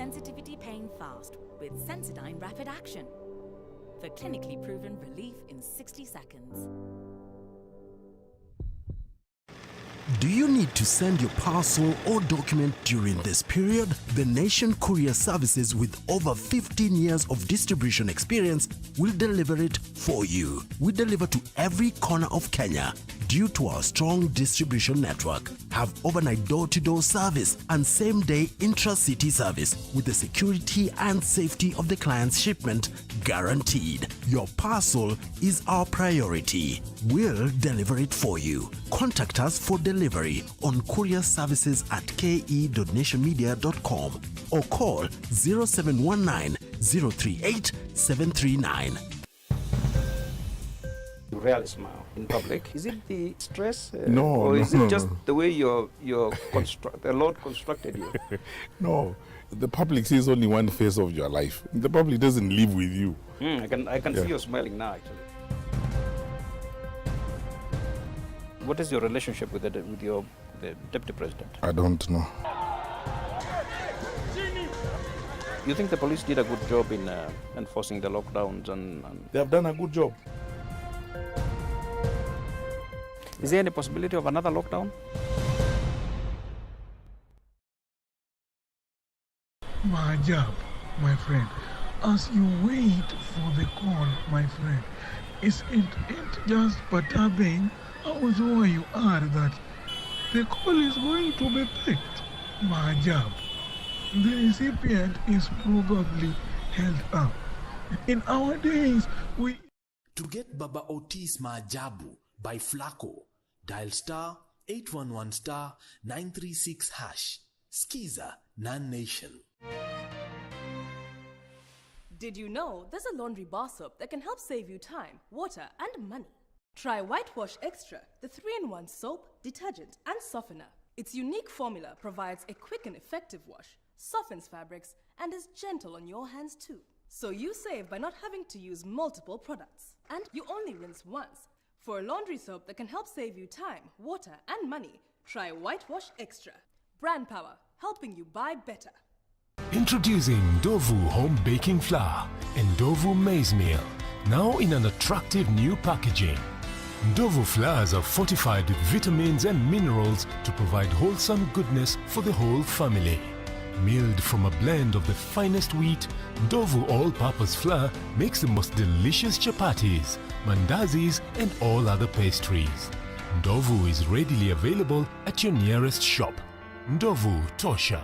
sensitivity pain fast with Sensodyne Rapid Action for clinically proven relief in 60 seconds. Do you need to send your parcel or document during this period? The Nation Courier Services, with over 15 years of distribution experience, will deliver it for you. We deliver to every corner of Kenya. Due to our strong distribution network, have overnight door-to-door service and same-day intra-city service with the security and safety of the client's shipment guaranteed. Your parcel is our priority. We'll deliver it for you. Contact us for delivery on courierservices@ke.nationmedia.com or call 0719 038 739. You rarely smile in public. Is it the stress? No, or is no, it just no. the way the Lord constructed you? No, the public sees only one face of your life. The public doesn't live with you. I can see you smiling now, actually. What is your relationship with the deputy president? I don't know. You think the police did a good job in enforcing the lockdowns and... They have done a good job. Is there any possibility of another lockdown? My job, my friend, as you wait for the call, my friend, is it just perturbing how sure you are that the call is going to be picked? My job, the recipient is probably held up. In our days, we... To get Baba Otis Maajabu by Flacco, dial star 811 star 936 hash. Skiza Non-Nation. Did you know there's a laundry bar soap that can help save you time, water, and money? Try Whitewash Extra, the 3-in-1 soap, detergent, and softener. Its unique formula provides a quick and effective wash, softens fabrics, and is gentle on your hands too. So you save by not having to use multiple products. And you only rinse once. For a laundry soap that can help save you time, water, and money, try Whitewash Extra. Brand power, helping you buy better. Introducing Ndovu Home Baking Flour and Ndovu Maize Meal, now in an attractive new packaging. Ndovu flours are fortified with vitamins and minerals to provide wholesome goodness for the whole family. Milled from a blend of the finest wheat, Ndovu all-purpose flour makes the most delicious chapatis, mandazis, and all other pastries. Ndovu is readily available at your nearest shop. Ndovu Tosha.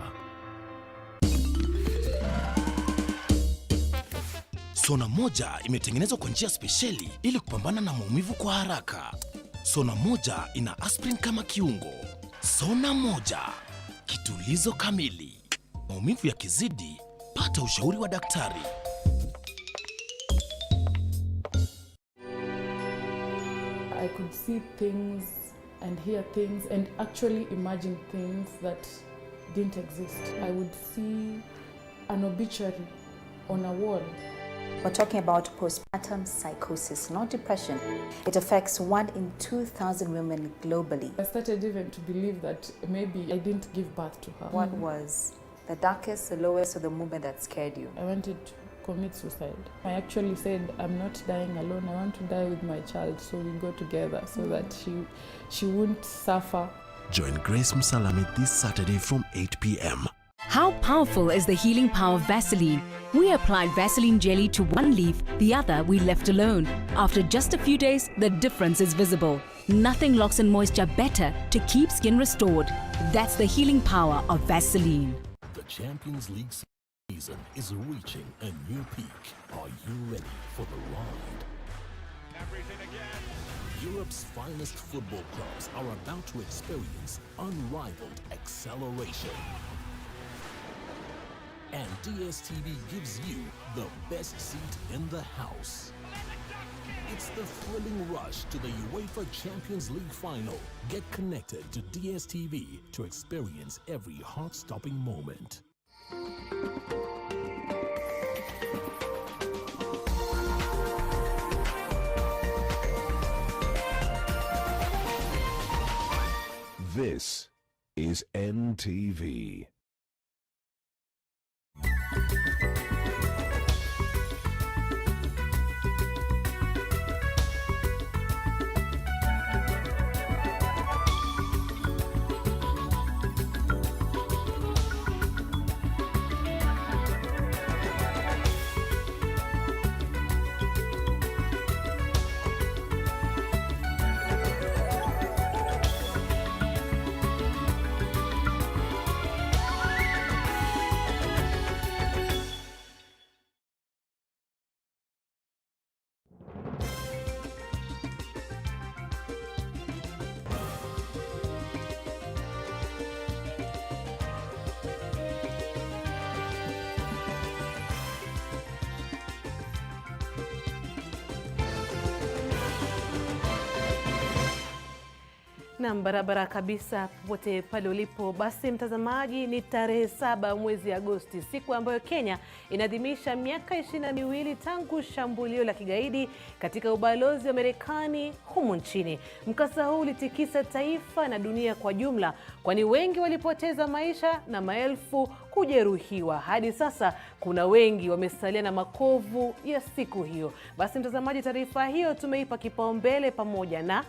Sona moja imetengenezwa kwa njia spesheli ili kupambana na maumivu kwa haraka. Sona moja ina aspirin kama kiungo. Sona moja, kitulizo kamili. Maumivu yakizidi, pata ushauri wa daktari. I could see things and hear things and actually imagine things that didn't exist. I would see an obituary on a wall. We're talking about postpartum psychosis, not depression. It affects 1 in 2,000 women globally. I started even to believe that maybe I didn't give birth to her. What was the darkest, the lowest, or the moment that scared you? I wanted to commit suicide. I actually said, I'm not dying alone. I want to die with my child, so we go together so that she wouldn't suffer. Join Grace Musalami this Saturday from 8 p.m. How powerful is the healing power of Vaseline? We applied Vaseline jelly to one leaf, the other we left alone. After just a few days, the difference is visible. Nothing locks in moisture better to keep skin restored. That's the healing power of Vaseline. The Champions League season is reaching a new peak. Are you ready for the ride? Everything again. Europe's finest football clubs are about to experience unrivaled acceleration. And DSTV gives you the best seat in the house. It's the thrilling rush to the UEFA Champions League final. Get connected to DSTV to experience every heart-stopping moment. This is NTV. Na barabara kabisa popote pale ulipo. Basi mtazamaji, ni tarehe 7 mwezi Agosti, siku ambayo Kenya inadhimisha miaka 22 tangu shambulio la kigaidi katika ubalozi wa Marekani humu nchini. Mkasa huu ulitikisa taifa na dunia kwa jumla, kwani wengi walipoteza maisha na maelfu kujeruhiwa. Hadi sasa kuna wengi wamesalia na makovu ya siku hiyo. Basi mtazamaji, taarifa hiyo tumeipa kipaumbele pamoja na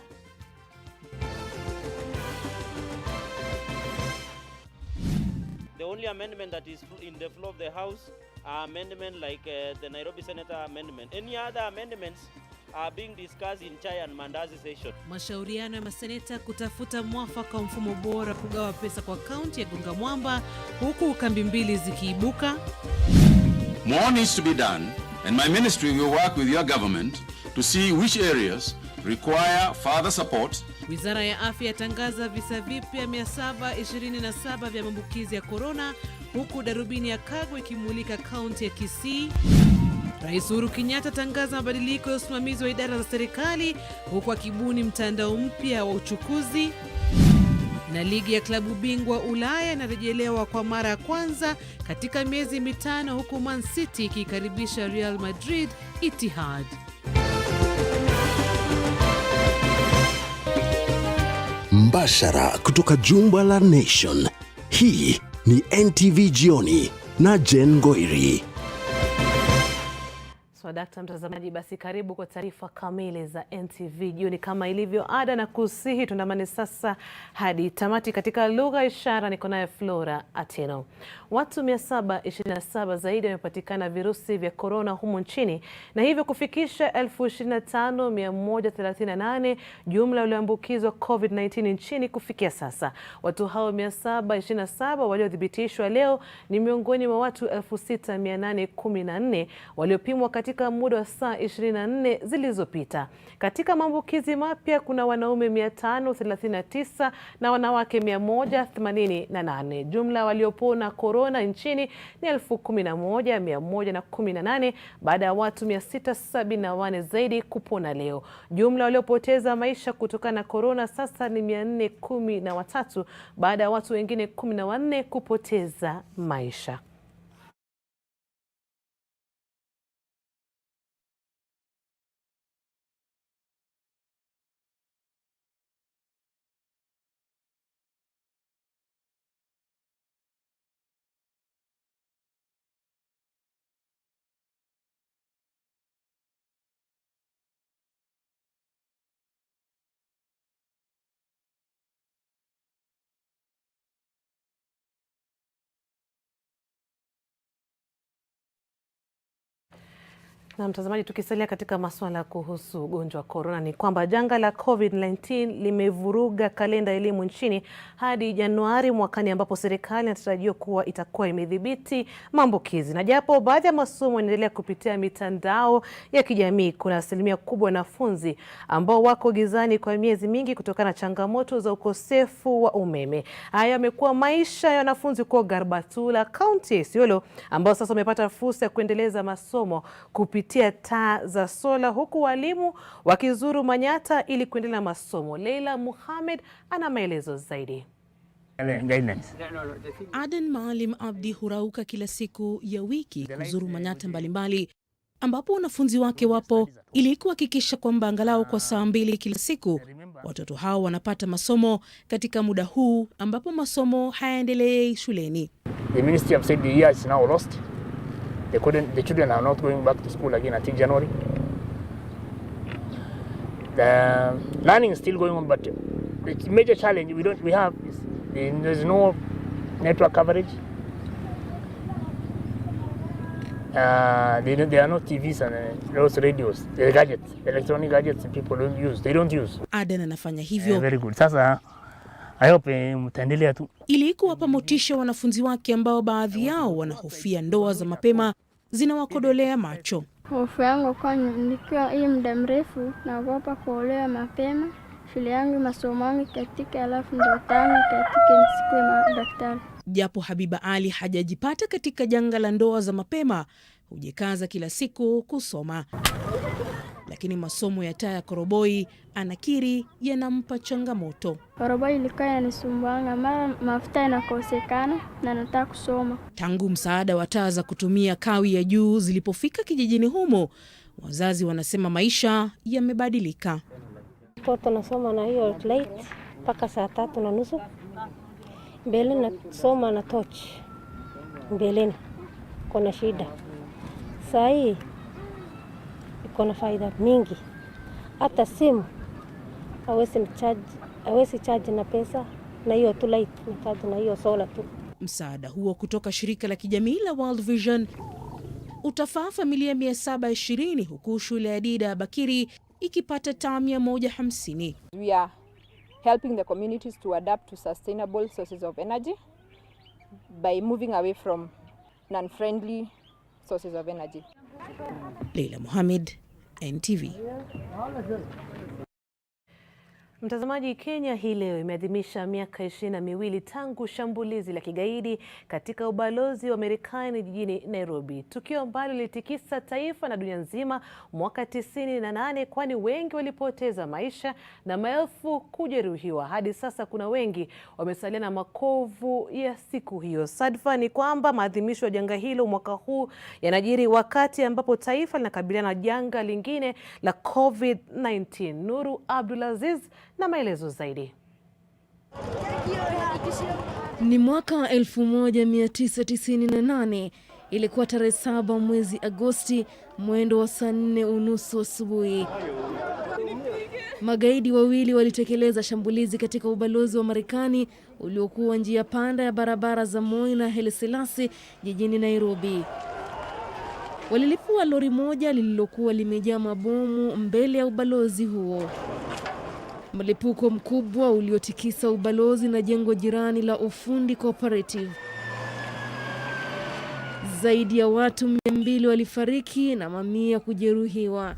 the only amendment that is in the floor of the House are amendment like the Nairobi Senator amendment. Any other amendments are being discussed in Chai and Mandazi session. Mashauriano ya maseneta kutafuta mwafaka wa mfumo bora kugawa pesa kwa kaunti ya Gonga Mwamba, huku kambi mbili zikiibuka. More needs to be done, and my ministry will work with your government to see which areas require further support. Wizara ya Afya yatangaza visa vipya 727 vya maambukizi ya corona, huku darubini ya Kagwe ikimulika kaunti ya Kisii. Rais Uhuru Kenyatta tangaza mabadiliko ya usimamizi wa idara za serikali, huku akibuni mtandao mpya wa uchukuzi. Na ligi ya klabu bingwa Ulaya inarejelewa kwa mara ya kwanza katika miezi mitano, huku Man City ikikaribisha Real Madrid Etihad. Mbashara kutoka jumba la Nation. Hii ni NTV Jioni na Jen Ngoiri. Dakta mtazamaji, basi karibu kwa taarifa kamili za NTV Jioni. Kama ilivyo ada na kusihi, tunamane sasa hadi tamati. Katika lugha ishara niko naye Flora Atino. Watu 727 zaidi wamepatikana virusi vya corona humu nchini, na hivyo kufikisha 25,138 jumla walioambukizwa COVID-19 nchini kufikia sasa. Watu hao 727 waliothibitishwa leo ni miongoni mwa watu 6,814 waliopimwa katika muda wa saa 24 zilizopita. Katika maambukizi mapya kuna wanaume 539 na wanawake 188. Jumla waliopona corona nchini ni 11,118 baada ya watu 674 zaidi kupona leo. Jumla waliopoteza maisha kutokana na corona sasa ni 413 baada ya watu wengine 14 kupoteza maisha. Na mtazamaji, tukisalia katika masuala kuhusu ugonjwa wa corona, ni kwamba janga la COVID-19 limevuruga kalenda elimu nchini hadi Januari mwakani, ambapo serikali inatarajiwa kuwa itakuwa imedhibiti maambukizi. Na japo baadhi ya masomo yanaendelea kupitia mitandao ya kijamii, kuna asilimia kubwa wanafunzi ambao wako gizani kwa miezi mingi kutokana na changamoto za ukosefu wa umeme. Haya yamekuwa maisha ya wanafunzi kwa Garbatula, kaunti ya Isiolo, ambao sasa wamepata fursa ya kuendeleza masomo kupitia taa za sola, huku walimu wakizuru Manyata ili kuendelea na masomo. Leila Muhammad ana maelezo zaidi. Aden Maalim Abdi hurauka kila siku ya wiki kuzuru Manyata mbalimbali ambapo wanafunzi wake wapo ili kuhakikisha kwamba angalau kwa saa 2 kila siku Watoto hao wanapata masomo katika muda huu ambapo masomo hayaendelei shuleni. The ministry have said the year is now lost. The children are not going back to school again until January. The learning is still going on, but the major challenge we have is there's no network coverage. There are no TVs and those radios, the gadgets, electronic gadgets people don't use. They don't use. Aden anafanya hivyo. Very good. Sasa I hope mtaendelea tu. Ili kuwapa motisha wanafunzi wake ambao baadhi yao wanahofia ndoa za mapema zinawakodolea macho. Hofu yangu kwa nikiwa hii muda mrefu naogopa kuolewa mapema. Shule yangu masomo yangu katika alafu ndio tano katika nisikuwe daktari. Japo Habiba Ali hajajipata katika janga la ndoa za mapema, hujikaza kila siku kusoma. Lakini masomo ya taa ya koroboi anakiri yanampa changamoto. Koroboi ilikuwa inanisumbuanga, mara mafuta yanakosekana na nataka kusoma. Tangu msaada wa taa za kutumia kawi ya juu zilipofika kijijini humo, wazazi wanasema maisha yamebadilika. Mtoto nasoma na hiyo light mpaka saa 3:30. Mbele nasoma na torch. Mbeleni kuna shida. Saa hii iko na faida mingi. Hata simu hawezi charge na pesa, na hiyo tu light na charge na hiyo solar tu. Msaada huo kutoka shirika la kijamii la World Vision utafaa familia 720 huku shule ya Dida Bakiri ikipata taa 150. We are helping the communities to adapt to sustainable sources of energy by moving away from non-friendly sources of energy. Leila Mohamed, NTV. Mtazamaji, Kenya hii leo imeadhimisha miaka 22 tangu shambulizi la kigaidi katika ubalozi wa Marekani jijini Nairobi. Tukio ambalo lilitikisa taifa na dunia nzima mwaka 98, kwani wengi walipoteza maisha na maelfu kujeruhiwa. Hadi sasa kuna wengi wamesalia na makovu ya siku hiyo. Sadfa ni kwamba maadhimisho ya janga hilo mwaka huu yanajiri wakati ambapo taifa linakabiliana na janga lingine la COVID-19. Nuru Abdulaziz na maelezo zaidi. Ni mwaka 1998, ilikuwa tarehe 7 mwezi Agosti, mwendo wa saa 4:30 asubuhi. Magaidi wawili walitekeleza shambulizi katika ubalozi wa Marekani uliokuwa njia panda ya barabara za Moi na Haile Selassie jijini Nairobi. Walilipua lori moja lililokuwa limejaa mabomu mbele ya ubalozi huo. Mlipuko mkubwa uliotikisa ubalozi na jengo jirani la Ufundi Cooperative. Zaidi ya watu 200 walifariki na mamia kujeruhiwa.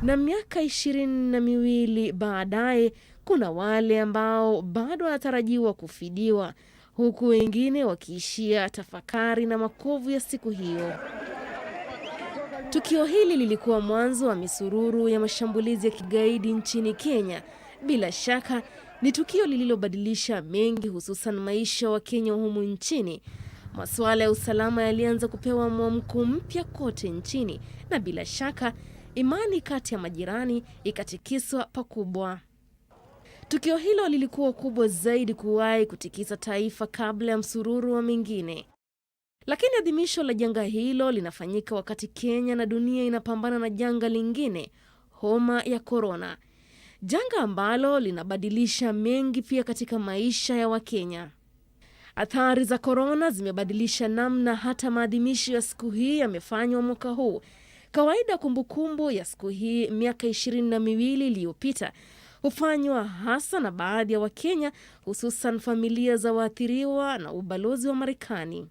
Na miaka 22 baadaye kuna wale ambao bado wanatarajiwa kufidiwa, huku wengine wakiishia tafakari na makovu ya siku hiyo. Tukio hili lilikuwa mwanzo wa misururu ya mashambulizi ya kigaidi nchini Kenya. Bila shaka ni tukio lililobadilisha mengi, hususan maisha wa Kenya humu nchini. Masuala ya usalama yalianza kupewa mwamko mpya kote nchini, na bila shaka imani kati ya majirani ikatikiswa pakubwa. Tukio hilo lilikuwa kubwa zaidi kuwahi kutikisa taifa kabla ya msururu wa mengine. Lakini adhimisho la janga hilo linafanyika wakati Kenya na dunia inapambana na janga lingine, homa ya korona. Janga ambalo linabadilisha mengi pia katika maisha ya Wakenya. Athari za korona zimebadilisha namna hata maadhimisho ya siku hii yamefanywa mwaka huu. Kawaida kumbukumbu ya siku hii miaka 22 iliyopita hufanywa hasa na baadhi ya Wakenya, hususan familia za waathiriwa na ubalozi wa Marekani.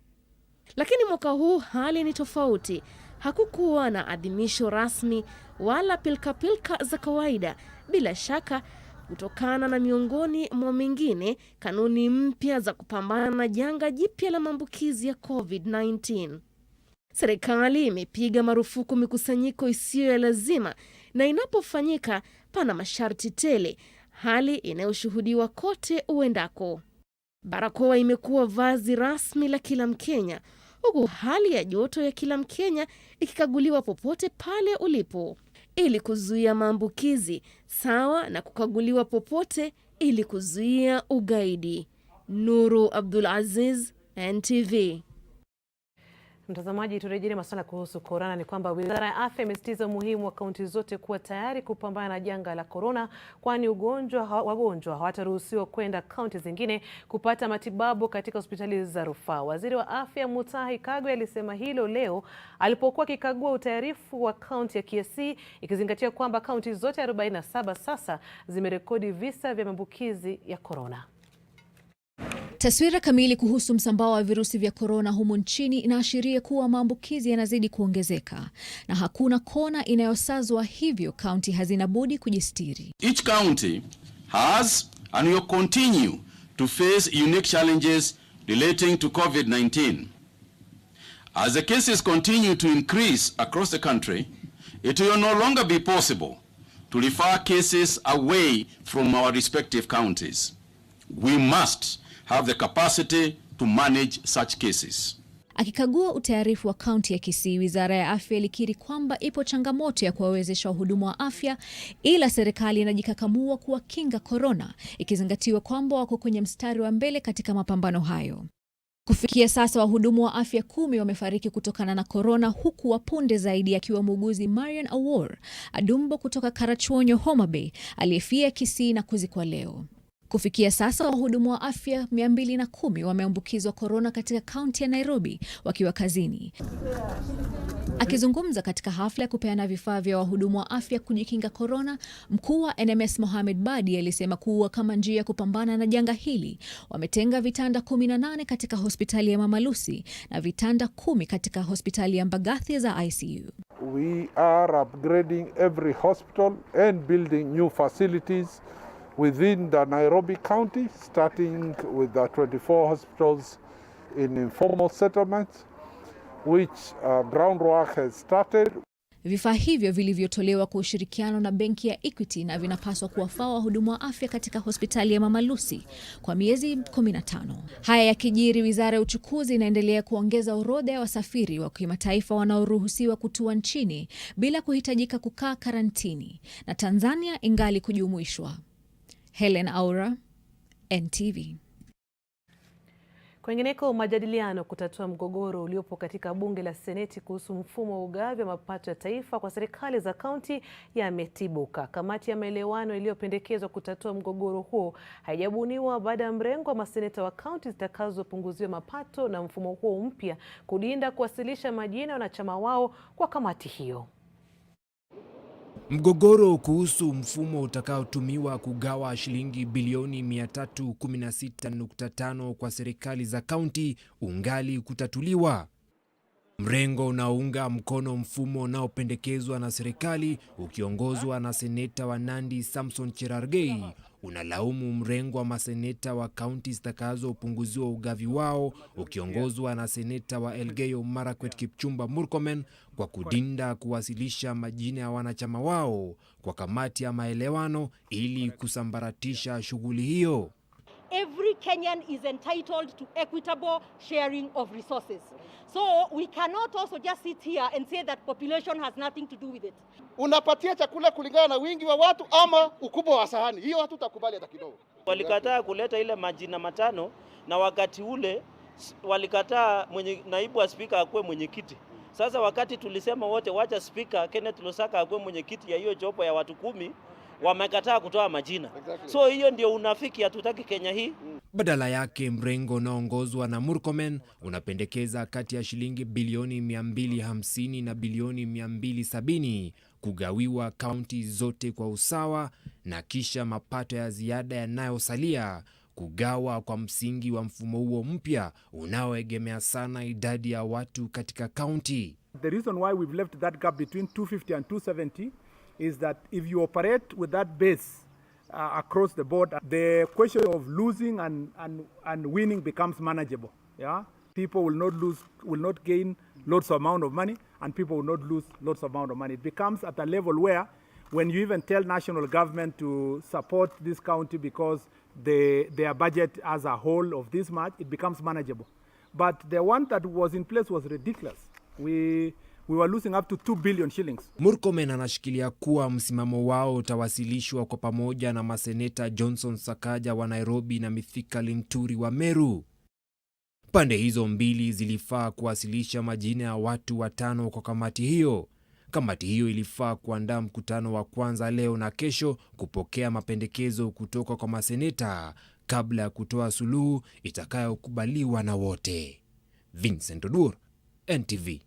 Lakini mwaka huu hali ni tofauti. Hakukuwa na adhimisho rasmi wala pilka za kawaida, bila shaka kutokana na miongoni mwa mengine kanuni mpya za kupambana na janga jipya la maambukizi ya COVID-19. Serikali imepiga marufuku mikusanyiko isiyo ya lazima, na inapofanyika pana masharti tele, hali inayoshuhudiwa kote uendako. Barakoa imekuwa vazi rasmi la kila Mkenya, huku hali ya joto ya kila Mkenya ikikaguliwa popote pale ulipo. ili kuzuia maambukizi, sawa na kukaguliwa popote ili kuzuia ugaidi. Nuru Abdul Aziz, NTV. Mtazamaji, turejee masuala kuhusu korona. Ni kwamba Wizara ya Afya imesisitiza umuhimu wa kaunti zote kuwa tayari kupambana na janga la korona, kwani wagonjwa hawataruhusiwa kwenda kaunti zingine kupata matibabu katika hospitali za rufaa. Waziri wa Afya Mutahi Kagwe alisema hilo leo alipokuwa akikagua utayarifu wa kaunti ya Kisii, ikizingatia kwamba kaunti zote 47 sasa zimerekodi visa vya maambukizi ya korona. Taswira kamili kuhusu msambao wa virusi vya korona humu nchini inaashiria kuwa maambukizi yanazidi kuongezeka na hakuna kona inayosazwa, hivyo kaunti hazina budi kujistiri. Each county has and will continue to face unique challenges relating to COVID-19. As the cases continue to increase across the country, it will no longer be possible to refer cases away from our respective counties. We must have the capacity to manage such cases. Akikagua utayarifu wa kaunti ya Kisii, Wizara ya Afya ilikiri kwamba ipo changamoto ya kuwawezesha wahudumu wa afya, ila serikali inajikakamua kuwakinga korona, ikizingatiwa kwamba wako kwenye mstari wa mbele katika mapambano hayo. Kufikia sasa wahudumu wa afya 10 wamefariki kutokana na korona, huku wapunde zaidi akiwa muuguzi Marian Awor Adumbo kutoka Karachuonyo, Homa Bay, aliyefia Kisii na kuzikwa leo. Kufikia sasa wahudumu wa afya 210 wameambukizwa korona katika kaunti ya Nairobi wakiwa kazini. Akizungumza katika hafla ya kupeana vifaa vya wahudumu wa afya kujikinga korona, mkuu wa NMS Mohamed Badi alisema kuwa kama njia ya kupambana na janga hili, wametenga vitanda 18 katika hospitali ya Mama Lucy na vitanda 10 katika hospitali ya Mbagathi za ICU. We are upgrading every hospital and building new facilities within the Nairobi County, starting with the 24 hospitals in informal settlements, which groundwork has started. Vifaa hivyo vilivyotolewa kwa ushirikiano na benki ya Equity na vinapaswa kuwafaa wahudumu wa afya katika hospitali ya Mama Lucy kwa miezi 15. Haya yakijiri, Wizara ya Uchukuzi inaendelea kuongeza orodha ya wasafiri wa kimataifa wanaoruhusiwa kutua nchini bila kuhitajika kukaa karantini, na Tanzania ingali kujumuishwa. Helen Aura, NTV. Kwingineko, majadiliano kutatua mgogoro uliopo katika bunge la Seneti kuhusu mfumo wa ugavi wa mapato ya taifa kwa serikali za kaunti yametibuka. Kamati ya maelewano iliyopendekezwa kutatua mgogoro huo haijabuniwa baada ya mrengo wa maseneta wa kaunti zitakazopunguziwa mapato na mfumo huo mpya kudinda kuwasilisha majina ya wanachama wao kwa kamati hiyo. Mgogoro kuhusu mfumo utakaotumiwa kugawa shilingi bilioni 316.5 kwa serikali za kaunti ungali kutatuliwa. Mrengo unaounga mkono mfumo unaopendekezwa na serikali ukiongozwa na seneta wa Nandi Samson Cherargei unalaumu mrengo wa maseneta wa kaunti zitakazopunguziwa ugavi wao ukiongozwa na seneta wa Elgeyo Marakwet Kipchumba Murkomen kwa kudinda kuwasilisha majina ya wanachama wao kwa kamati ya maelewano ili kusambaratisha shughuli hiyo. Every Kenyan is entitled to equitable sharing of resources. So we cannot also just sit here and say that population has nothing to do with it. Unapatia chakula kulingana na wingi wa watu ama ukubwa wa sahani. Hiyo watu utakubali hata kidogo. Walikataa kuleta ile majina matano, na wakati ule walikataa naibu wa spika akuwe mwenyekiti. Sasa wakati tulisema wote wacha spika Kenneth Lusaka akuwe mwenyekiti ya hiyo jopo ya watu 10, wamekataa kutoa majina. Exactly. So hiyo ndio unafiki, hatutaki Kenya hii. Badala yake mrengo unaoongozwa na Murkomen unapendekeza kati ya shilingi bilioni 250 na bilioni 270 kugawiwa kaunti zote kwa usawa, na kisha mapato ya ziada yanayosalia kugawa kwa msingi wa mfumo huo mpya unaoegemea sana idadi ya watu katika kaunti. The reason why we've left that gap between 250 and 270 is that if you operate with that base across the board, the question of losing and winning becomes manageable. Yeah, people will not gain lots of amount of money, and people will not lose lots of amount of money. It becomes at a level where, when you even tell national government to support this county because their budget as a whole of this much, it becomes manageable. But the one that was in place was ridiculous. We we were losing up to 2 billion shillings. Murkomen anashikilia kuwa msimamo wao utawasilishwa kwa pamoja na maseneta Johnson Sakaja wa Nairobi na Mithika Linturi wa Meru. Pande hizo mbili zilifaa kuwasilisha majina ya watu 5 kwa kamati hiyo. Kamati hiyo ilifaa kuandaa mkutano wa kwanza leo na kesho kupokea mapendekezo kutoka kwa maseneta kabla ya kutoa suluhu itakayokubaliwa na wote. Vincent Odur, NTV.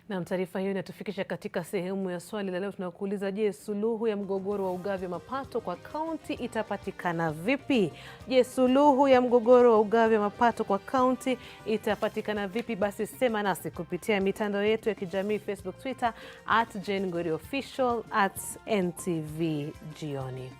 Na taarifa hiyo inatufikisha katika sehemu ya swali la leo. Tunakuuliza, je, suluhu ya mgogoro wa ugavi wa mapato kwa kaunti itapatikana vipi? Je, suluhu ya mgogoro wa ugavi wa mapato kwa kaunti itapatikana vipi? Basi sema nasi kupitia mitandao yetu ya kijamii, Facebook, Twitter @JaneGorioOfficial, @NTV Jioni.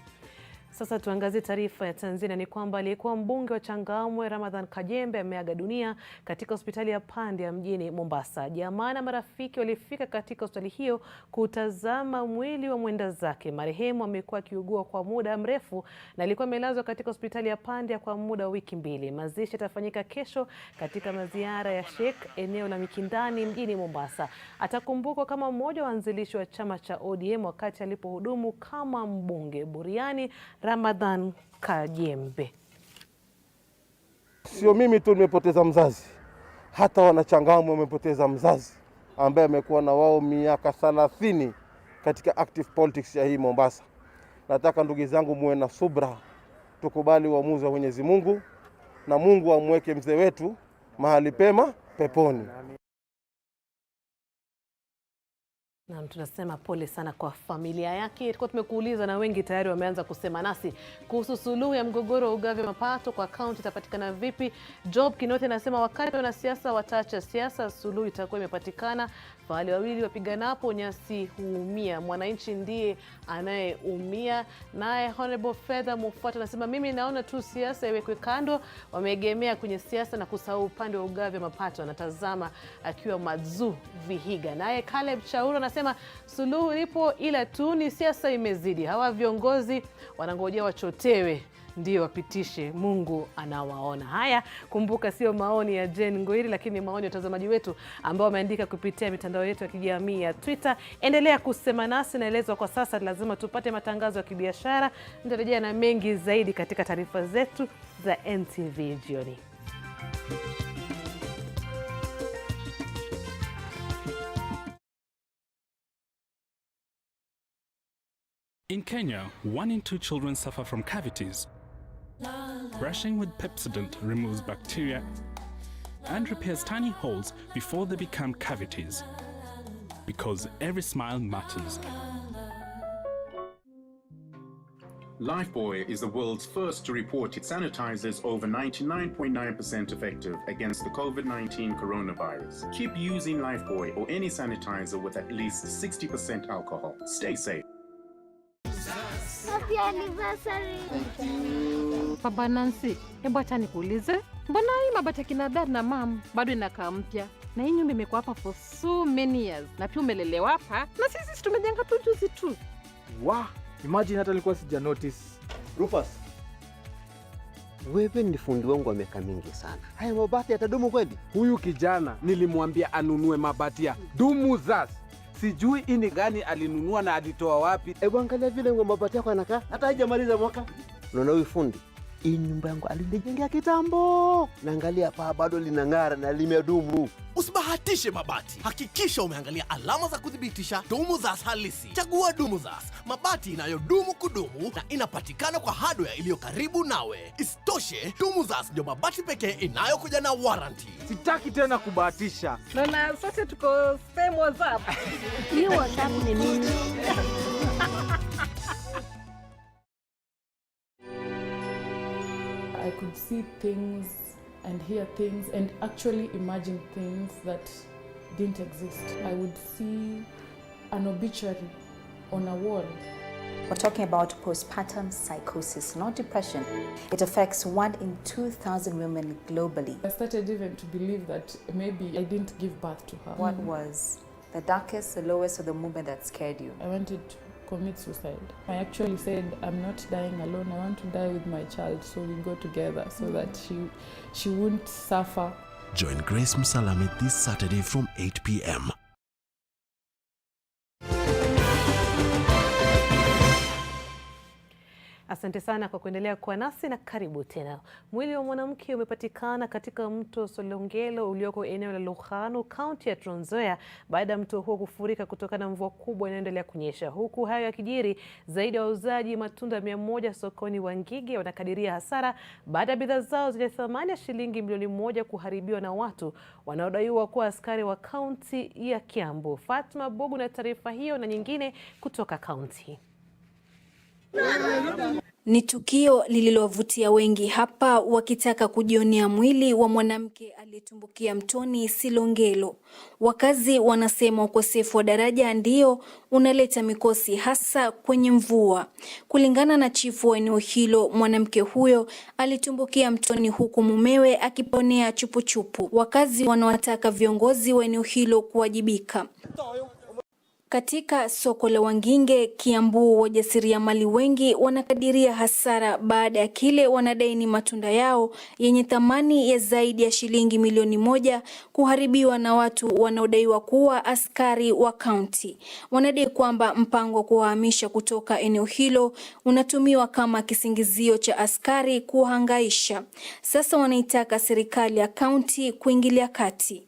Sasa tuangazie taarifa ya Tanzania. Ni kwamba aliyekuwa mbunge wa Changamwe Ramadhan Kajembe ameaga dunia katika hospitali ya Pande ya mjini Mombasa. Jamaa na marafiki walifika katika hospitali hiyo kutazama mwili wa mwenda zake. Marehemu amekuwa akiugua kwa muda mrefu na alikuwa amelazwa katika hospitali ya Pande kwa muda wa wiki 2. Mazishi yatafanyika kesho katika maziara ya Sheikh eneo la Mikindani mjini Mombasa. Atakumbukwa kama mmoja wa waanzilishi wa chama cha ODM wakati alipohudumu kama mbunge. Buriani Ramadhan Kajembe. Sio mimi tu nimepoteza mzazi, hata wanachangamwe wamepoteza mzazi ambaye amekuwa na wao miaka 30 katika active politics ya hii Mombasa. Nataka ndugu zangu muwe na subra, tukubali uamuzi wa Mwenyezi Mungu na Mungu amweke mzee wetu mahali pema peponi. Na tunasema pole sana kwa familia yake. Tulikuwa tumekuuliza na wengi tayari wameanza kusema nasi kuhusu suluhu ya mgogoro wa ugavi wa mapato kwa kaunti itapatikana vipi. Job Kinote anasema wakati wanasiasa wataacha siasa, suluhu itakuwa imepatikana. Wale wawili wapiganapo nyasi huumia, mwananchi ndiye anayeumia. Naye Honorable Fedha Mufuata anasema mimi naona tu siasa iwekwe kando, wameegemea kwenye siasa na kusahau upande wa ugavi wa mapato. Anatazama akiwa Madzu Vihiga. Naye Caleb Chauru anasema suluhu ipo ila tu ni siasa imezidi. Hawa viongozi wanangojea wachotewe ndio wapitishe, Mungu anawaona. Haya, kumbuka sio maoni ya Jane Ngoiri lakini maoni ya watazamaji wetu ambao wameandika kupitia mitandao yetu ya kijamii ya Twitter. Endelea kusema nasi. Naelezwa kwa sasa lazima tupate matangazo ya kibiashara. Nitarejea na mengi zaidi katika taarifa zetu za NTV jioni. In Kenya, 1 in 2 children suffer from cavities. Brushing with Pepsodent removes bacteria and repairs tiny holes before they become cavities. Because every smile matters. Lifebuoy is the world's first to report it sanitizers over 99.9% effective against the COVID-19 coronavirus. Keep using Lifebuoy or any sanitizer with at least 60% alcohol. Stay safe. Happy anniversary. Baba Nancy, hebu acha nikuulize. Mbona hii mabati kina dad na mom bado inakaa mpya? Na hii nyumba imekuwa hapa for so many years. Na pia umelelewa hapa. Na sisi tumejenga tu juzi tu. Wow, imagine hata nilikuwa sija notice. Rufus, wewe ni fundi wangu wa miaka mingi sana. Haya mabati yatadumu kweli? Huyu kijana nilimwambia anunue mabati ya Dumuzas. Sijui ini gani alinunua na alitoa wapi. Hebu angalia vile mabati yako yanakaa. Hata haijamaliza mwaka. Unaona huyu fundi? Hii nyumba yangu alinijengea kitambo. Naangalia paa bado linang'ara na limedumu. Usibahatishe mabati. Hakikisha umeangalia alama za kudhibitisha Dumuzas halisi. Chagua Dumuzas, mabati inayodumu kudumu na inapatikana kwa hardware iliyo karibu nawe. Isitoshe, Dumuzas ndio mabati pekee inayokuja na warranty. Sitaki tena kubahatisha. Na sote tuko same WhatsApp. Ni WhatsApp ni nini? I could see things and hear things and actually imagine things that didn't exist. I would see an obituary on a wall. We're talking about postpartum psychosis, not depression. It affects 1 in 2,000 women globally. I started even to believe that maybe I didn't give birth to her. What was the darkest, the lowest, or the moment that scared you? I wanted to commit suicide. I actually said, I'm not dying alone. I want to die with my child, so we go together so that she won't suffer. Join Grace Msalame this Saturday from 8 p.m. Asante sana kwa kuendelea kuwa nasi na karibu tena. Mwili wa mwanamke umepatikana katika mto Solongelo ulioko eneo la Lughano, kaunti ya Trans Nzoia, baada ya mto huo kufurika kutokana na mvua kubwa inayoendelea kunyesha. Huku hayo yakijiri, zaidi ya wauzaji matunda 100 sokoni Wangige wanakadiria hasara baada ya bidhaa zao zenye thamani ya shilingi milioni 1 kuharibiwa na watu wanaodaiwa kuwa askari wa kaunti ya Kiambu. Fatma Bogu na taarifa hiyo na nyingine kutoka kaunti. Ni tukio lililowavutia wengi hapa wakitaka kujionea mwili wa mwanamke aliyetumbukia mtoni Silongelo. Wakazi wanasema ukosefu wa daraja ndio unaleta mikosi hasa kwenye mvua. Kulingana na chifu wa eneo hilo, mwanamke huyo alitumbukia mtoni huku mumewe akiponea chupuchupu. Wakazi wanawataka viongozi wa eneo hilo kuwajibika. Katika soko la Wangige, Kiambu, wajasiriamali wengi wanakadiria hasara baada ya kile wanadai ni matunda yao yenye thamani ya zaidi ya shilingi milioni 1 kuharibiwa na watu wanaodaiwa kuwa askari wa kaunti. Wanadai kwamba mpango wa kuwahamisha kutoka eneo hilo unatumiwa kama kisingizio cha askari kuhangaisha. Sasa wanaitaka serikali ya kaunti kuingilia kati.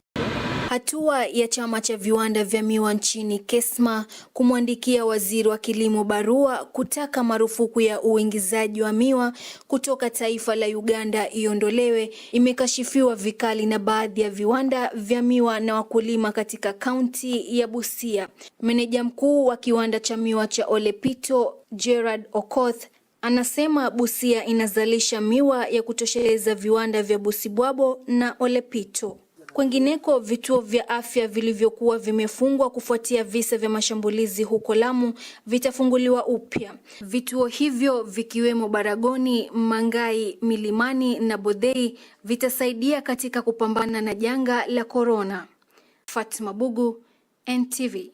Hatua ya chama cha viwanda vya miwa nchini KESMA kumwandikia waziri wa kilimo barua kutaka marufuku ya uingizaji wa miwa kutoka taifa la Uganda iondolewe imekashifiwa vikali na baadhi ya viwanda vya miwa na wakulima katika kaunti ya Busia. Meneja mkuu wa kiwanda cha miwa cha Olepito, Gerard Okoth, anasema Busia inazalisha miwa ya kutosheleza viwanda vya Busibwabo na Olepito. Kwengineko, vituo vya afya vilivyokuwa vimefungwa kufuatia visa vya mashambulizi huko Lamu vitafunguliwa upya. Vituo hivyo vikiwemo Baragoni, Mangai, Milimani na Bodhei vitasaidia katika kupambana na janga la korona. Fatma Bogu, NTV.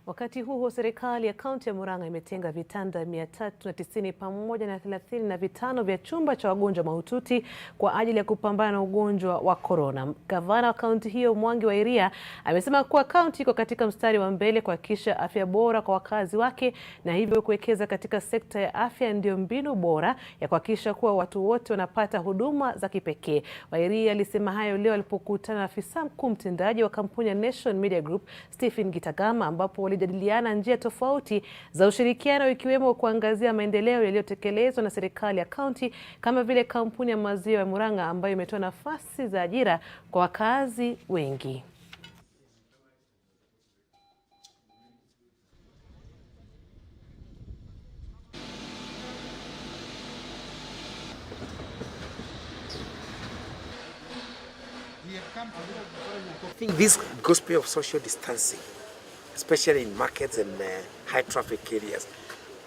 Wakati huo serikali ya kaunti ya Murang'a imetenga vitanda 390 pamoja na 35 vya chumba cha wagonjwa mahututi kwa ajili ya kupambana na ugonjwa wa korona. Gavana wa kaunti hiyo Mwangi wa Iria amesema kuwa kaunti iko katika mstari wa mbele kuhakikisha afya bora kwa wakazi wake, na hivyo kuwekeza katika sekta ya afya ndio mbinu bora ya kuhakikisha kuwa watu wote wanapata huduma za kipekee. Wairia alisema hayo leo alipokutana na afisa mkuu mtendaji wa kampuni ya Nation Media Group Stephen Gitagama, ambapo walijadiliana njia tofauti za ushirikiano ikiwemo kuangazia maendeleo yaliyotekelezwa na serikali ya kaunti kama vile kampuni ya maziwa ya Murang'a ambayo imetoa nafasi za ajira kwa wakazi wengi. I think this gospel of social distancing, especially in markets and high traffic areas,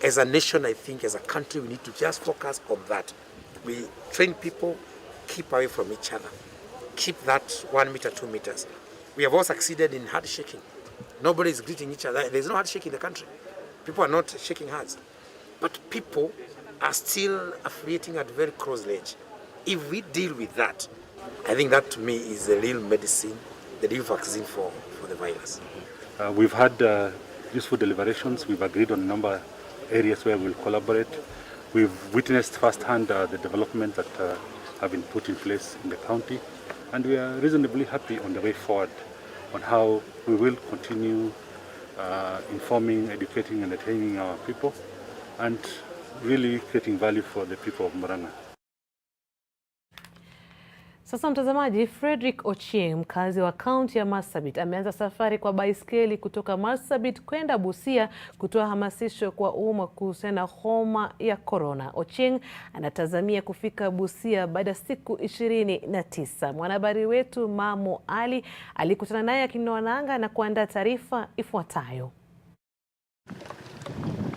as a nation, I think as a country, we need to just focus on that. We train people, keep away from each other, keep that 1 meter, 2 meters. We have all succeeded in handshaking. Nobody is greeting each other. There's no handshake in the country. People are not shaking hands. But people are still affiliating at very close range. If we deal with that, I think that to me is the real medicine, the real vaccine for the virus. We've had useful deliberations. We've agreed on a number of areas where we'll collaborate. We've witnessed firsthand the development that have been put in place in the county, and we are reasonably happy on the way forward on how we will continue informing, educating and entertaining our people and really creating value for the people of Murang'a. Sasa mtazamaji, Frederick Ochieng, mkazi wa kaunti ya Marsabit, ameanza safari kwa baiskeli kutoka Marsabit kwenda Busia kutoa hamasisho kwa umma kuhusiana na homa ya korona. Ochieng anatazamia kufika Busia baada ya siku 29. Mwanahabari wetu Mamo Ali alikutana naye akinoa nanga na kuandaa taarifa ifuatayo.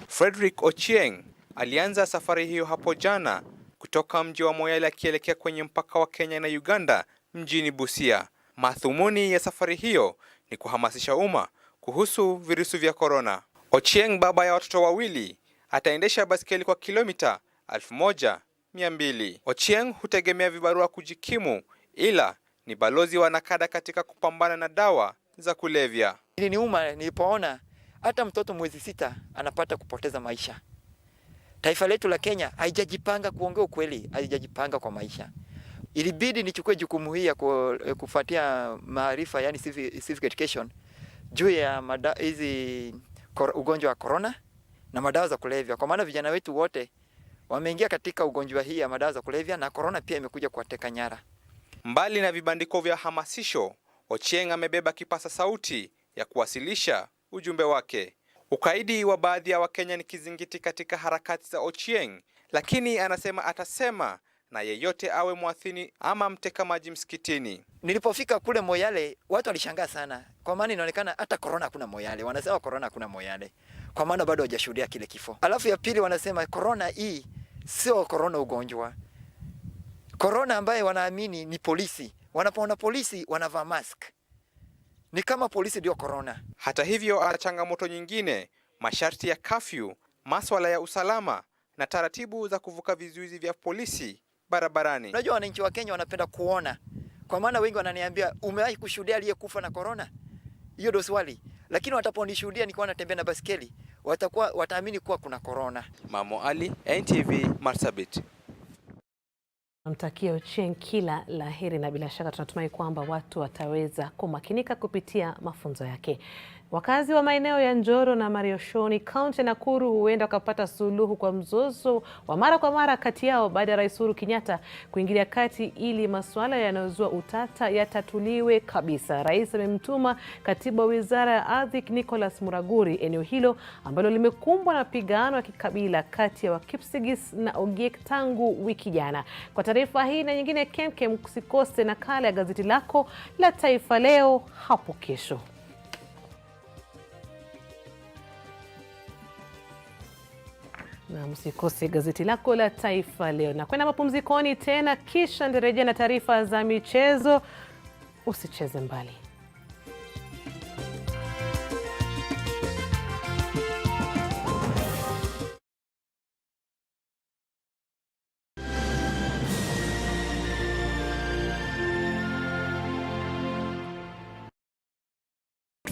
Frederick Ochieng alianza safari hiyo hapo jana kutoka mji wa Moyale akielekea kwenye mpaka wa Kenya na Uganda mjini Busia. Madhumuni ya safari hiyo ni kuhamasisha umma kuhusu virusi vya korona. Ochieng, baba ya watoto wawili, ataendesha baskeli kwa kilomita 1200. Ochieng hutegemea vibarua kujikimu ila ni balozi wa NACADA katika kupambana na dawa za kulevya. Iliniuma nilipoona hata mtoto mwezi 6 anapata kupoteza maisha. Taifa letu la Kenya haijajipanga, kuongea ukweli, haijajipanga kwa maisha. Ilibidi nichukue jukumu hii ya kufuatia maarifa, yani civic education, juu ya hizi ugonjwa wa corona na madawa za kulevya, kwa maana vijana wetu wote wameingia katika ugonjwa hii ya madawa za kulevya, na corona pia imekuja kuwateka nyara. Mbali na vibandiko vya hamasisho, Ochieng amebeba kipasa sauti ya kuwasilisha ujumbe wake. Ukaidi wa baadhi ya Wakenya ni kizingiti katika harakati za Ochieng, lakini anasema atasema na yeyote awe mwathini ama mteka maji msikitini. Nilipofika kule Moyale, watu walishangaa sana, kwa maana inaonekana hata corona hakuna Moyale. Wanasema corona hakuna Moyale, kwa maana bado hawajashuhudia kile kifo. Alafu ya pili wanasema corona hii sio corona ugonjwa. Corona ambaye wanaamini ni polisi. Wanapoona polisi wanavaa mask. Ni kama polisi ndio corona. Hata hivyo ana changamoto nyingine, masharti ya curfew, masuala ya usalama na taratibu za kuvuka vizuizi vya polisi barabarani. Unajua wananchi wa Kenya wanapenda kuona. Kwa maana wengi wananiambia, umewahi kushuhudia aliyekufa na corona? Hiyo ndio swali. Lakini wataponishuhudia nikiwa natembea na baskeli, wataamini kuwa kuna corona. Mamo Ali, NTV, Marsabit. Namtakia Ochieng kila laheri, na bila shaka tunatumai kwamba watu wataweza kumakinika kupitia mafunzo yake. Wakazi wa maeneo ya Njoro na Marioshoni, kaunti ya Nakuru, huenda wakapata suluhu kwa mzozo wa mara kwa mara kati yao baada ya Rais Uhuru Kenyatta kuingilia kati ili masuala yanayozua utata yatatuliwe kabisa. Rais amemtuma katibu wa Wizara ya Ardhi Nicholas Muraguri eneo hilo ambalo limekumbwa na pigano ya kikabila kati ya Wakipsigis na Ogiek tangu wiki jana. Kwa taarifa hii na nyingine kemkem, usikose nakala ya gazeti lako la Taifa Leo hapo kesho. Na msikose gazeti lako la Taifa Leo. Na kwenda mapumzikoni tena, kisha ndirejea na taarifa za michezo. Usicheze mbali.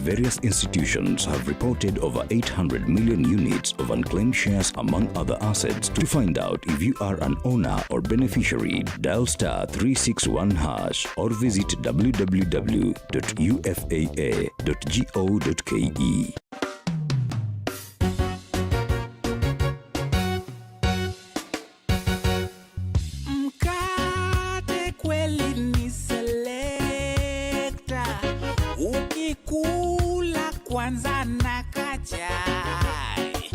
Various institutions have reported over 800 million units of unclaimed shares among other assets. To find out if you are an owner or beneficiary, dial *361# or visit www.ufaa.go.ke. Kwanza na kachai,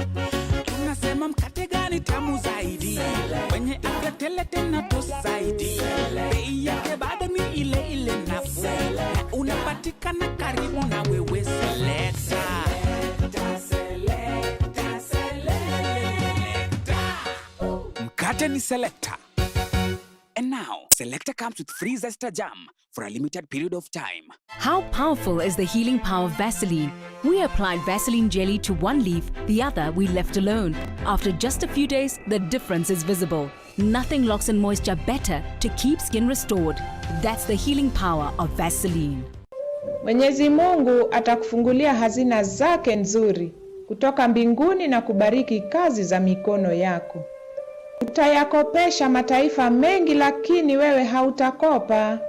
tunasema mkate gani tamu zaidi, wenye afya tele tena to zaidi, bei yake bado ni ile ile nafuu, na unapatikana karibu na wewe. Selecta. Mkate ni Selecta. And now, Selecta comes with free Zesta Jam for a limited period of time. How powerful is the healing power of Vaseline? We applied Vaseline jelly to one leaf, the other we left alone. After just a few days, the difference is visible. Nothing locks in moisture better to keep skin restored. That's the healing power of Vaseline. Mwenyezi Mungu atakufungulia hazina zake nzuri kutoka mbinguni na kubariki kazi za mikono yako. Utayakopesha mataifa mengi, lakini wewe hautakopa.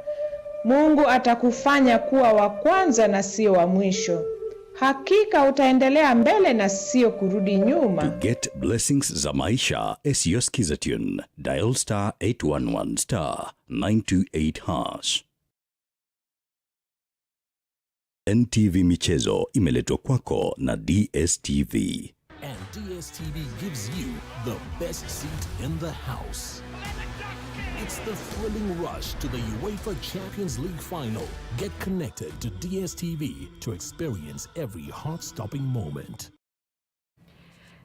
Mungu atakufanya kuwa wa kwanza na sio wa mwisho. Hakika utaendelea mbele na sio kurudi nyuma. To get blessings za maisha, SEO Skiza Tune, dial *811 *928#. NTV Michezo imeletwa kwako na DSTV. And DSTV gives you the best seat in the house. It's the thrilling rush to the UEFA Champions League final. Get connected to DSTV to experience every heart-stopping moment.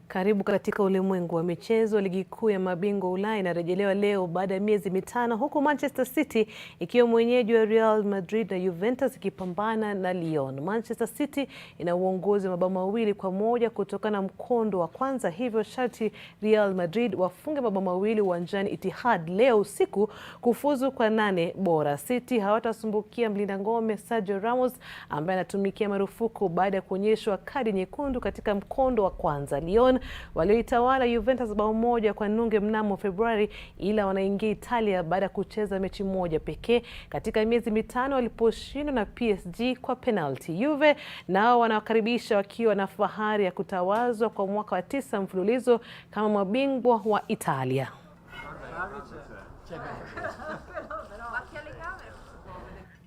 Karibu katika ulimwengu wa michezo. Ligi kuu ya mabingwa Ulaya inarejelewa leo baada ya miezi mitano, huku Manchester City ikiwa mwenyeji wa Real Madrid na Juventus ikipambana na Lyon. Manchester City ina uongozi wa mabao 2-1 kutokana na mkondo wa kwanza, hivyo sharti Real Madrid wafunge mabao 2 uwanjani Etihad leo usiku kufuzu kwa 8 bora. City hawatasumbukia mlinda ngome Sergio Ramos ambaye anatumikia marufuku baada ya kuonyeshwa kadi nyekundu katika mkondo wa kwanza. Lyon walioitawala Juventus 1-0 mnamo Februari, ila wanaingia Italia baada ya kucheza mechi moja pekee katika miezi mitano waliposhindwa na PSG kwa penalty. Juve nao wanawakaribisha wakiwa na fahari ya kutawazwa kwa mwaka wa 9 mfululizo kama mabingwa wa Italia.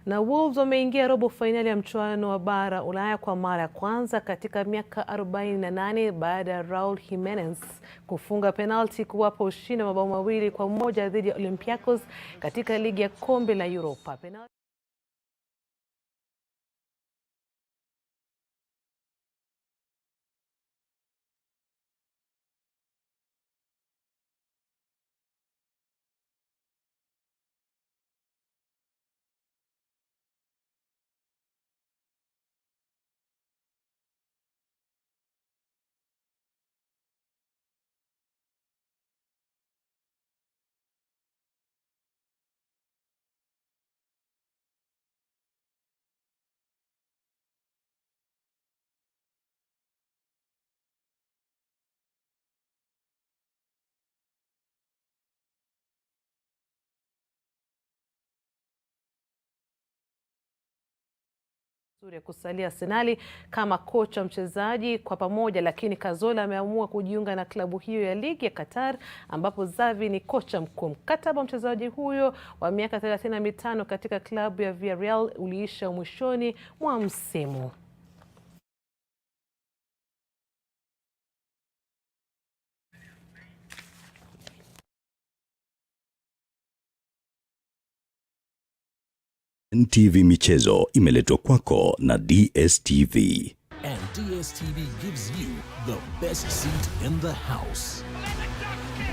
Na Wolves wameingia robo fainali ya mchuano wa bara Ulaya kwa mara ya kwanza katika miaka 48 baada ya Raul Jimenez kufunga penalti kuwapa ushindi wa mabao 2-1 dhidi ya Olympiacos katika ligi ya kombe la Europa. Ya kusalia Arsenali kama kocha mchezaji kwa pamoja, lakini Cazorla ameamua kujiunga na klabu hiyo ya ligi ya Qatar ambapo Xavi ni kocha mkuu. Mkataba wa mchezaji huyo wa miaka 35 katika klabu ya Villarreal uliisha mwishoni mwa msimu. NTV Michezo imeletwa kwako na DSTV. And DSTV gives you the best seat in the house.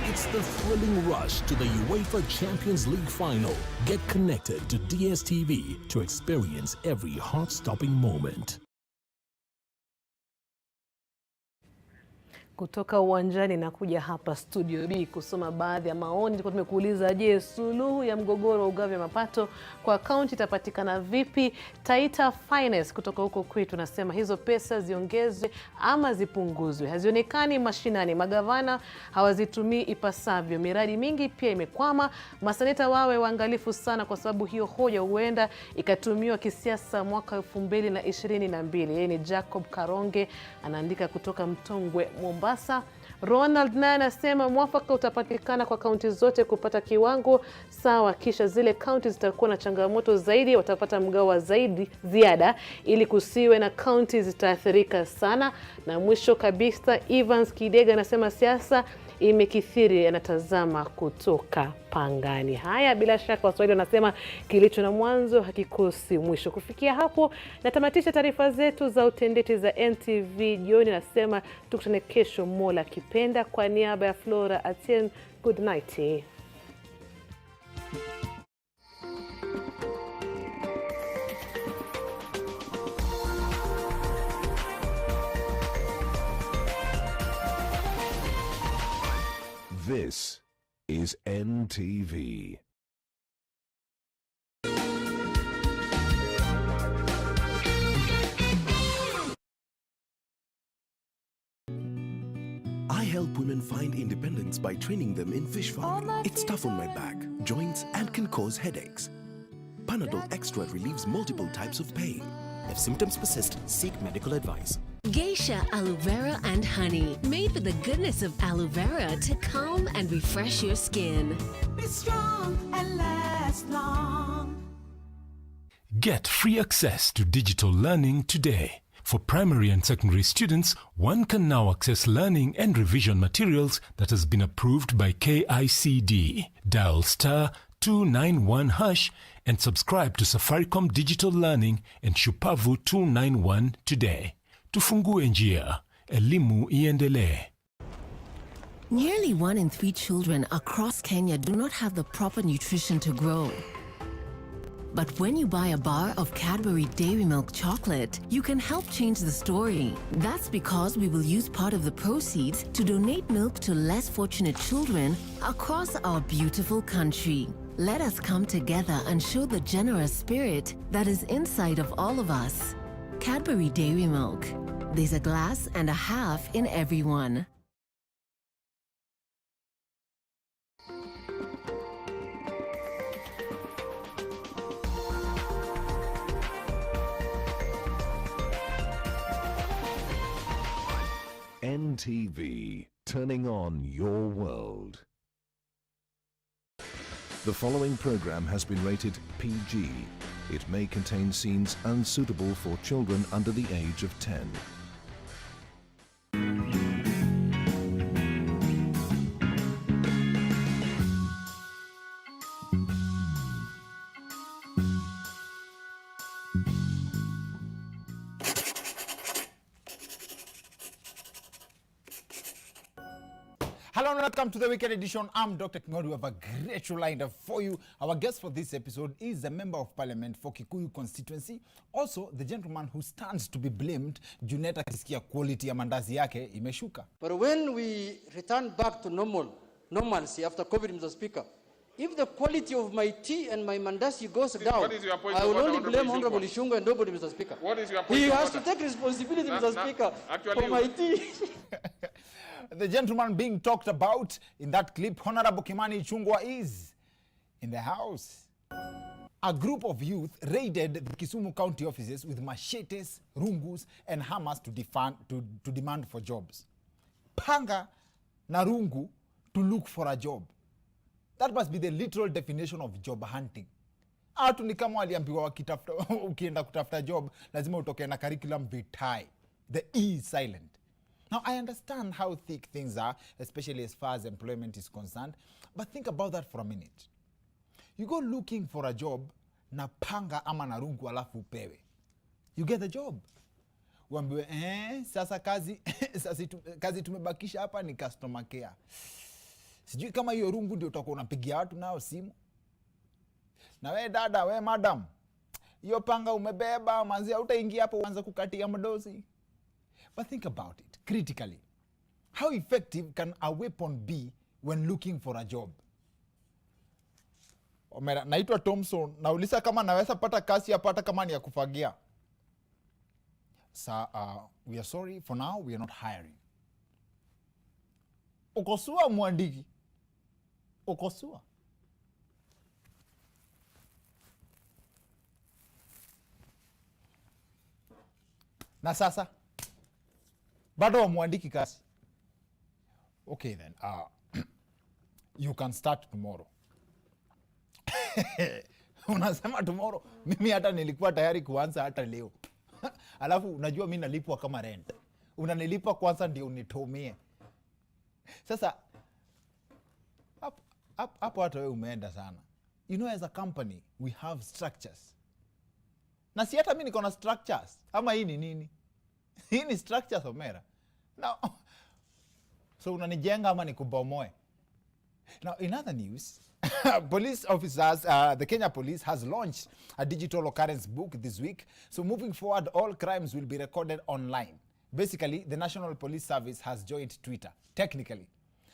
It's the thrilling rush to the UEFA Champions League final. Get connected to DSTV to experience every heart-stopping moment. Kutoka uwanjani na kuja hapa studio B kusoma baadhi ya maoni. Tulikuwa tumekuuliza, je, suluhu ya mgogoro wa ugavi wa mapato kwa kaunti itapatikana vipi? Taita Finance kutoka huko kwetu nasema hizo pesa ziongezwe ama zipunguzwe. Hazionekani mashinani, magavana hawazitumii ipasavyo. Miradi mingi pia imekwama. Maseneta wawe waangalifu sana kwa sababu hiyo hoja huenda ikatumiwa kisiasa mwaka 2022. Yeye ni Jacob Karonge anaandika kutoka Mtongwe, Mombasa. Ronald naye anasema mwafaka utapatikana kwa kaunti zote kupata kiwango sawa, kisha zile kaunti zitakuwa na changamoto zaidi watapata mgao wa zaidi ziada ili kusiwe na kaunti zitaathirika sana. Na mwisho kabisa Evans Kidega anasema siasa imekithiri, anatazama kutoka Pangani. Haya, bila shaka Waswahili wanasema kilicho na mwanzo hakikosi mwisho. Kufikia hapo natamatisha taarifa zetu za utendeti za NTV jioni. Nasema tukutane kesho Mola kipenda. Kwa niaba ya Flora Atien, good night. This is NTV. I help women find independence by training them in fish farming. It's tough on my back, joints, and can cause headaches. Panadol Extra relieves multiple types of pain. If symptoms persist, seek medical advice. Geisha aloe vera and honey, made with the goodness of aloe vera to calm and refresh your skin. Be strong and last long. Get free access to digital learning today. For primary and secondary students, one can now access learning and revision materials that has been approved by KICD. Dial *291# and subscribe to Safaricom Digital Learning and Shupavu 291 today. Tufungue njia, elimu iendelee. Nearly 1 in 3 children across Kenya do not have the proper nutrition to grow. But when you buy a bar of Cadbury Dairy Milk chocolate, you can help change the story. That's because we will use part of the proceeds to donate milk to less fortunate children across our beautiful country. Let us come together and show the generous spirit that is inside of all of us. Cadbury Dairy Milk. There's a glass and a half in everyone. NTV, turning on your world. The following program has been rated PG. It may contain scenes unsuitable for children under the age of 10. Hello and welcome to the weekend edition. I'm Dr. Kingori. We have a great show lined up for you. Our guest for this episode is a member of parliament for Kikuyu constituency. Also, the gentleman who stands to be blamed, Junet akisikia quality ya mandazi yake imeshuka. But when we return back to normalcy after COVID, Mr. Speaker, if the quality of my tea and my mandazi goes down, I will only blame Honorable Ishunga and nobody, Mr. Speaker. What is your point? He has to take responsibility, Mr. Speaker, for my tea. The gentleman being talked about in that clip, Honorable Kimani Ichung'wah, is in the house. A group of youth raided the Kisumu county offices with machetes, rungus, and hammers to demand for jobs. Panga na rungu to look for a job. That must be the literal definition of job hunting. Atu ni kama waliambiwa ukienda kutafuta job, lazima utoke na curriculum vitae. The E is silent. Now, I understand how thick things are, especially as far as employment is concerned, but think about that for a minute. You go looking for a job, na panga ama na rungu alafu upewe. You get the job. Uambiwe, sasa kazi tumebakisha hapa ni customer care. Sijui kama hiyo rungu ndio utakuwa unapigia watu nao simu. Na we dada, we madam, hiyo panga umebeba, manzia utaingia hapo uanze kukatia mdosi. But think about it critically. How effective can a weapon be when looking for a job? Omera, naitwa Thompson. Nauliza kama naweza pata kazi ya pata kama ni ya kufagia. We are sorry, for now we are not hiring. Ukosua mwandiki. Ukosua. Na sasa bado wamwandiki kazi. Okay then, you can start tomorrow. Unasema tomorrow, mimi hata nilikuwa tayari kuanza hata leo. Alafu unajua mimi nalipwa kama rent. Unanilipa kwanza ndio unitumie. Sasa hapo hata wewe umeenda sana. You know, as a company we have structures. Na si hata mimi niko na structures. Ama hii ni nini? Hii ni structures Omera. Now, so unanijenga ama nikubomoe? Now, in other news, police officers, the Kenya Police has launched a digital occurrence book this week. So moving forward, all crimes will be recorded online. Basically, the National Police Service has joined Twitter. Technically,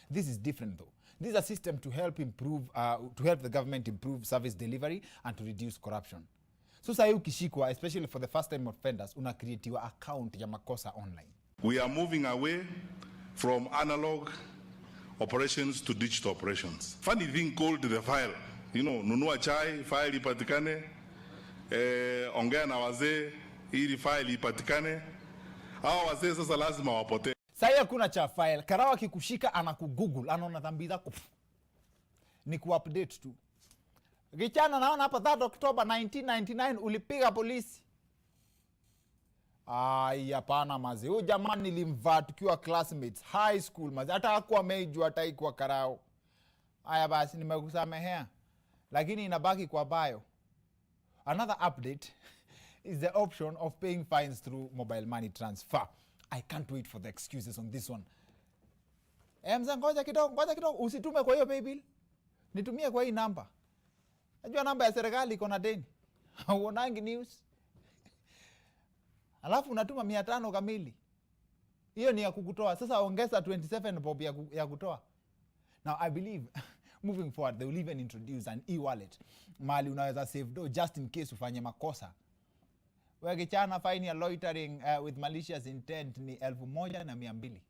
this is different though. This is a system to help the government improve service delivery and to reduce corruption. So sahi ukishikwa, especially for the first time offenders, unakreatiwa account ya makosa online. We are moving away from analog operations to digital operations. Funny thing called the file. You know, nunua chai, file ipatikane. Ongea na wazee, ili file ipatikane. Hawa wazee sasa lazima wapote. Sahi hakuna cha file. Karawa kikushika anakugoogle, anaona dhambi zako. Ni kuupdate tu. Kichana naona hapa 3 October 1999 ulipiga polisi. Hapana mazi. Huyu jamani nilimvaa tukiwa classmates high school mazi. Hata hakuwa meju hata ikuwa karao. Haya basi nimekusamehea. Lakini inabaki kwa bio. Another update is the option of paying fines through mobile money transfer. I can't wait for the excuses on this one. Mzee ngoja kidogo usitume kwa hiyo pay bill. Nitumie kwa hii namba. Najua namba ya serikali iko na deni. Uonangi news. Alafu unatuma 500 kamili. Hiyo ni ya kukutoa. Sasa ongeza 27 bob ya kutoa. Now I believe moving forward they will even introduce an e-wallet. Mali unaweza save do just in case ufanye makosa. Wewe kichana fine ya loitering with malicious intent ni 1,200.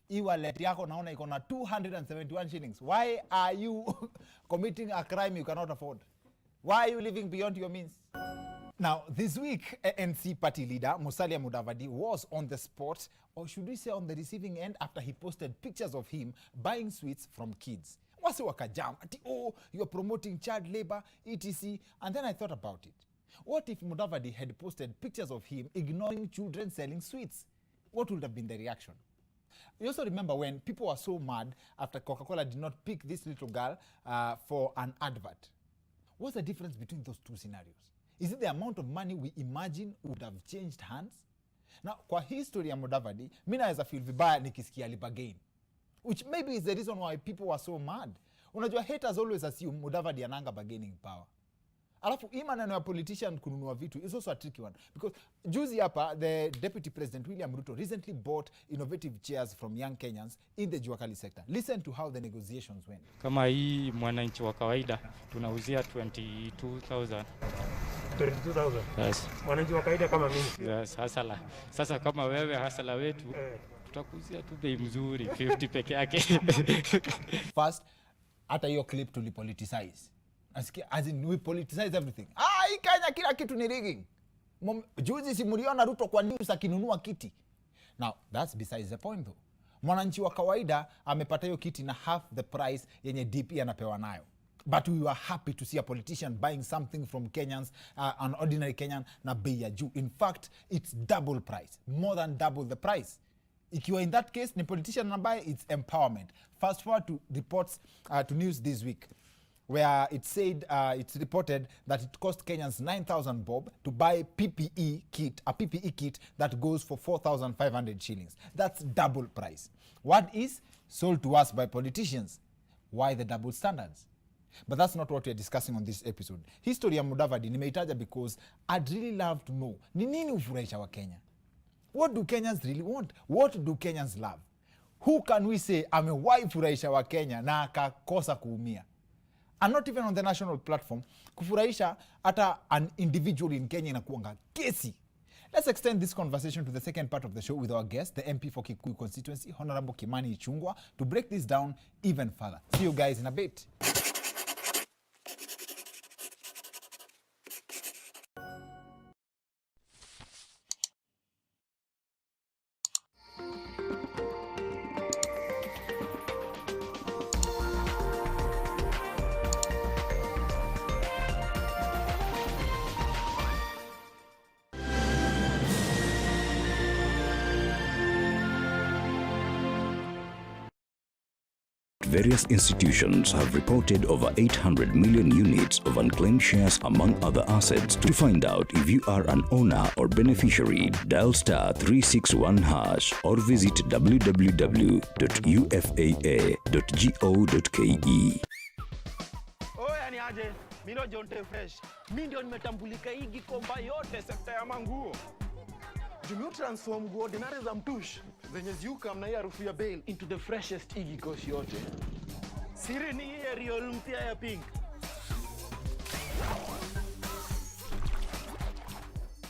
E-wallet yako naona iko na 271 shillings. Why are you committing a crime you cannot afford? Why are you living beyond your means? Now, this week, ANC party leader Musalia Mudavadi was on the spot, or should we say on the receiving end, after he posted pictures of him buying sweets from kids. Wasi wakajam, ati, oh, you are promoting child labor, etc. And then I thought about it. What if Mudavadi had posted pictures of him ignoring children selling sweets? What would have been the reaction? You also remember when people were so mad after Coca-Cola did not pick this little girl for an advert. What's the difference between those two scenarios? Is it the amount of money we imagine would have changed hands? Now, kwa history ya Mudavadi, mimi naweza feel vibaya nikisikia alibagain. Which maybe is the reason why people were so mad. Unajua haters always assume Mudavadi ananga bargaining power. Alafu hii maneno ya politician kununua vitu is also a tricky one. Because juzi hapa, the Deputy President William Ruto recently bought innovative chairs from young Kenyans in the Juakali sector. Listen to how the negotiations went. Kama hii mwananchi wa kawaida tunauzia 22,000. 22,000? Yes. Mwananchi wa kawaida kama mimi? Yes, hasala. Sasa kama wewe hasala wetu, tutakuzia tu bei mzuri, 50 peke yake. First, hata hiyo clip tulipoliticize. As in, we politicize everything. Hii Kenya kila kitu ni rigging. Juzi si mliona Ruto kwa news akinunua kiti. Now, that's besides the point though. Mwananchi wa kawaida amepata hiyo kiti na half the price yenye DP anapewa nayo. But we were happy to see a politician buying something from Kenyans, an ordinary Kenyan, na bei ya juu. In fact, it's double price. More than double the price. Ikiwa in that case, ni politician anabuy, it's empowerment. Fast forward to reports to news this week, where it said, it's reported that it cost Kenyans 9,000 bob to buy a PPE kit that goes for 4,500 shillings. That's double price. What is sold to us by politicians? Why the double standards? But that's not what we're discussing on this episode. History ya Mudavadi nimeitaja because I'd really love to know, ni nini ufurahisha wa Kenya? What do Kenyans really want? What do Kenyans love? Who can we say amewahi furahisha wa Kenya na akakosa kuumia? And not even on the national platform. Kufurahisha hata an individual in Kenya inakuanga kesi. Let's extend this conversation to the second part of the show with our guest, the MP for Kikuyu constituency, Honorable Kimani Ichung'wah, to break this down even further. See you guys in a bit. Various institutions have reported over 800 million units of unclaimed shares among other assets. To find out if you are an owner or beneficiary, dial *361# or visit www.ufaa.go.ke. Oya ni aje, mimi ndo John T Fresh. Mimi ndio nimetambulika hii Gikomba yote sekta ya manguo. Jumio transform nguo ordinary za mtush zenye ziuka mna hii harufu ya bail into the freshest igi koshi yote. Siri ni hii Ariel mpya ya pink.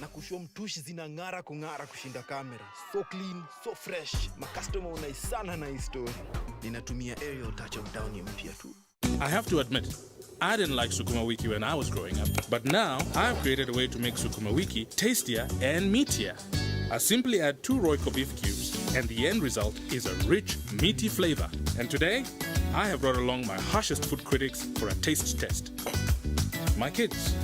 Na kushow mtush zinang'ara kung'ara kushinda kamera. So clean, so fresh. Ma customer unaisana na hii story. Ninatumia Ariel touch of down mpya tu. I have to admit, I didn't like Sukuma Wiki when I was growing up, but now I've created a way to make Sukuma Wiki tastier and meatier. I simply add 2 Royco beef cubes, and the end result is a rich, meaty flavor. And today, I have brought along my harshest food critics for a taste test. My kids.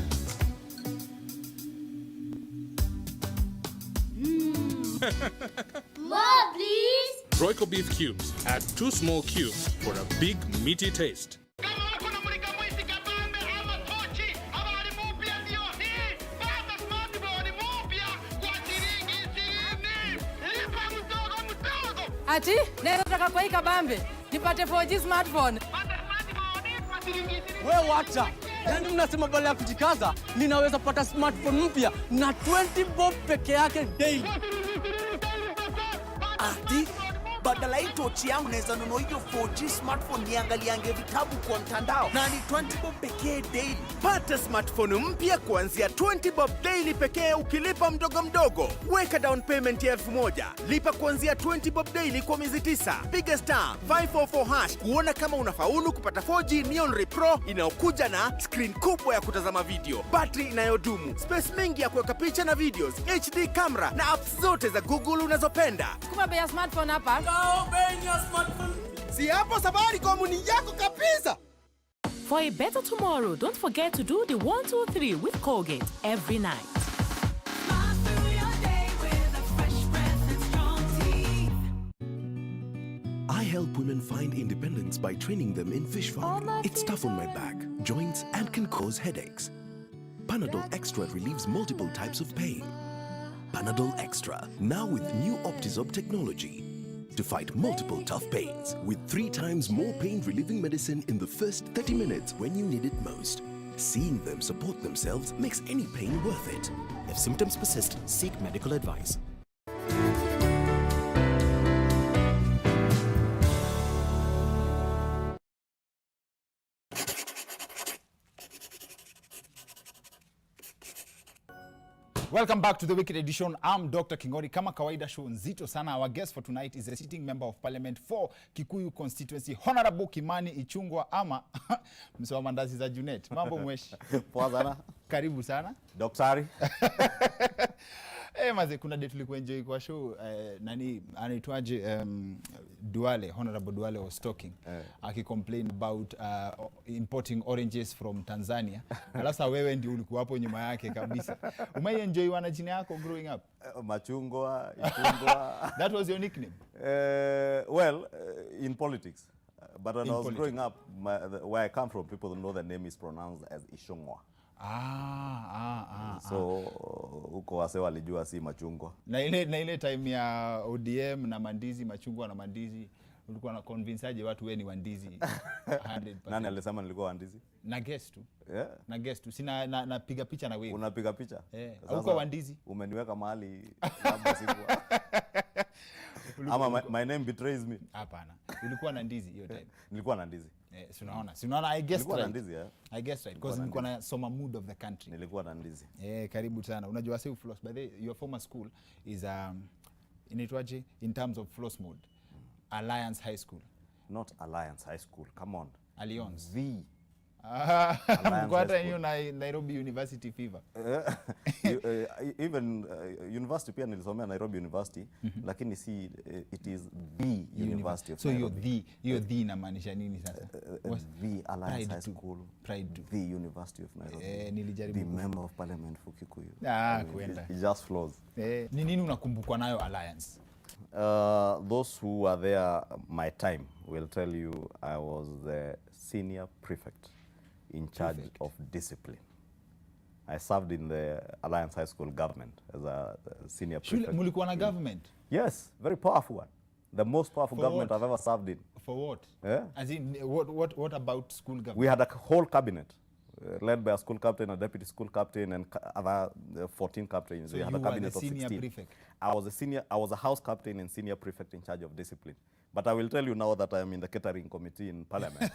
More, please! Royco beef cubes. Add 2 small cubes for a big, meaty taste. Ati, naweza nataka kwa hii kabambe nipate 4G smartphone. Wewe wacha. Yaani mnasema bala ya kujikaza, ninaweza pata smartphone mpya na 20 bob peke yake daily. Ati badala hii tochi yangu naweza nunua hiyo 4G smartphone niangaliange vitabu kwa mtandao na ni 20 bob pekee daily. Pata smartphone mpya kuanzia 20 bob daily pekee ukilipa mdogo mdogo. Weka down payment ya 1000. Lipa kuanzia 20 bob daily kwa miezi 9. Piga star 544 hash kuona kama unafaulu kupata 4G Neon Ray Pro inayokuja na screen kubwa ya kutazama video, battery inayodumu, space mingi ya kuweka picha na videos, HD camera na apps zote za Google unazopenda. Kuma bei ya smartphone hapa. Si hapo Safaricom ni yako kabisa. For a better tomorrow, don't forget to do the 1, 2, 3 with Colgate every night. I help women find independence by training them in fish farming. It's tough on my back, joints, and can cause headaches. Panadol Extra relieves multiple types of pain. Panadol Extra, now with new Optizorb technology, to fight multiple tough pains with 3 times more pain-relieving medicine in the first 30 minutes when you need it most. Seeing them support themselves makes any pain worth it. If symptoms persist, seek medical advice. Welcome back to the Wicked Edition. I'm Dr. Kingori. Kama kawaida show nzito sana. Our guest for tonight is a sitting member of parliament for Kikuyu constituency, Honorable Kimani Ichung'wah ama msewa mandazi za Junet. Mambo mweshi. Poa sana. Karibu sana. Daktari. Maze kuna date tulikuwa enjoy kwa show nani anaitwaje Duale, Honorable Duale was talking. Complain about importing oranges from Tanzania. Sasa wewe ndio ulikuwa hapo nyuma yake kabisa. Umeenjoy wana jina yako growing up? Machungwa, Ichung'wah. That was your nickname? In politics. But when I was growing up, where I come from, people know the name is pronounced as Ishong'wah. So huko wase walijua si machungwa. Na ile time ya ODM na mandizi, machungwa na mandizi, ulikuwa na convince aje watu wewe ni wandizi 100%? Nani alisema nilikuwa wandizi? Na guess tu. Yeah. Na guess tu. Sina napiga picha na wewe. Unapiga picha? Ulikuwa wandizi? Umeniweka mahali labda sikuwa. Ama my name betrays me. Hapana. Ulikuwa na ndizi hiyo time. Nilikuwa na ndizi. Sinaona I guess right. Ndizi, yeah. I guess right because nilikuwa na soma mood of the country. Nilikuwa na ndizi. Karibu sana. Unajua sasa floss by the your former school is inaitwaje in terms of floss mode. Alliance High School. Not Alliance High School. Come on. Alliance. V. Mkwata hiyo na Nairobi University fever. Even university pia nilisomea Nairobi University, lakini si it is the University of Nairobi. So you're the inamaanisha nini sasa? The Alliance High School. The University of Nairobi. Nilijaribu. The member of parliament for Kikuyu. Kwenda. It just flows. Ni nini unakumbukwa nayo Alliance? Those who were there my time will tell you I was the senior prefect in charge of discipline. I served in the Alliance High School government as a senior prefect. Mulikuwa na government? Yes, very powerful one. The most powerful government I've ever served in. For what? Yeah. As in, what about school government? We had a whole cabinet led by a school captain, a deputy school captain, and other 14 captains. So we had you a cabinet were the senior of 16. prefect? I was a house captain and senior prefect in charge of discipline. But I will tell you now that I am in the catering committee in parliament.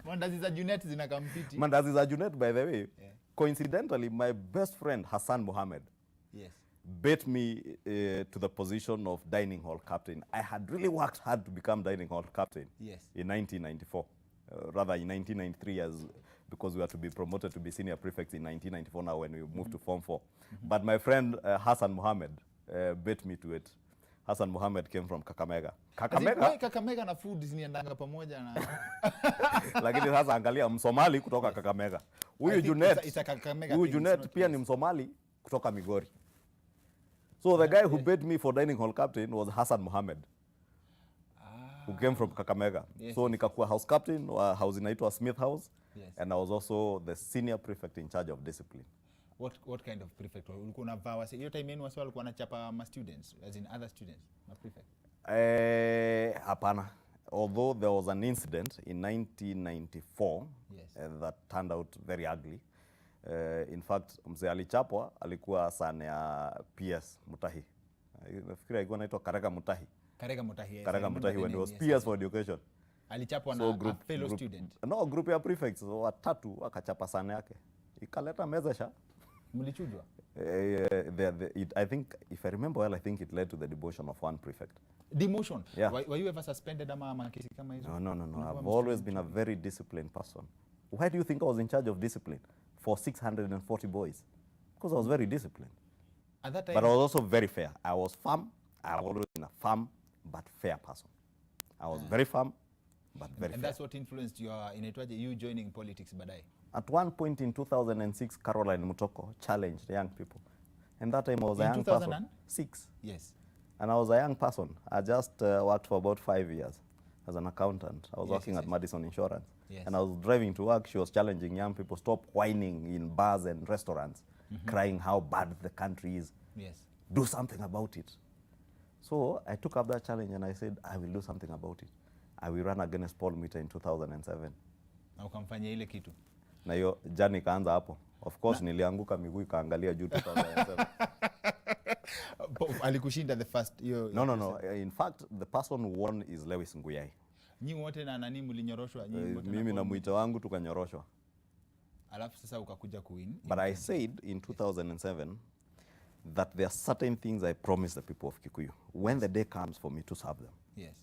Mandazi za Junet zinakampiti. Mandazi za Junet, by the way, coincidentally, my best friend Hassan Mohammed bet me to the position of dining hall captain. I had really worked hard to become dining hall captain in 1994. Rather in 1993, because we had to be promoted to be senior prefects in 1994 now when we moved to Form 4. But my friend Hassan Mohammed bet me to it. Hassan Mohammed came from Kakamega. Kakamega na food ziniendanga pamoja na lakini sasa angalia Msomali kutoka Kakamega. Huyu Junet pia ni Msomali kutoka Migori. So the guy who bet me for dining hall captain was Hassan Mohammed. Who came from Kakamega. So nikakuwa house captain wa house inaitwa Smith House. And I was also the senior prefect in charge of discipline. What kind of prefect? Ulikuwa unavaa wase hiyo time yenu wase walikuwa wanachapa ma students as in other students, ma prefect? Hapana. Although there was an incident in 1994 that turned out very ugly. In fact, mzee alichapwa alikuwa sana ya PS Mutahi. Nafikiri alikuwa anaitwa Karega Mutahi. Karega Mutahi. Yes, Karega Mutahi when he was PS for education. Alichapwa na a fellow student. No, group ya prefects watatu wakachapa sana yake. Ikaleta mezesha. Mlichujwa? I think, if I remember well, I think it led to the demotion of one prefect. Demotion? Yeah. Were you ever suspended ama kesi kama hizo? No. I've always been a very disciplined person. Why do you think I was in charge of discipline for 640 boys? Because I was very disciplined. At that time, but I was also very fair. I was firm. I've always been a firm but fair person. I was very firm but very fair. And that's what influenced you joining politics badai? At one point in 2006, Caroline Mutoko challenged young people. And that time I was a young person. 2006. Yes. And I was a young person. I just worked for about 5 years as an accountant. I was working at Madison Insurance. Yes. And I was driving to work. She was challenging young people, stop whining in bars and restaurants, crying how bad the country is. Yes. Do something about it. So I took up that challenge and I said, I will do something about it. I will run against Paul Meter in 2007. Na ukamfanya ile kitu? Na hiyo jani ikaanza hapo. Of course nilianguka miguu ikaangalia juu 2007. Alikushinda the first No. In fact, the person who won is Lewis Nguyai. Nyi wote na nani mlinyoroshwa? Mimi na mwito wangu tukanyoroshwa. Alafu sasa ukakuja kuwin. But I said in 2007 that there are certain things I promised the people of Kikuyu. When the day comes for me to serve them, yes,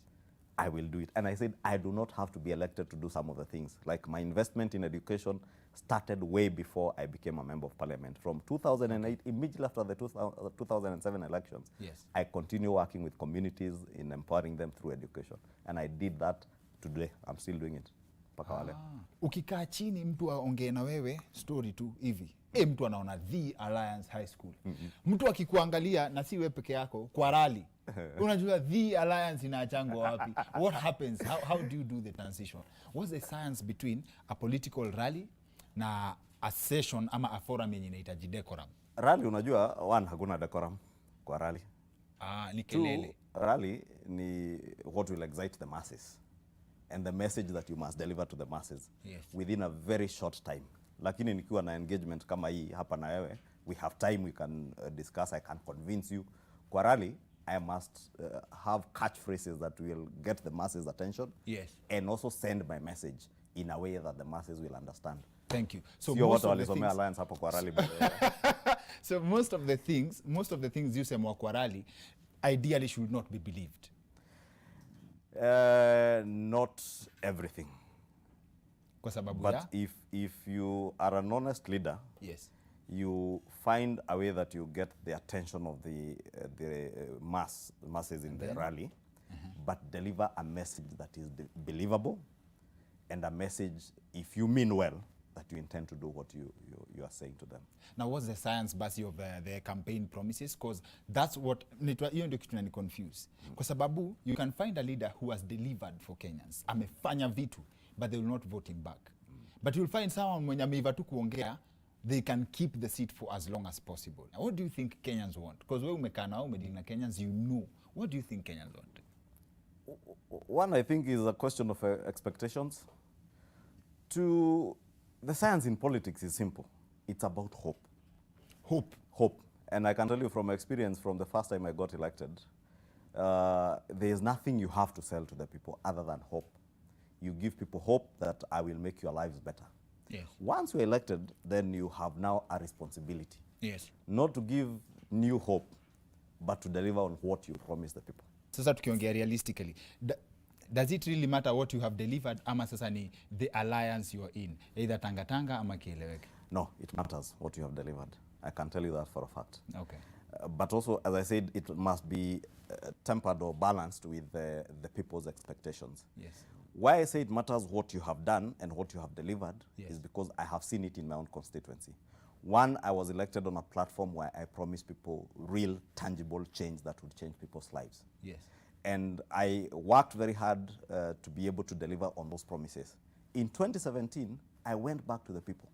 I will do it. And I said I do not have to be elected to do some of the things. Like my investment in education started way before I became a member of parliament. From 2008, immediately after the 2007 elections, yes, I continue working with communities in empowering them through education. And I did that today. I'm still doing it. Ukikaa chini mtu aongee na wewe story tu hivi. Mtu anaona The Alliance High School. Mtu akikuangalia na si wewe peke yako kwa rally. Unajua The Alliance inaachangwa wapi? What happens? How do you do the transition? What's the science between a political rally na a session ama a forum yenye inahitaji decorum? Rally unajua one hakuna decorum kwa rally. Ni kelele. Two, rally ni what will excite the masses and the message that you must deliver to the masses within a very short time. Lakini nikiwa na engagement kama hii hapa na wewe, we have time, we can discuss, I can convince you. Kwa rally, I must have catchphrases that will get the masses' attention, and also send my message in a way that the masses will understand. Thank you. So most of the things, Alliance hapo kwa rally. So most of the things you say kwa rally ideally should not be believed. Not everything. But if you are an honest leader, you find a way that you get the attention of the masses in the rally, but deliver a message that is believable, and a message, if you mean well, that you intend to do what you are saying to them. Now, what's the science base of the campaign promises? Because that's what hiyo ndio kitu nani confuse. Kwa sababu you can find a leader who has delivered for Kenyans. Amefanya vitu, but they will not vote him back. But you'll find someone mwenye ameiva tu kuongea, they can keep the seat for as long as possible. Now, what do you think Kenyans want? Because wewe umekaa nao umedili na Kenyans, you know. What do you think Kenyans want? One, I think, is a question of expectations. Two, the science in politics is simple. It's about hope. Hope. And I can tell you from experience, from the first time I got elected, there is nothing you have to sell to the people other than hope. You give people hope that I will make your lives better. Yes. Once you're elected, then you have now a responsibility. Yes. Not to give new hope, but to deliver on what you promise the people. Sasa tukiongea realistically, does it really matter what you have delivered ama sasa ni the alliance you are in, either tanga ama kieleweke? No, it matters what you have delivered. I can tell you that for a fact. Okay. But also, as I said, it must be tempered or balanced with the people's expectations. Yes. Why I say it matters what you have done and what you have delivered is because I have seen it in my own constituency. One, I was elected on a platform where I promised people real, tangible change that would change people's lives. Yes. And I worked very hard to be able to deliver on those promises. In 2017, I went back to the people.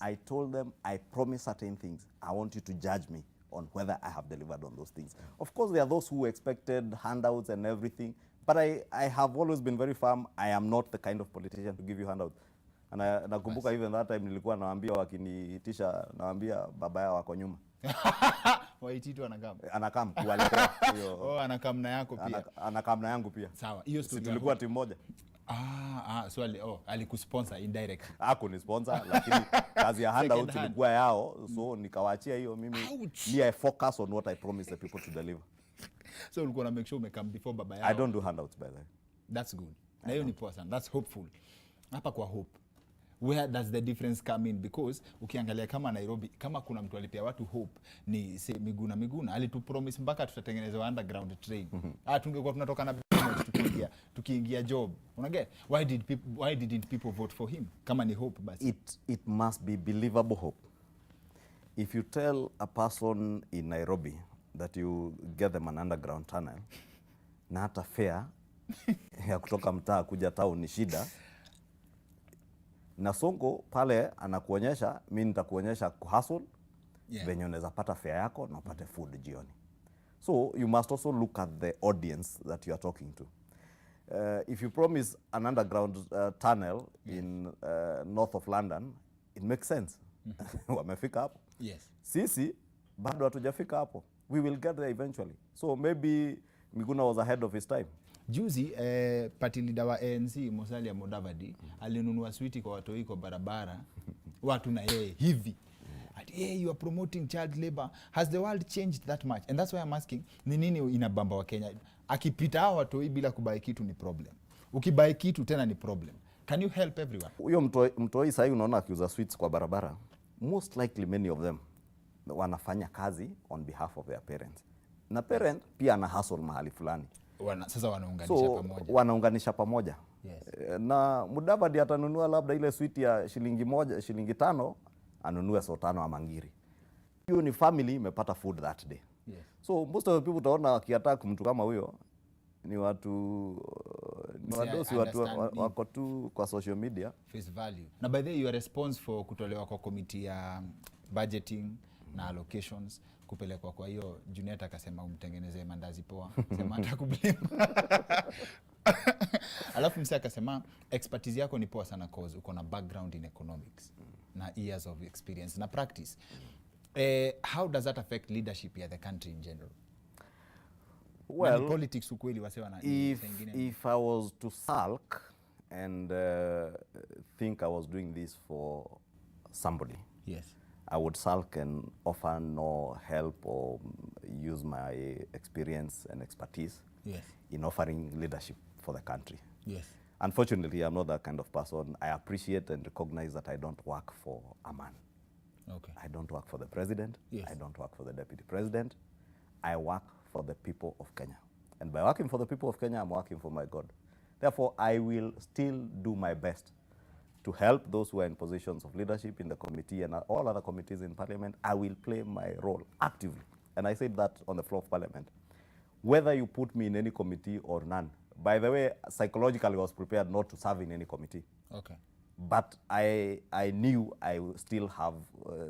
I told them, I promised certain things. I want you to judge me on whether I have delivered on those things. Of course, there are those who expected handouts and everything, but I have always been very firm. I am not the kind of politician to give you handouts. And nakumbuka even that time nilikuwa naambia wakiniitisha, naambia baba yao wako nyuma. Waititu anakam. Anakam kuwaletea hiyo. Oh, anakam na yako pia. Anakam na yangu pia. Sawa. Hiyo story tulikuwa timu moja. Swali alikusponsor indirect. Ni sponsor lakini kazi ya handouts ilikuwa yao, so nikawaachia hiyo mimi. I focus on what I promise the people to deliver. So ulikuwa na make sure umekam before baba yao. I don't do handouts by the way. That's good. Na hiyo ni poa sana. That's hopeful. Hapa kwa hope. Where does the difference come in? Because ukiangalia kama Nairobi, kama kuna mtu alipea watu hope ni Miguna alitupromise mpaka tutatengeneza underground train. Tungekuwa tunatoka na tukiingia job. Unaget? Why didn't people vote for him? Kama ni hope basi. It must be believable hope. If you tell a person in Nairobi that you get them an underground tunnel na hata fare ya kutoka mtaa kuja town ni shida, na Sonko pale anakuonyesha, mimi nitakuonyesha hustle venye unaweza pata fare yako na upate food jioni. So you must also look at the audience that you are talking to. If you promise an underground tunnel in north of London, it makes sense. Wamefika hapo. Yes. Sisi bado hatujafika hapo. We will get there eventually. So maybe Miguna was ahead of his time. Juzi party leader wa ANC Musalia Mudavadi alinunua switi kwa watoi kwa barabara watu na yeye hivi. You are promoting child labor. Has the world changed that much? And that's why I'm asking, ni nini inabamba wa Kenya? Akipita hao watoi bila kubai kitu ni problem. Ukibai kitu tena ni problem. Can you help everyone? Huyo mtoi sasa unaona akiuza sweets kwa barabara, most likely many of them wanafanya kazi on behalf of their parents. Na parent pia ana hustle mahali fulani. Sasa wanaunganisha pamoja. Wanaunganisha pamoja. Yes. Na Mudavadi atanunua labda ile sweet ya shilingi 5 anunue so 5 ama ngiri. Hiyo ni family imepata food that day. Yes. So most of the people utaona wakiattack mtu kama huyo ni watu watu wako tu kwa social media. Face value. Na by the way, your response for kutolewa kwa committee ya budgeting na allocations kupelekwa kwa hiyo Junet akasema umtengenezee mandazi poa. Sema atakublame. Alafu msee akasema expertise yako ni poa sana cause uko na background in economics na years of experience na practice. How does that affect leadership ya the country in general? Well, politics ukweli wasewa na if I was to sulk and think I was doing this for somebody. Yes. I would sulk and offer no help or use my experience and expertise in offering leadership for the country. Yes. Unfortunately, I'm not that kind of person. I appreciate and recognize that I don't work for a man. Okay. I don't work for the president. Yes. I don't work for the deputy president. I work for the people of Kenya. And by working for the people of Kenya, I'm working for my God. Therefore, I will still do my best to help those who are in positions of leadership in the committee and all other committees in parliament. I will play my role actively. And I said that on the floor of parliament. Whether you put me in any committee or none. By the way, psychologically I was prepared not to serve in any committee. Okay. But I knew I still have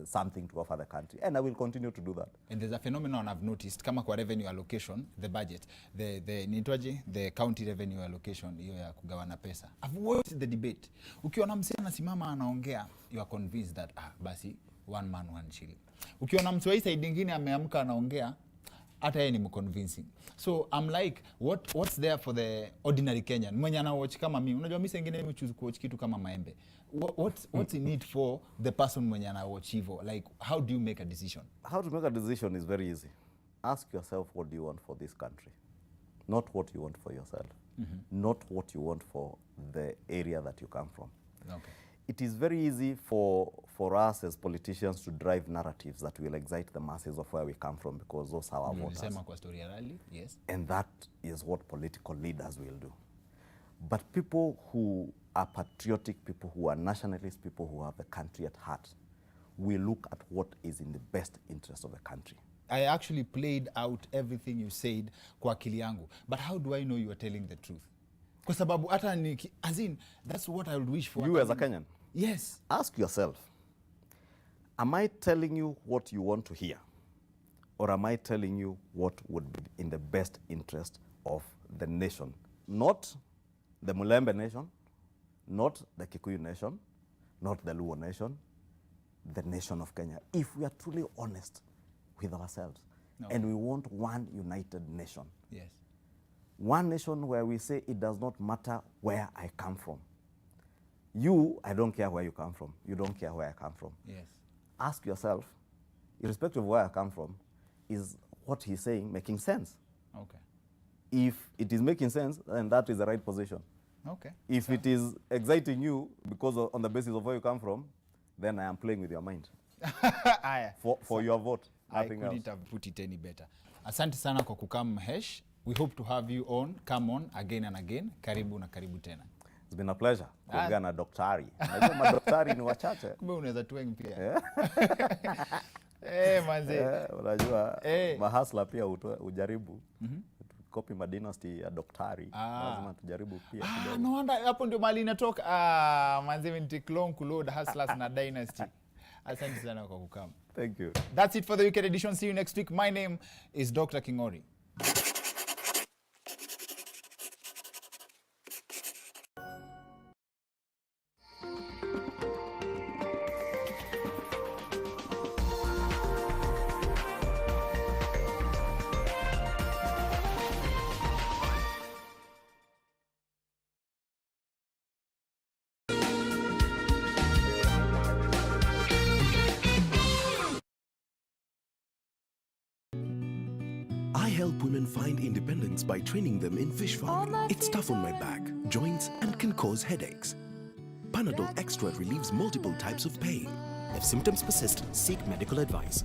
something to offer the country, and I will continue to do that. And there's a phenomenon I've noticed, kama kwa revenue allocation, the budget, the county revenue allocation, hiyo ya kugawana pesa. I've watched the debate. Ukiona msee anasimama anaongea, you are convinced that basi one man one shilling. Ukiona mtu wa side nyingine ameamka anaongea, hata yeye ni mconvincing. So I'm like, what's there for the ordinary Kenyan? Mwenye ana watch kama mimi. Unajua mimi sengine mimi choose kuwatch kitu kama maembe. What's in it for the person mwenye ana watch hivyo? Like, how do you make a decision? How to make a decision is very easy. Ask yourself, what do you want for this country? Not what you want for yourself. Not what you want for the area that you come from. Okay. It is very easy for us as politicians to drive narratives that will excite the masses of where we come from, because those are our voters. Kwa story ya rally, yes. And that is what political leaders will do. But people who are patriotic, people who are nationalists, people who have the country at heart, will look at what is in the best interest of the country. I actually played out everything you said kwa akili yangu. But how do I know you are telling the truth? Kwa sababu hata ni, as in, that's what I would wish for. You as a Kenyan? Yes. Ask yourself, am I telling you what you want to hear? or am I telling you what would be in the best interest of the nation? Not the Mulembe nation, not the Kikuyu nation, not the Luo nation, the nation of Kenya. If we are truly honest with ourselves, and we want one united nation. Yes. One nation where we say it does not matter where I come from. You, I don't care where you come from. You don't care where I come from. Yes. Ask yourself, irrespective of where I come from, is what he's saying making sense? Okay. If it is making sense, then that is the right position. Okay. If it is exciting you because on the basis of where you come from, then I am playing with your mind. for your vote. I couldn't have put it any better. Asante sana kwa kukam Hesh. We hope to have you come on again and again. Karibu na karibu tena. It's been a pleasure kuongea na daktari. Najua madaktari ni wachache. Kumbe unaweza tueng pia. Manze. Unajua mahasla pia ujaribu. Copy ma dynasty ya daktari. Lazima tujaribu pia kidogo. No wonder hapo ndio mali inatoka. Manze mentiklong kuload hustlers na dynasty. Asante sana kwa kukam. Thank you. That's it for the Weekend Edition. See you next week. My name is Dr. Kingori. I help women find independence by training them in fish farming. It's tough on my back, joints, and can cause headaches. Panadol Extra relieves multiple types of pain. If symptoms persist, seek medical advice.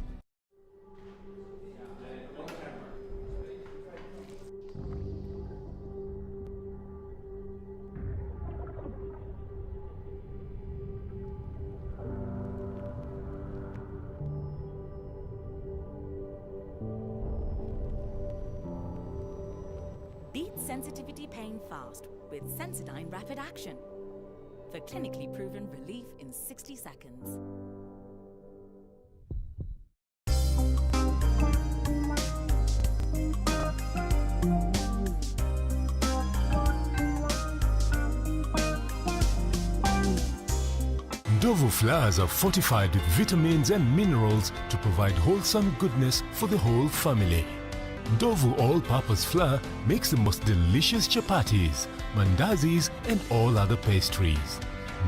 Beat sensitivity pain fast with Sensodyne Rapid Action for clinically proven relief in 60 seconds. Ndovu flowers are fortified with vitamins and minerals to provide wholesome goodness for the whole family. Ndovu all-purpose flour makes the most delicious chapatis, mandazis and all other pastries.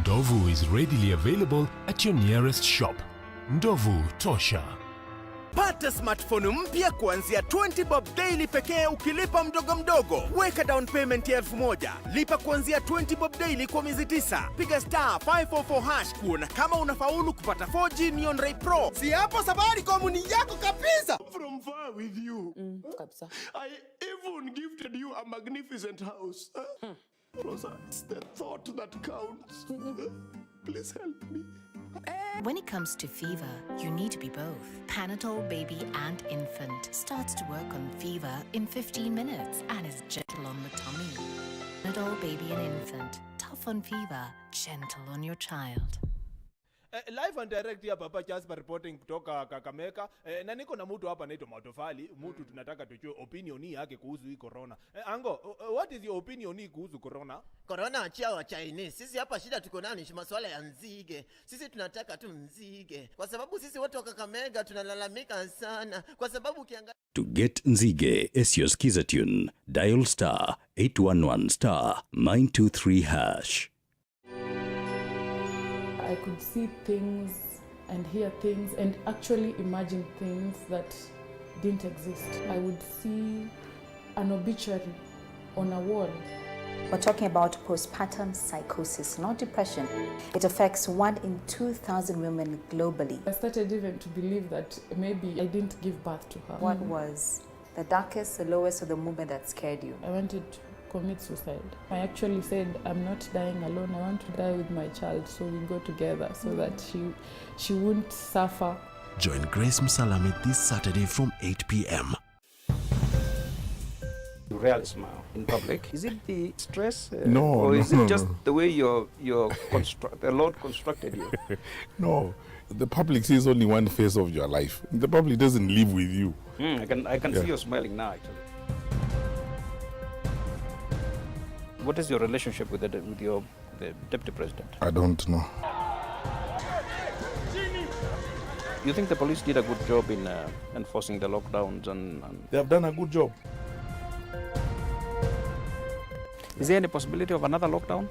Ndovu is readily available at your nearest shop. Ndovu Tosha. Pata smartphone mpya kuanzia 20 bob daily pekee ukilipa mdogo mdogo. Weka down payment ya 1000. Lipa kuanzia 20 bob daily kwa miezi 9. Piga star 544 hash kuona kama unafaulu kupata 4G Neon Ray Pro. Si hapo Safaricom ni yako kabisa. From far with you. Kabisa. I even gifted you a magnificent house. Rosa, it's the thought that counts. Please help me. When it comes to fever, you need to be both. Panadol Baby and Infant starts to work on fever in 15 minutes and is gentle on the tummy. Panadol Baby and Infant, tough on fever, gentle on your child. Live and direct hapa Papa Jasper reporting kutoka Kakamega. Na niko na mtu hapa anaitwa Matofali. Mtu tunataka tujue opinion yake kuhusu hii corona. Ango, what is your opinion kuhusu corona? Corona achia wa Chinese. Sisi hapa shida tuko nayo ni masuala ya nzige. Sisi tunataka tu nzige. Kwa sababu sisi watu wa Kakamega tunalalamika sana. Kwa sababu ukiangalia To get Nzige SEO Skiza tune, dial star 811 star 923 hash. I could see things and hear things and actually imagine things that didn't exist. I would see an obituary on a wall. We're talking about postpartum psychosis, not depression. It affects 1 in 2,000 women globally. I started even to believe that maybe I didn't give birth to her. What was the darkest, the lowest of the moment that scared you? I wanted to commit suicide. I actually said, I'm not dying alone. I want to die with my child, so we go together so that she wouldn't suffer. Join Grace Msalame this Saturday from 8 p.m. rarely smile in public. Is it the stress? No, or is no, it just no. the way the Lord constructed you? No, the public sees only one face of your life. The public doesn't live with you. I can Yeah. see you smiling now, actually. What is your relationship with the deputy president? I don't know. You think the police did a good job in enforcing the lockdowns and They have done a good job. Is there any possibility of another lockdown?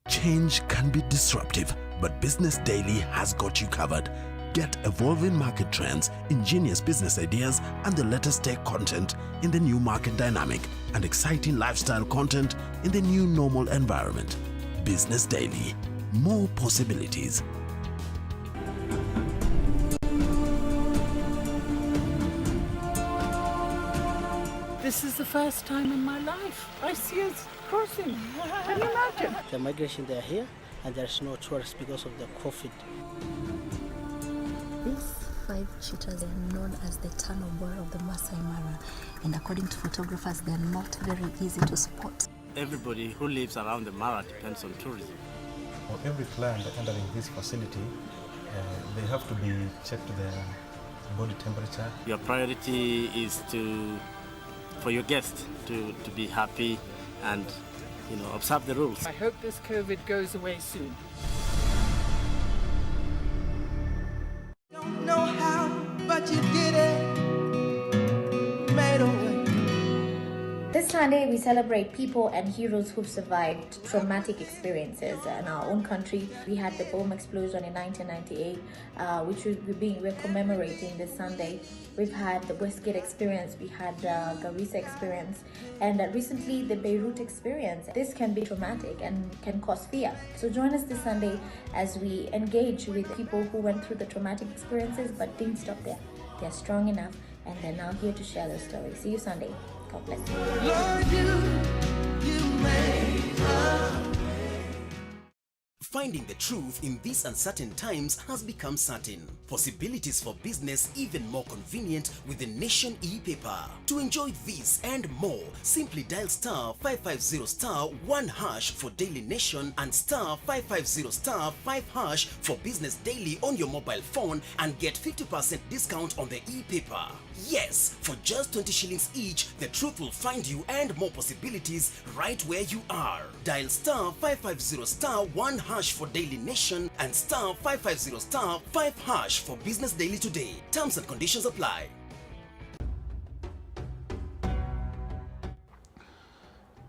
Change can be disruptive, but Business Daily has got you covered. Get evolving market trends, ingenious business ideas, and the latest tech content in the new market dynamic and exciting lifestyle content in the new normal environment. Business Daily. More possibilities. This is the first time in my life I see us crossing. Can you imagine? The migration, they are here, and there's no tourists because of the COVID. These 5 cheetahs are known as the tunnel boar of the Masai Mara, and according to photographers, they are not very easy to spot. Everybody who lives around the Mara depends on tourism. For every client entering this facility, they have to be checked their body temperature. Your priority is for your guests to be happy and observe the rules. I hope this COVID goes away soon. Don't know how, but you did it. Made a way. This Sunday, we celebrate people and heroes who've survived traumatic experiences in our own country. We had the bomb explosion in 1998, which we're commemorating this Sunday. We've had the Westgate experience, we had the Garissa experience, and recently the Beirut experience. This can be traumatic and can cause fear. So join us this Sunday as we engage with people who went through the traumatic experiences but didn't stop there. They're strong enough and they're now here to share their story. See you Sunday. God bless you. Lord, you made a Finding the truth in these uncertain times has become certain. Possibilities for business even more convenient with the Nation e-paper. To enjoy this and more, simply dial *550*1# for Daily Nation and *550*5# for Business Daily on your mobile phone and get 50% discount on the e-paper. Yes, for just 20 shillings each, the truth will find you and more possibilities right where you are. Dial *550*1# for Daily Nation and *550*5# for Business Daily today. Terms and conditions apply.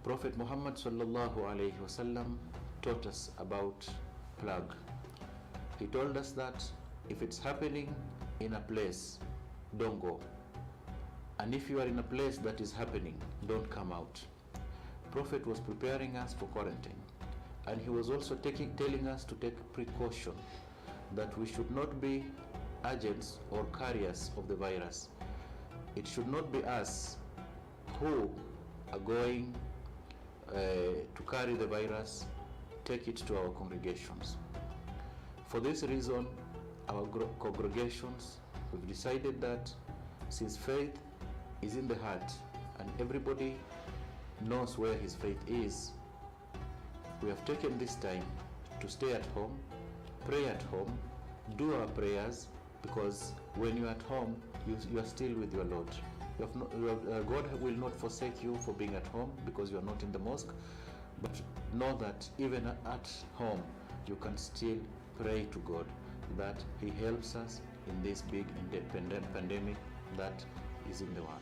Prophet Muhammad sallallahu alaihi wasallam taught us about plague. He told us that if it's happening in a place, don't go. And if you are in a place that is happening, don't come out. Prophet was preparing us for quarantine, and he was also telling us to take precaution that we should not be agents or carriers of the virus. It should not be us who are going to carry the virus, take it to our congregations. For this reason, our congregations, we've decided that since faith is in the heart and everybody knows where his faith is, we have taken this time to stay at home, pray at home, do our prayers, because when you're at home, you are still with your Lord. God will not forsake you for being at home because you are not in the mosque, but know that even at home, you can still pray to God that He helps us in this big independent pandemic that is in the world.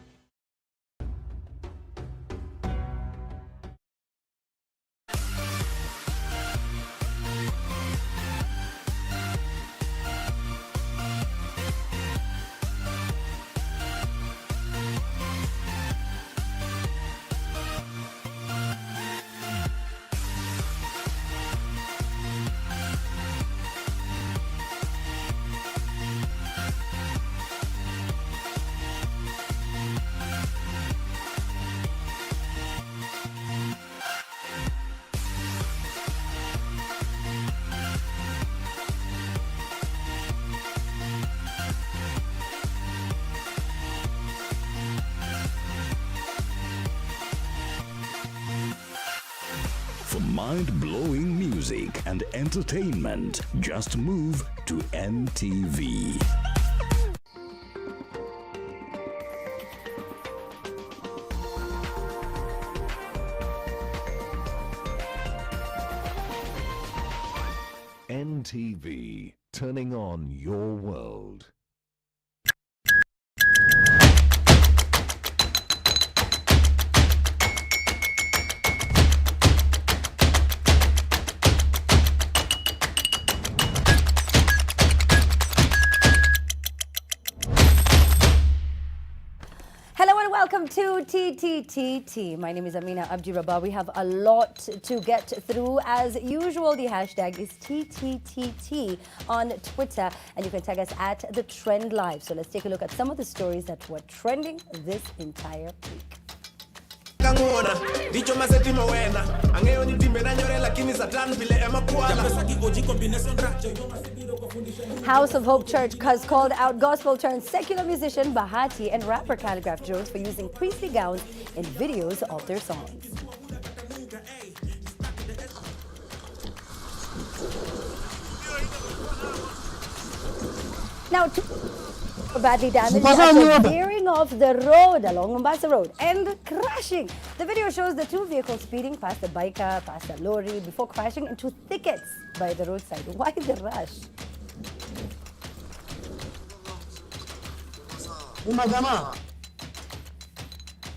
For mind-blowing music and entertainment, just move to NTV. NTV, turning on your world. Hello and welcome to TTTT. My name is Amina Abdirabah. We have a lot to get through. As usual, the hashtag is TTTT on Twitter, and you can tag us at The Trend Live. So let's take a look at some of the stories that were trending this entire week. House of Hope Church has called out gospel turned secular musician Bahati and rapper Calligraph Jones for using priestly gowns in videos of their songs. Now, badly damaged after veering off the road along Mombasa Road and crashing. The video shows the two vehicles speeding past the biker, past the lorry, before crashing into thickets by the roadside. Why the rush?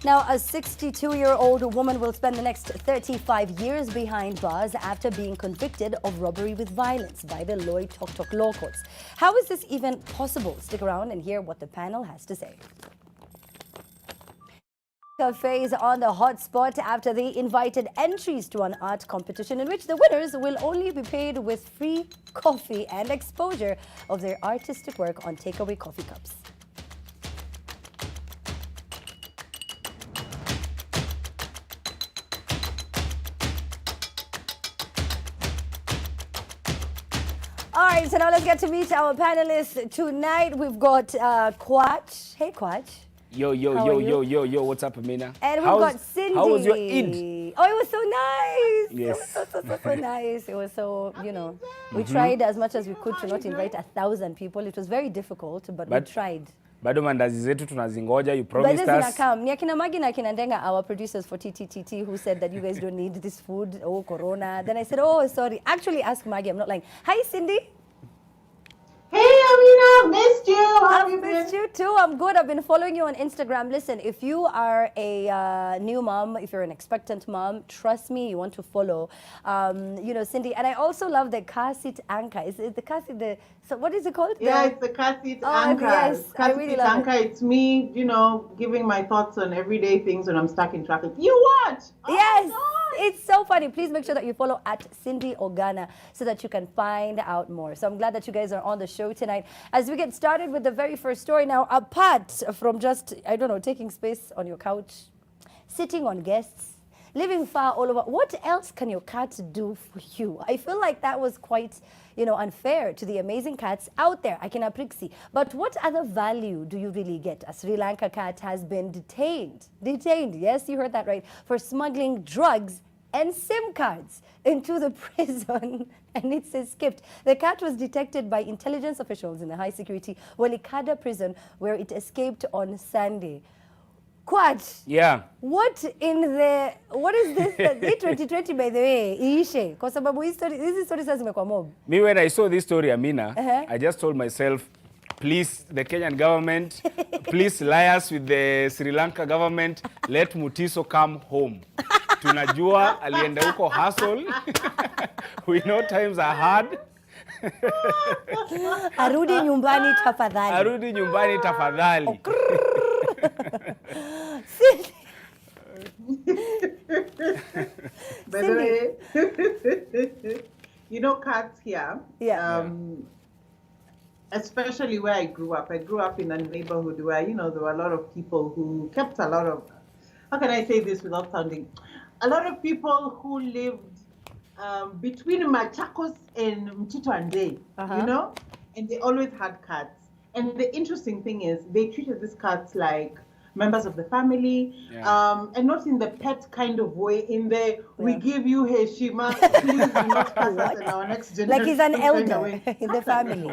Now, a 62-year-old woman will spend the next 35 years behind bars after being convicted of robbery with violence by the Lloyd Tok Tok Law Courts. How is this even possible? Stick around and hear what the panel has to say. Cafes on the hot spot after they invited entries to an art competition in which the winners will only be paid with free coffee and exposure of their artistic work on takeaway coffee cups. All right, so now let's get to meet our panelists tonight. We've got Kwach. Hey, Kwach. Yo, what's up, Amina? And we've got Cindy. How was your Eid? Oh, it was so nice. Yes. It was so nice. It was so, we tried as much as we could to not invite 1,000 people. It was very difficult, but we tried. Bado mandazi zetu tunazingoja, you promised us. Ni akina Magi na akina Ndenga, our producers for TTTT, who said that you guys don't need this food. Oh, Corona. Then I said, oh, sorry. Actually, ask Maggie. I'm not lying. Hi, Cindy. Hey, Amina, missed you. I've missed you too. I'm good. I've been following you on Instagram. Listen, if you are a new mom, if you're an expectant mom, trust me, you want to follow, Cindy. And I also love the car seat anchor. Is it the car seat? So what is it called? Yeah, it's the car seat anchor. Yes, car seat anchor. It's me, giving my thoughts on everyday things when I'm stuck in traffic. You watch? Yes. It's so funny. Please make sure that you follow at Cindy Ogana so that you can find out more. So I'm glad that you guys are on the show tonight. As we get started with the very first story now, apart from just, taking space on your couch, sitting on guests, living far all over, what else can your cat do for you? I feel like that was quite, unfair to the amazing cats out there. I can appreciate. But what other value do you really get? A Sri Lanka cat has been detained, yes, you heard that right, for smuggling drugs and SIM cards into the prison, and it's escaped. The cat was detected by intelligence officials in the high security Walikada prison, where it escaped on Sunday. Kwach. Yeah. What is this? 2020, by the way, iishe. Kwa sababu hizi story sasa zimekuwa mob. Me, when I saw this story, Amina, I just told myself, please, the Kenyan government, please liaise with the Sri Lanka government, let Mutiso come home. Tunajua alienda huko hustle. We know times are hard. Arudi nyumbani tafadhali. Arudi nyumbani tafadhali. By the way, cats here. Yeah. Especially where I grew up. I grew up in a neighborhood where, there were a lot of people who kept a lot of, how can I say this without sounding, a lot of people who lived between Machakos and Mtito and Day, and they always had cats. And the interesting thing is they treated these cats like members of the family, and not in the pet kind of way, in the we give you heshima, please do not pass us in our next generation. Like he's an elder in the family.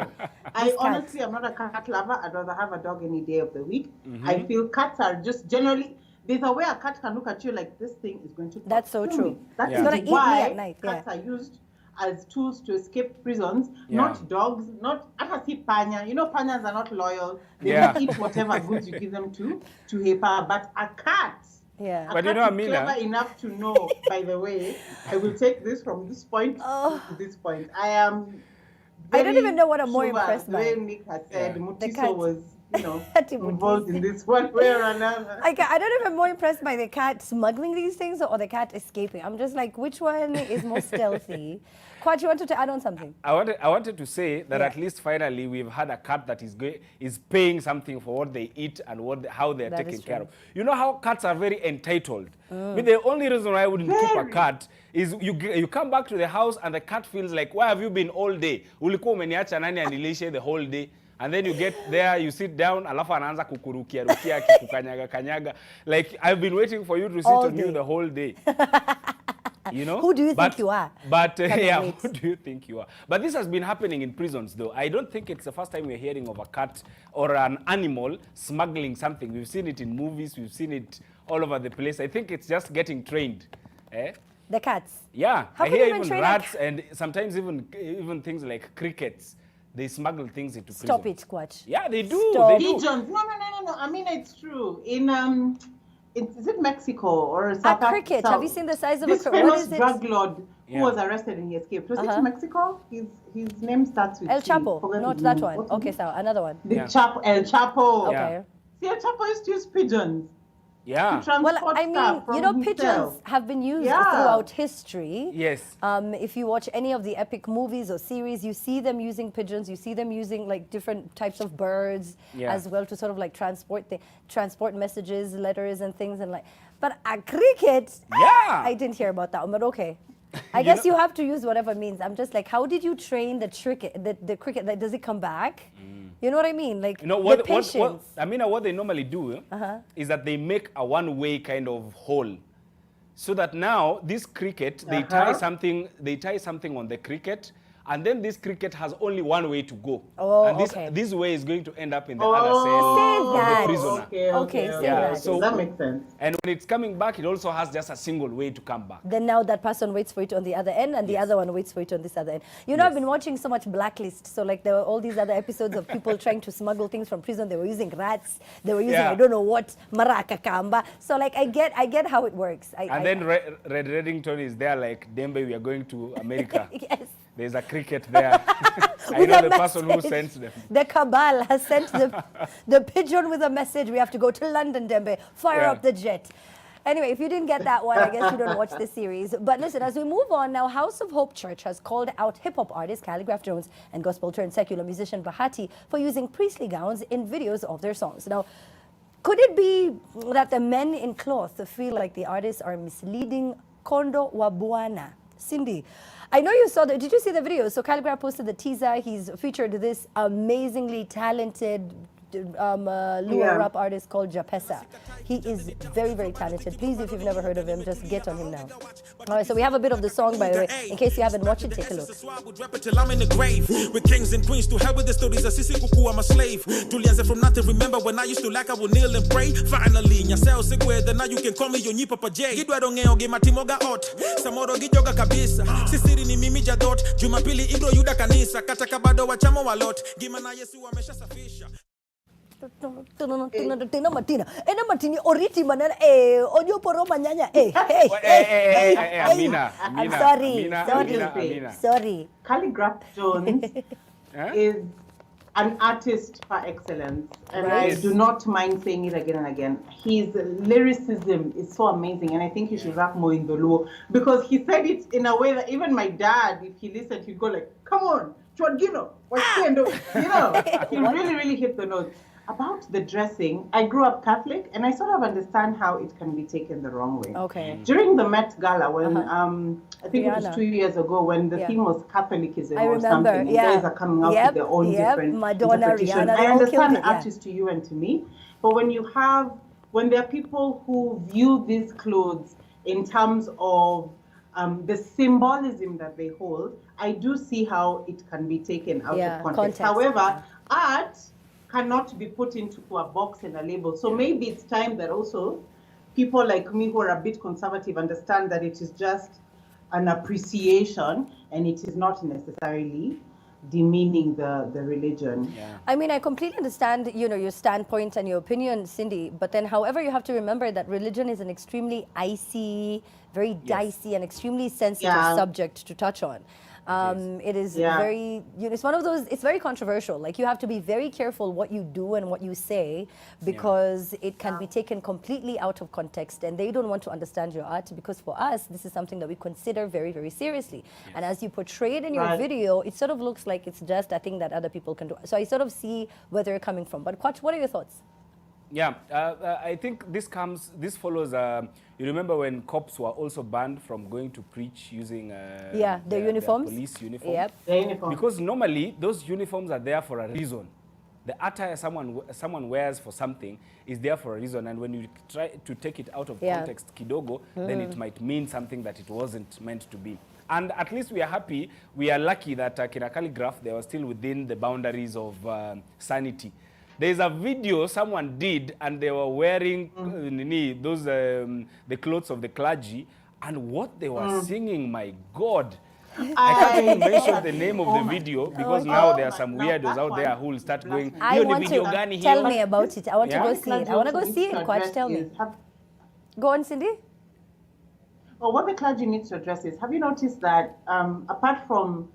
I honestly am not a cat lover. I'd rather have a dog any day of the week. I feel cats are just generally, there's a way a cat can look at you like this thing is going to That's so kill true. me. That It's gonna is eat me why at night. cats are used as tools to escape prisons, not dogs, not panya. You know, panyas are not loyal. They will eat whatever goods you give them to hepa. But a cat, a But cat you know, is Amina, clever enough to know, by the way, I will take this from this point to this point. I don't even know what I'm more sure impressed by. The way Nick has said, Mutiso cat. was, involved in this one way or another. I don't know if I'm more impressed by the cat smuggling these things or the cat escaping. I'm just like, which one is more stealthy? Kwat, you wanted to add on something? I wanted to say that at least finally we've had a cat that is paying something for what they eat and how they're That taken is care true. of. You know how cats are very entitled. But the only reason why I wouldn't keep a cat is you come back to the house and the cat feels like, where have you been all day? Ulikuwa umeniacha nani anilishe the whole day? And then you get there, you sit down, alafu anaanza kukurukia kanyaga. Like, I've been waiting for you to sit on you the whole day. You know? Who do you think you are? But who do you think you are? But this has been happening in prisons, though. I don't think it's the first time we're hearing of a cat or an animal smuggling something. We've seen it in movies. We've seen it all over the place. I think it's just getting trained. The cats? Yeah. How I can hear you even even train rats and sometimes even things like crickets. They smuggle things into prison. Stop it, Squatch. Yeah, they do. Stop. They do. Pigeons. No. I mean, it's true. Is it Mexico or South Africa? A cricket. Have you seen the size of a cricket? This What famous is it? drug lord who was arrested and he escaped. Was it Mexico? His name starts with El T. Chapo. Forget Not his that name. one. What's Okay, his name? so another one. El Chapo. Okay. See, El Chapo used to use pigeons. Yeah. Well, I mean, pigeons have been used throughout history. Yes. If you watch any of the epic movies or series, you see them using pigeons. You see them using like different types of birds as well to sort of like transport messages, letters, and things and like. But a cricket, I didn't hear about that one, but okay. I guess you have to use whatever means. I'm just like, how did you train the cricket? Like, does it come back? You know what I mean? Like, the patience. What they normally do is that they make a one-way kind of hole. So that now this cricket, they tie something on the cricket, and then this cricket has only one way to go. And this way is going to end up in the other cell of the prisoner. Okay, so that makes sense. And when it's coming back, it also has just a single way to come back. Then now that person waits for it on the other end, and the other one waits for it on this other end. You know, I've been watching so much Blacklist. So like there were all these other episodes of people trying to smuggle things from prison. They were using rats. They were using I don't know what, maracacamba. So like I get how it works. Then Red Reddington is there like, Dembe, we are going to America. Yes. There's a cricket there. I know the person who sent them. The cabal has sent the pigeon with a message. We have to go to London, Dembe. Fire up the jet. Anyway, if you didn't get that one, I guess you don't watch the series. But listen, as we move on now, House of Hope Church has called out hip-hop artist Calligraph Jones and gospel-turned-secular musician Bahati for using priestly gowns in videos of their songs. Now, could it be that the men in cloth feel like the artists are misleading Kondo Wabuana? Cindy, I know you saw that. Did you see the video? So Calligraph posted the teaser. He's featured this amazingly talented Lua rap artist called Japesa. He is very, very talented. Please, if you've never heard of him, just get on him now. All right, so we have a bit of the song, by the way. In case you haven't watched it, take a look. Till I'm in the grave with kings and queens. To hell with the stories of Sisi Kuku, I'm a slave. Tulianza from nothing. Remember when I used to like I would kneel and pray. Finally, nyaseo sigwe, then now you can call me Yonyi Papa J. Gidwa dongeo ge matimoga hot. Samoro gijoga kabisa. Sisiri ni mimi jadot. Jumapili ibro yuda kanisa. Kataka bado wachamo walot. Gimana Yesu wamesha safisha. Oriti manana odio poro manyanya Amina, I'm sorry. Calligraph Jones is an artist par excellence, and I do not mind saying it again and again. His lyricism is so amazing, and I think he should rap more in the Luo, because he said it in a way that even my dad, if he listened, he'd go like, "Come on, Chwadgino, you know." He really hit the notes. About the dressing, I grew up Catholic, and I sort of understand how it can be taken the wrong way. Okay. During the Met Gala, when I think it was 2 years ago, when the theme was Catholicism or something, and guys are coming out with their own different Madonna, interpretation. Rihanna, I understand it, artists to you and to me, but when when there are people who view these clothes in terms of the symbolism that they hold, I do see how it can be taken out of context. However, art cannot be put into a box and a label. So maybe it's time that also people like me who are a bit conservative understand that it is just an appreciation and it is not necessarily demeaning the religion. I mean, I completely understand, your standpoint and your opinion, Cindy, but then however, you have to remember that religion is an extremely icy, very dicey and extremely sensitive subject to touch on. It is very, it's one of those, it's very controversial. Like, you have to be very careful what you do and what you say, because it can be taken completely out of context, and they don't want to understand your art, because for us, this is something that we consider very, very seriously. And as you portray it in your video, it sort of looks like it's just a thing that other people can do. So I sort of see where they're coming from. But Kwach, what are your thoughts? Yeah, I think this follows, you remember when cops were also banned from going to preach using their uniforms? Their police uniforms? Yep. Their uniforms. Because normally, those uniforms are there for a reason. The attire someone wears for something is there for a reason, and when you try to take it out of context, kidogo, then it might mean something that it wasn't meant to be. And at least we are happy, we are lucky that Kina Calligraph, they were still within the boundaries of sanity. There's a video someone did, and they were wearing those the clothes of the clergy, and what they were singing, my God. I can't even mention the name of the video, because now there are some weirdos out there who will start going, tell me about it. I want to go see it. I want to go see it. Kwach, tell me. Go on, Cindy. Well, what the clergy needs to address is, have you noticed that apart from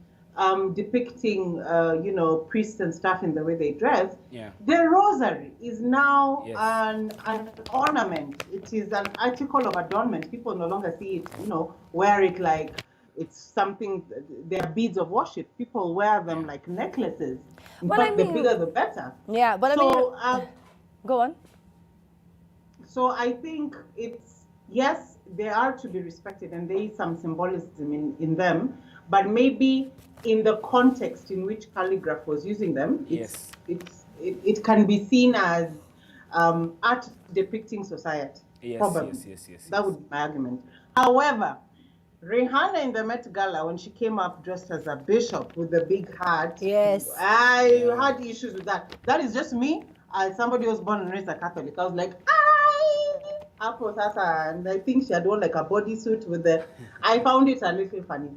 depicting, priests and stuff in the way they dress, the rosary is now an ornament. It is an article of adornment. People no longer see it, wear it like it's something, they are beads of worship. People wear them like necklaces. In fact, the bigger the better. Yeah, but go on. So I think it's, yes, they are to be respected and there is some symbolism in them, but maybe in the context in which Calligraph was using them, it can be seen as art depicting society. Probably. That would be my argument. However, Rihanna in the Met Gala, when she came up dressed as a bishop with a big hat, I had issues with that. That is just me. As somebody who was born and raised a Catholic, I was like, and I think she had worn like a bodysuit with the. I found it a little funny.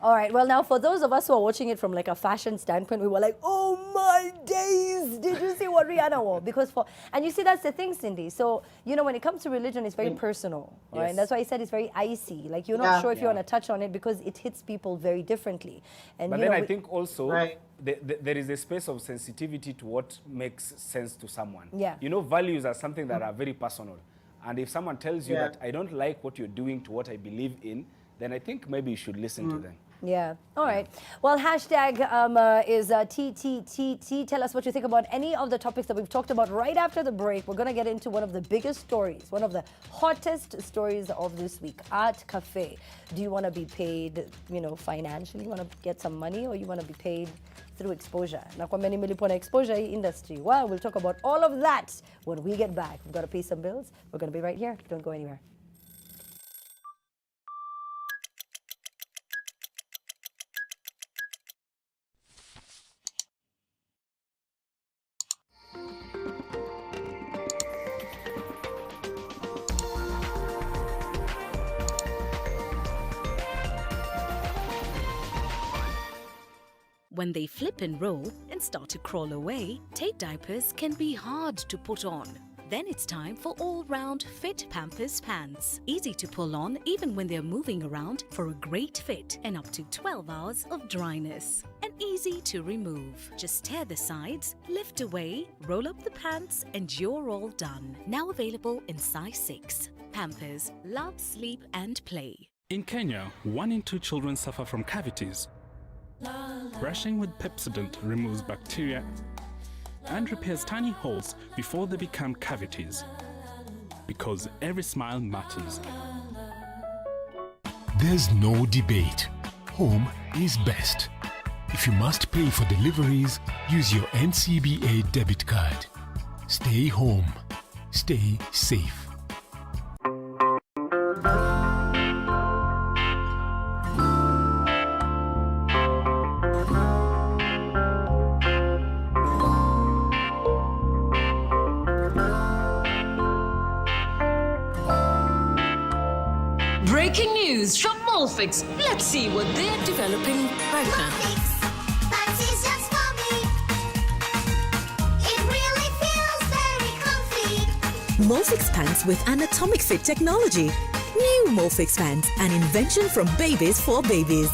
All right. Well, now for those of us who are watching it from like a fashion standpoint, we were like, "Oh my days! Did you see what Rihanna wore?" Because and you see, that's the thing, Cindy. So when it comes to religion, it's very personal, right? And that's why I said it's very icy. Like, you're not sure if you want to touch on it because it hits people very differently. And but then I think also there is a space of sensitivity to what makes sense to someone. Yeah. Values are something that are very personal. And if someone tells you that I don't like what you're doing to what I believe in, then I think maybe you should listen to them. Yeah. All right. Well, hashtag is TTTT. Tell us what you think about any of the topics that we've talked about right after the break. We're going to get into one of the biggest stories, one of the hottest stories of this week, Art Cafe. Do you want to be paid, financially? You want to get some money, or you want to be paid through exposure? Na kwa many milipona exposure industry. Well, we'll talk about all of that when we get back. We've got to pay some bills. We're going to be right here. Don't go anywhere. When they flip and roll and start to crawl away, tape diapers can be hard to put on. Then it's time for all-round fit Pampers pants. Easy to pull on even when they're moving around for a great fit and up to 12 hours of dryness. And easy to remove. Just tear the sides, lift away, roll up the pants, and you're all done. Now available in size 6. Pampers, love, sleep, and play. In Kenya, 1 in 2 children suffer from cavities. Brushing with Pepsodent removes bacteria and repairs tiny holes before they become cavities. Because every smile matters. There's no debate. Home is best. If you must pay for deliveries, use your NCBA debit card. Stay home. Stay safe. Breaking news from Molfix. Let's see what they're developing right now. Molfix pants with anatomic fit technology. New Molfix pants, an invention from babies for babies.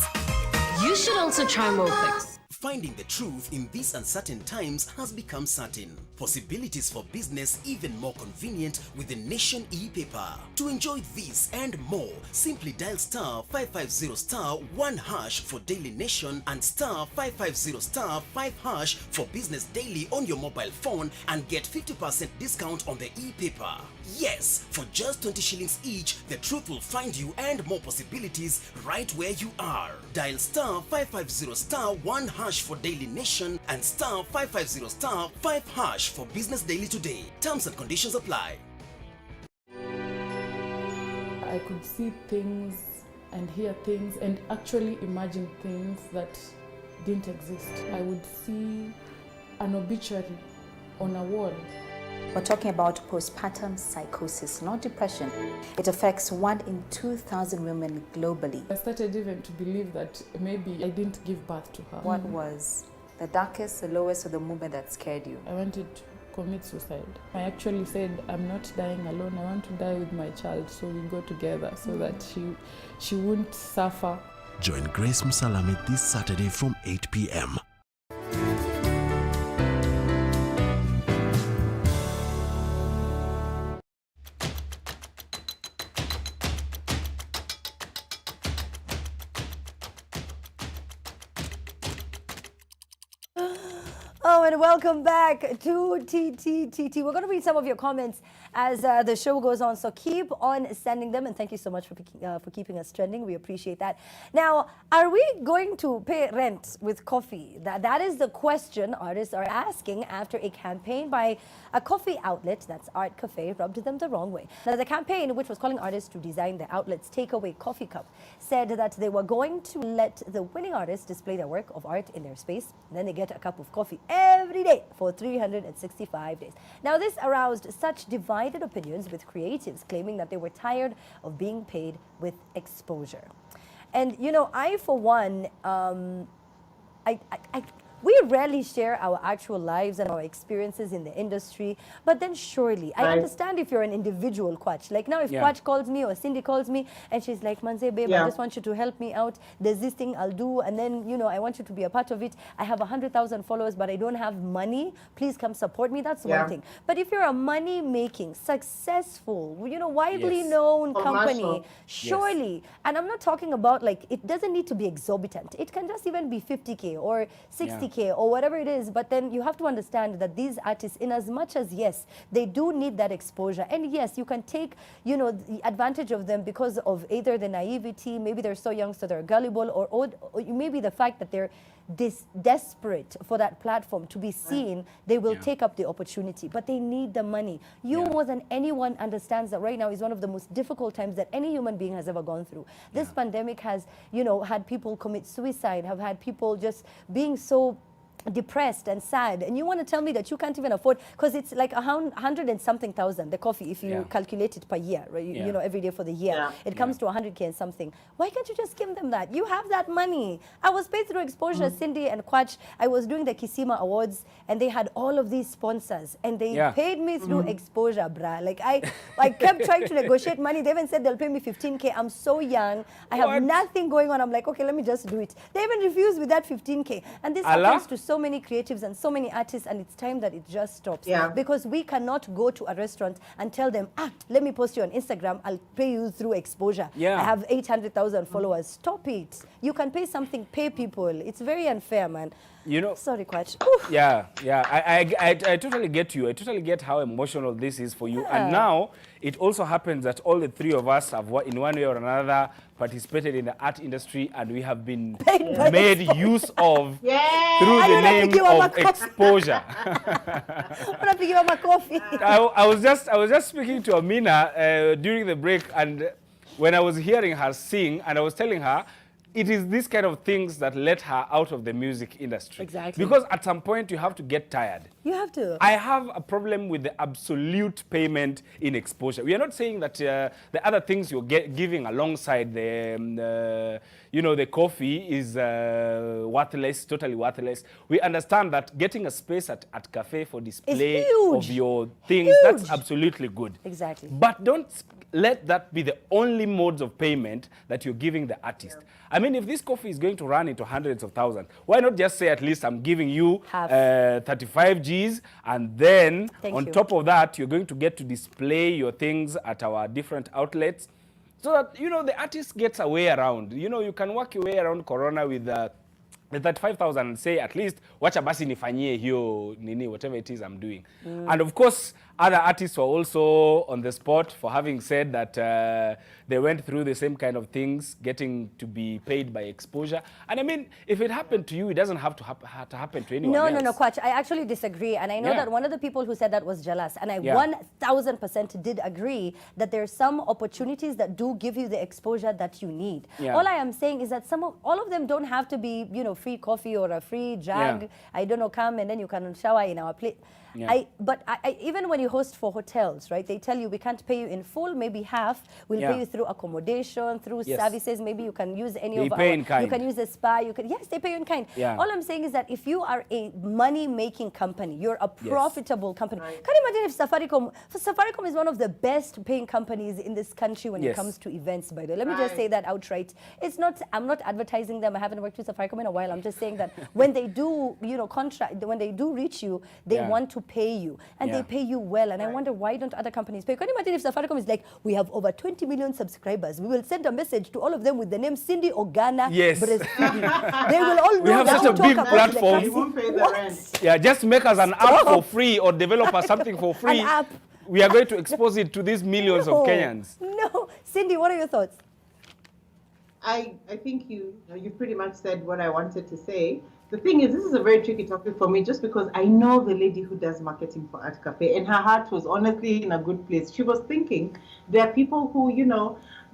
You should also try Molfix. Finding the truth in these uncertain times has become certain. Possibilities for business even more convenient with the Nation e-paper. To enjoy this and more, simply dial star 550 star 1 hash for Daily Nation and star 550 star 5 hash for Business Daily on your mobile phone and get 50% discount on the e-paper. Yes, for just 20 shillings each, the truth will find you and more possibilities right where you are. Dial star 550 star 1 hash for Daily Nation and star 550 star 5 hash for Business Daily today. Terms and conditions apply. I could see things and hear things and actually imagine things that didn't exist. I would see an obituary on a wall. We're talking about postpartum psychosis, not depression. It affects 1 in 2,000 women globally. I started even to believe that maybe I didn't give birth to her. What was the darkest, the lowest, or the moment that scared you? I wanted to commit suicide. I actually said, I'm not dying alone, I want to die with my child, so we go together so that she wouldn't suffer. Join Grace Musalame this Saturday from 8 p.m. Oh, and welcome back to TTTT. We're going to read some of your comments as the show goes on, so keep on sending them, and thank you so much for keeping us trending. We appreciate that. Now, are we going to pay rent with coffee? That is the question artists are asking after a campaign by a coffee outlet, that's Art Cafe, rubbed them the wrong way. Now, the campaign, which was calling artists to design the outlet's takeaway coffee cup, said that they were going to let the winning artists display their work of art in their space, and then they get a cup of coffee every day for 365 days. Now, this aroused such divided opinions, with creatives claiming that they were tired of being paid with exposure. And, you know, I, for one, we rarely share our actual lives and our experiences in the industry, but then surely, I understand if you're an individual, Kwach. Like now, if Kwach calls me or Cindy calls me and she's like, Manze, babe, I just want you to help me out. There's this thing I'll do, and then, you know, I want you to be a part of it. I have 100,000 followers, but I don't have money. Please come support me. That's one thing. But if you're a money-making, successful, you know, widely known company, surely, and I'm not talking about, like, it doesn't need to be exorbitant. It can just even be 50K or 60K. Or whatever it is, but then you have to understand that these artists, in as much as yes, they do need that exposure, and yes, you can take, you know, the advantage of them because of either the naivety, maybe they're so young so they're gullible, or maybe the fact that they're desperate for that platform to be seen. They will take up the opportunity, but they need the money. You more than anyone understands that right now is one of the most difficult times that any human being has ever gone through. This pandemic has, you know, had people commit suicide, have had people just being so depressed and sad, and you want to tell me that you can't even afford, because it's like 100 and something thousand, the coffee, if you calculate it per year, right? You know, every day for the year, it comes to 100K and something. Why can't you just give them that? You have that money. I was paid through exposure, Cindy and Kwach. I was doing the Kisima Awards, and they had all of these sponsors, and they paid me through exposure, brah. Like I kept trying to negotiate money. They even said they'll pay me 15K. I'm so young. I have nothing going on. I'm like, okay, let me just do it. They even refused with that 15K. And this happens to so many creatives and so many artists, and it's time that it just stops. Because we cannot go to a restaurant and tell them, let me post you on Instagram, I'll pay you through exposure. I have 800,000 followers. Stop it. You can pay something, pay people. It's very unfair, man. You know, sorry, Kwach. I totally get you. I totally get how emotional this is for you. And now it also happens that all the three of us have, in one way or another, participated in the art industry, and we have been by made use of Yeah. through I the don't have to name give up of my coffee. exposure. my coffee. I was just speaking to Amina during the break, and when I was hearing her sing, and I was telling her, it is these kind of things that let her out of the music industry. Exactly. Because at some point you have to get tired. You have to. I have a problem with the absolute payment in exposure. We are not saying that the other things you're giving alongside the coffee is worthless, totally worthless. We understand that getting a space at cafe for display of your things, that's absolutely good. Exactly. But don't let that be the only modes of payment that you're giving the artist. Yeah. I mean, if this coffee is going to run into hundreds of thousands, why not just say at least I'm giving you 35 Gs, and then on top of that, you're going to get to display your things at our different outlets, so that, the artist gets a way around. You can work your way around Corona with the 35,000 and say, at least, wacha basi nifanyie hiyo nini, whatever it is I'm doing. And of course, other artists were also on the spot for having said that they went through the same kind of things, getting to be paid by exposure. And I mean, if it happened to you, it doesn't have to happen to anyone else. No, Kwach, I actually disagree. And I know that one of the people who said that was jealous. And I 1000% did agree that there are some opportunities that do give you the exposure that you need. All I am saying is that all of them don't have to be, free coffee or a free jug. I don't know, come and then you can shower in our plate. But even when you host for hotels, right, they tell you we can't pay you in full, maybe half. We'll pay you through accommodation, through services. Maybe you can use any of our... in kind. You can use a spa. Yes, they pay you in kind. All I'm saying is that if you are a money-making company, you're a profitable company. Can you imagine if Safaricom is one of the best paying companies in this country when it comes to events, by the way. Let me just say that outright. I'm not advertising them. I haven't worked with Safaricom in a while. I'm just saying that when they do, when they do reach you, they want to pay you, and they pay you well. And I wonder, why don't other companies pay? Can you imagine if Safaricom is like, we have over 20 million subscribers, we will send a message to all of them with the name Cindy Ogana breastfeeding. They will all know. We have such a big platform. You won't pay the rent. Yeah, just make us an app for free, or develop us something for free. An app. We are going to expose it to these millions of Kenyans. No. Cindy, what are your thoughts? I think you pretty much said what I wanted to say. The thing is, this is a very tricky topic for me, just because I know the lady who does marketing for Art Cafe, and her heart was honestly in a good place. She was thinking, there are people who,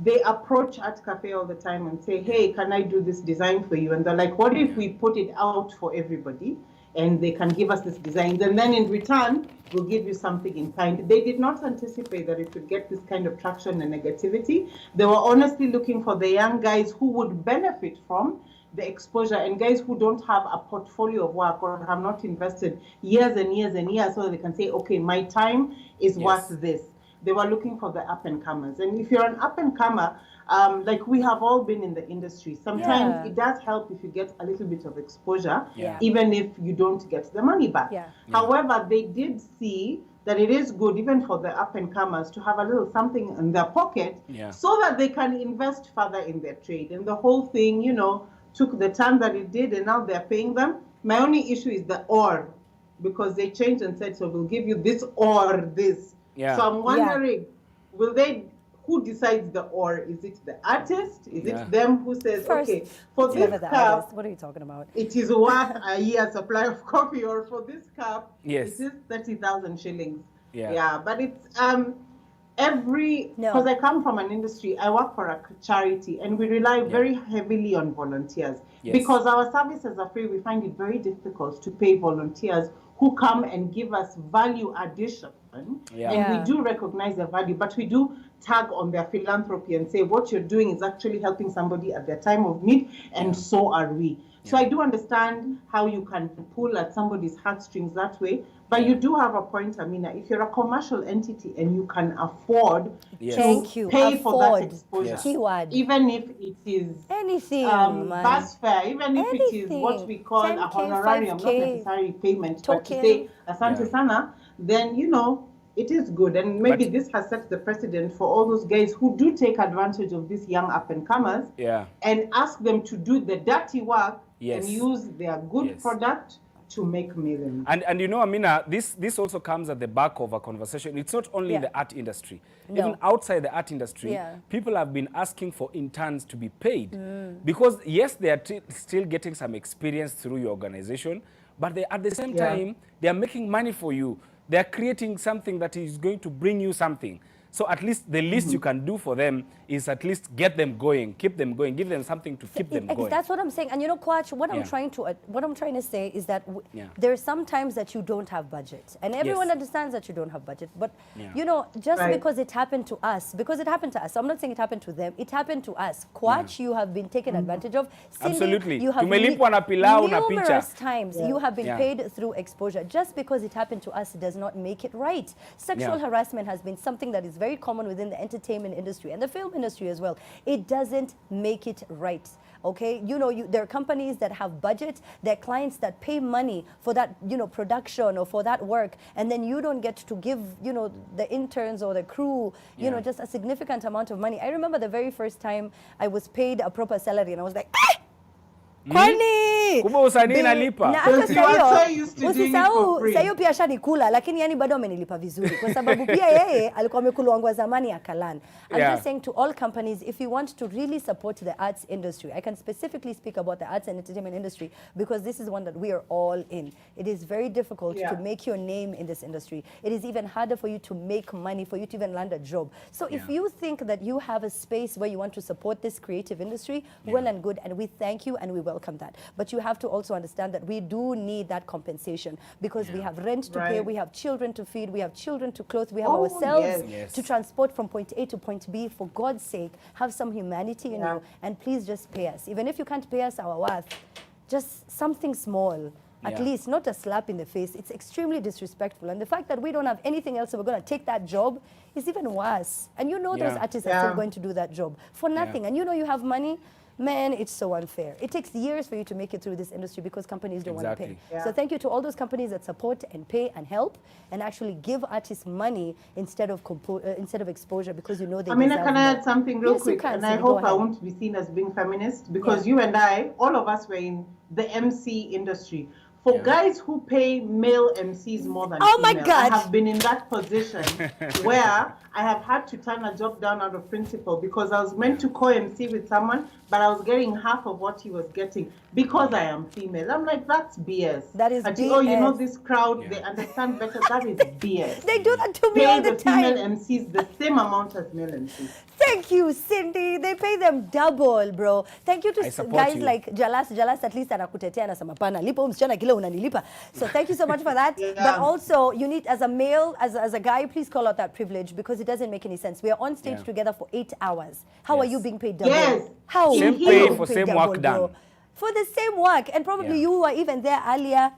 they approach Art Cafe all the time and say, hey, can I do this design for you? And they're like, what if we put it out for everybody and they can give us this design? And then in return, we'll give you something in kind. They did not anticipate that it would get this kind of traction and negativity. They were honestly looking for the young guys who would benefit from the exposure, and guys who don't have a portfolio of work or have not invested years and years and years, so they can say, okay, my time is worth this. They were looking for the up-and-comers. And if you're an up-and-comer, like we have all been in the industry, sometimes it does help if you get a little bit of exposure, even if you don't get the money back. However, they did see that it is good, even for the up-and-comers, to have a little something in their pocket so that they can invest further in their trade. And the whole thing, took the time that it did, and now they're paying them. My only issue is the or, because they changed and said, so we'll give you this or this. So I'm wondering, who decides the or? Is it the artist? Is it them who says, okay, for this cup, what are you talking about? It is worth a year's supply of coffee, or for this cup, it is 30,000 shillings. But it's because I come from an industry, I work for a charity, and we rely very heavily on volunteers. Because our services are free, we find it very difficult to pay volunteers who come and give us value addition. And we do recognize their value, but we do tag on their philanthropy and say, what you're doing is actually helping somebody at their time of need, and so are we. So I do understand how you can pull at somebody's heartstrings that way, but you do have a point, Amina. If you're a commercial entity and you can afford to pay for that exposure, even if it is anything, bus fare, even if it is what we call a honorarium, not necessarily payment, but to say asante sana, then it is good. And maybe this has set the precedent for all those guys who do take advantage of these young up-and-comers and ask them to do the dirty work and use their good product to make millions. And you know, Amina, this also comes at the back of a conversation. It's not only in the art industry. No. Even outside the art industry, people have been asking for interns to be paid. Because yes, they are still getting some experience through your organization, but they, at the same time, they are making money for you. They are creating something that is going to bring you something. So at least the least you can do for them is at least get them going, keep them going, give them something to keep them going. That's what I'm saying. And you know, Kwach, what I'm trying to say is that there are some times that you don't have budget, and everyone understands that you don't have budget. But you know, just because it happened to us, so I'm not saying it happened to them. It happened to us. Kwach, you have been taken advantage of. Cindy, Absolutely. You have numerous times you have been paid through exposure. Just because it happened to us does not make it right. Sexual harassment has been something that is very common within the entertainment industry and the film industry as well. It doesn't make it right. Okay, you know, there are companies that have budget, there are clients that pay money for that, you know, production or for that work, and then you don't get to give, you know, the interns or the crew, you know, just a significant amount of money. I remember the very first time I was paid a proper salary, and I was like, kwani kumbe usanii nalipa na hata sayo pia shanikula, lakini yani bado amenilipa vizuri kwa sababu pia yeye alikuwa amekulwa zamani ya Kalan. I'm just saying to all companies, if you want to really support the arts industry, I can specifically speak about the arts and entertainment industry because this is one that we are all in. It is very difficult to make your name in this industry. It is even harder for you to make money, for you to even land a job. So if you think that you have a space where you want to support this creative industry, well and good, and we thank you and we welcome that. But you have to also understand that we do need that compensation because we have rent to pay, we have children to feed, we have children to clothe, we have ourselves to transport from point A to point B. For God's sake, have some humanity in you, and please just pay us. Even if you can't pay us our worth, just something small. At least, not a slap in the face. It's extremely disrespectful. And the fact that we don't have anything else, so we're going to take that job is even worse. And you know those artists are still going to do that job for nothing. And you know you have money. Man, it's so unfair. It takes years for you to make it through this industry because companies don't want to pay. So thank you to all those companies that support and pay and help and actually give artists money instead of exposure because you know they deserve can I add something real quick? Can, and I hope I won't be seen as being feminist because you and I, all of us were in the MC industry. For guys who pay male MCs more than female, my God. I have been in that position where I have had to turn a job down out of principle because I was meant to co-MC with someone, but I was getting half of what he was getting because I am female. I'm like, that's BS. That is BS. Oh, you know this crowd, they understand better. That is BS. They do that to me all the time. Pay the female MCs the same amount as male MCs. Thank you, Cindy. They pay them double, bro. Thank you to guys like Jalas. Jalas at least anakutetea anasema pana lipo msichana kile unanilipa. So thank you so much for that. But also, you need, as a male, as a guy, please call out that privilege because it doesn't make any sense. We are on stage together for 8 hours. How are you being paid double? Yes. How? Same pay for same work done. For the same work, and probably you were even there earlier.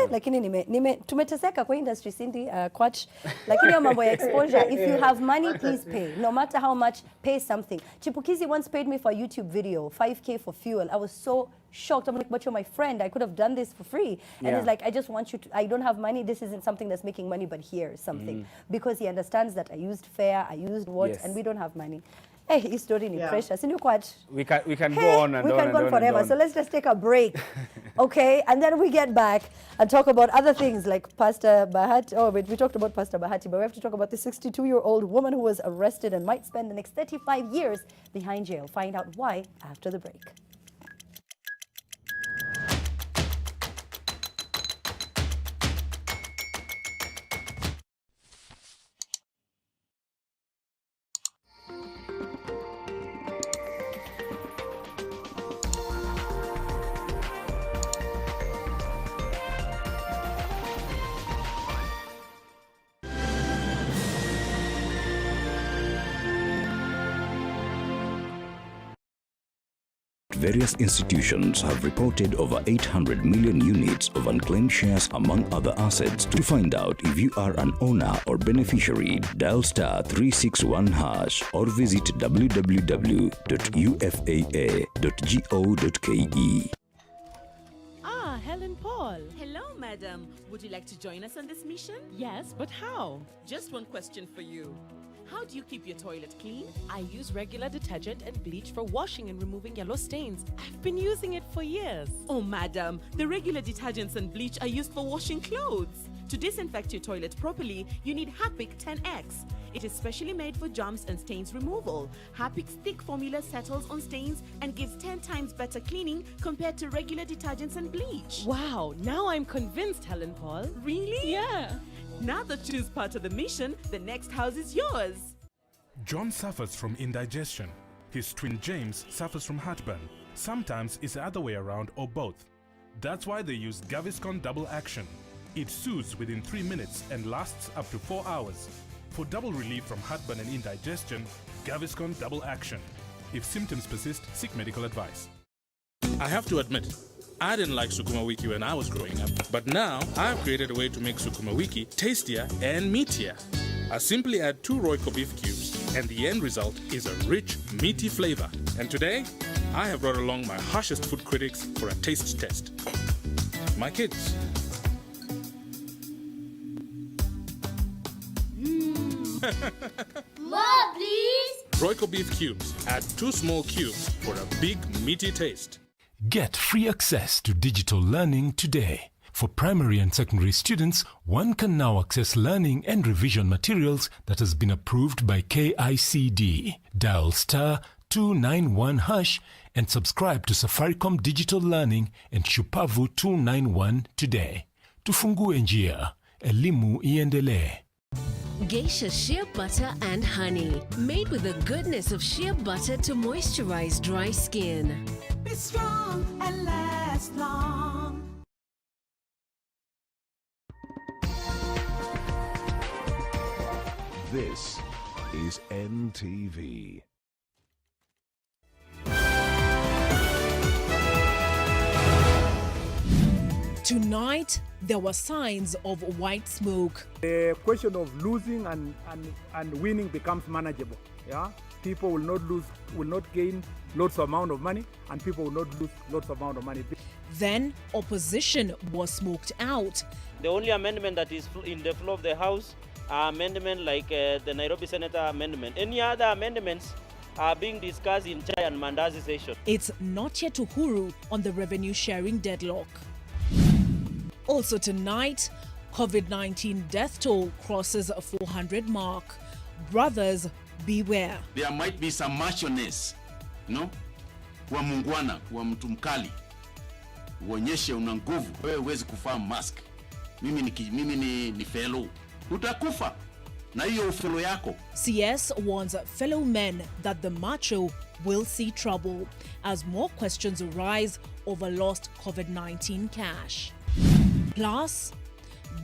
Lakini tumeteseka kwa industry Cindy, Kwach. Lakini ya mambo ya exposure, if you have money, please pay. No matter how much, pay something. Chipukizi once paid me for a YouTube video, 5K for fuel. I was so shocked. I'm like, but you're my friend. I could have done this for free. And he's like, I just want you to, I don't have money. This isn't something that's making money, but here's something. Because he understands that I used fare, I used what, and we don't have money. Hey, his story is precious. We can go on and we can go on forever. So let's just take a break, okay? And then we get back and talk about other things like Pastor Bahati. Oh, wait, we talked about Pastor Bahati, but we have to talk about the 62-year-old woman who was arrested and might spend the next 35 years behind jail. Find out why after the break. Various institutions have reported over 800 million units of unclaimed shares among other assets. To find out if you are an owner or beneficiary, dial *361# or visit www.ufaa.go.ke. Ah, Helen Paul. Hello, madam. Would you like to join us on this mission? Yes, but how? Just one question for you. How do you keep your toilet clean? I use regular detergent and bleach for washing and removing yellow stains. I've been using it for years. Oh, madam, the regular detergents and bleach are used for washing clothes. To disinfect your toilet properly, you need Harpic 10X. It is specially made for germs and stains removal. Harpic's thick formula settles on stains and gives 10 times better cleaning compared to regular detergents and bleach. Wow, now I'm convinced, Helen Paul. Really? Yeah. Now that you's part of the mission, the next house is yours. John suffers from indigestion. His twin James suffers from heartburn. Sometimes it's the other way around or both. That's why they use Gaviscon Double Action. It soothes within 3 minutes and lasts up to 4 hours. For double relief from heartburn and indigestion, Gaviscon Double Action. If symptoms persist, seek medical advice. I have to admit, I didn't like Sukuma Wiki when I was growing up, but now I've created a way to make Sukuma Wiki tastier and meatier. I simply add 2 Royco beef cubes, and the end result is a rich, meaty flavor. And today, I have brought along my harshest food critics for a taste test. My kids. More, please! Royco beef cubes. Add 2 small cubes for a big, meaty taste. Get free access to digital learning today. For primary and secondary students, one can now access learning and revision materials that has been approved by KICD. Dial *291# and subscribe to Safaricom Digital Learning and Shupavu 291 today. Tufungue njia, elimu iendelee. Geisha shea butter and honey, made with the goodness of shea butter to moisturize dry skin. Be strong and last long. This is NTV. Tonight, there were signs of white smoke. The question of losing and winning becomes manageable. Yeah, people will not gain lots of amount of money, and people will not lose lots of amount of money. Then opposition was smoked out. The only amendment that is in the floor of the House are amendments like the Nairobi Senator amendment. Any other amendments are being discussed in Chai and Mandazi session. It's not yet Uhuru on the revenue sharing deadlock. Also tonight, COVID-19 death toll crosses a 400 mark. Brothers, beware. There might be some marshalness, no? Wa mungwana, wa mtu mkali. Uonyeshe una nguvu. Wewe huwezi kuvaa mask. Mimi ni fellow. Utakufa. Na hiyo ufelo yako. CS warns fellow men that the macho will see trouble as more questions arise over lost COVID-19 cash. Plus,